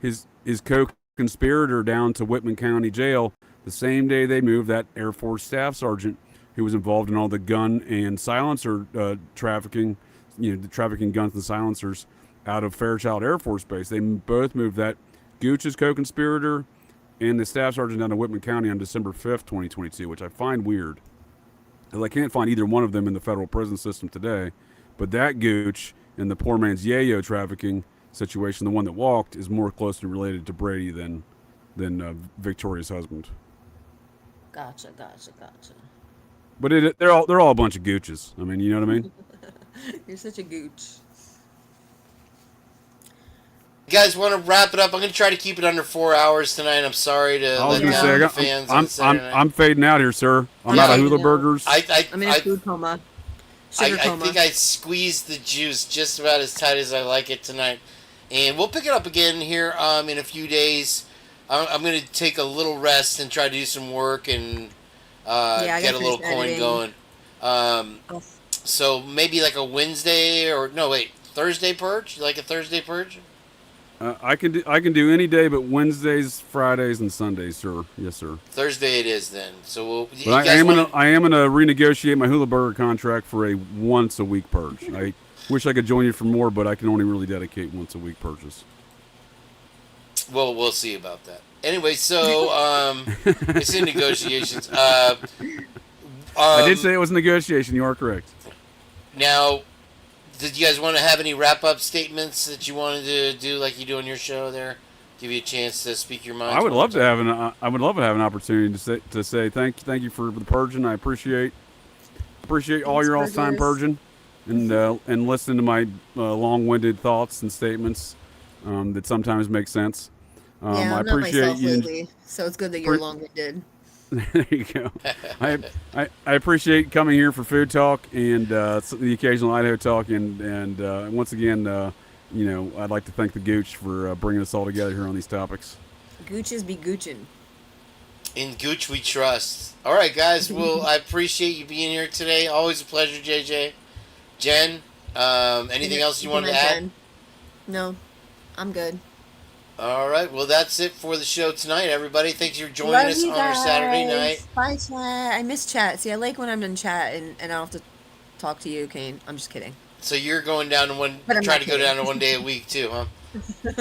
his co-conspirator down to Whitman County Jail the same day they moved that Air Force staff sergeant who was involved in all the gun and silencer trafficking, the trafficking guns and silencers out of Fairchild Air Force Base. They both moved that Gooch's co-conspirator and the staff sergeant down to Whitman County on December 5th, 2022, which I find weird. I can't find either one of them in the federal prison system today, but that Gooch and the poor man's yayo trafficking situation, the one that walked, is more closely related to Brady than Victoria's husband. Gotcha. But they're all a bunch of Gooches. I mean, you know what I mean? You're such a Gooch. You guys want to wrap it up? I'm going to try to keep it under 4 hours tonight. I'm sorry to let down the fans. I'm fading out here, sir. I'm out of Hula Burgers. I'm in a food coma. Sugar I coma. think I squeezed the juice just about as tight as I like it tonight. And we'll pick it up again here in a few days. I'm going to take a little rest and try to do some work and get a little coin going. So maybe like a Wednesday or Thursday purge? You like a Thursday purge? I can do any day but Wednesdays, Fridays, and Sundays, sir. Yes, sir. Thursday it is then. So But I am gonna renegotiate my Hula Burger contract for a once a week purge. I wish I could join you for more, but I can only really dedicate once a week purchase. Well, we'll see about that. Anyway, so it's in negotiations. I did say it was a negotiation. You are correct. Now, did you guys want to have any wrap-up statements that you wanted to do, like you do on your show? There, give you a chance to speak your mind. I would love to have an opportunity to say thank you for the purging. I appreciate all your all-time purging, and listening to my long-winded thoughts and statements that sometimes make sense. I'm I not appreciate myself you. lately, so it's good that you're long-winded. There you go. I appreciate coming here for food talk and the occasional Idaho talk, and once again, I'd like to thank the Gooch for bringing us all together here on these topics. Gooches be goochin'. In Gooch we trust. All right, guys. Well, I appreciate you being here today. Always a pleasure, JJ. Jen, anything else you wanted to add? No, I'm good. All right. Well, that's it for the show tonight, everybody. Thanks for joining us on our Saturday night. Bye, chat. I miss chat. See, I like when I'm in chat and I don't have to talk to you, Kane. I'm just kidding. So you're going down to Try to go down to 1 day a week too, huh?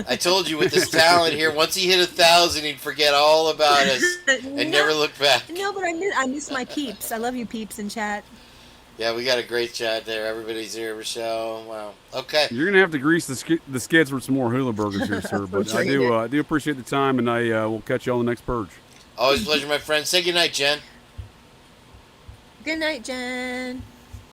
I told you with this talent here, once he hit 1,000, he'd forget all about us and never look back. No, but I miss my peeps. I love you, peeps in chat. Yeah, we got a great chat there. Everybody's here, Rochelle. Wow. Okay. You're gonna have to grease the skids with some more Hula Burgers here, sir. But Sure I you do appreciate the time, and I will catch you on the next purge. Always a pleasure, my friend. Say goodnight, Jen. Good night, Jen.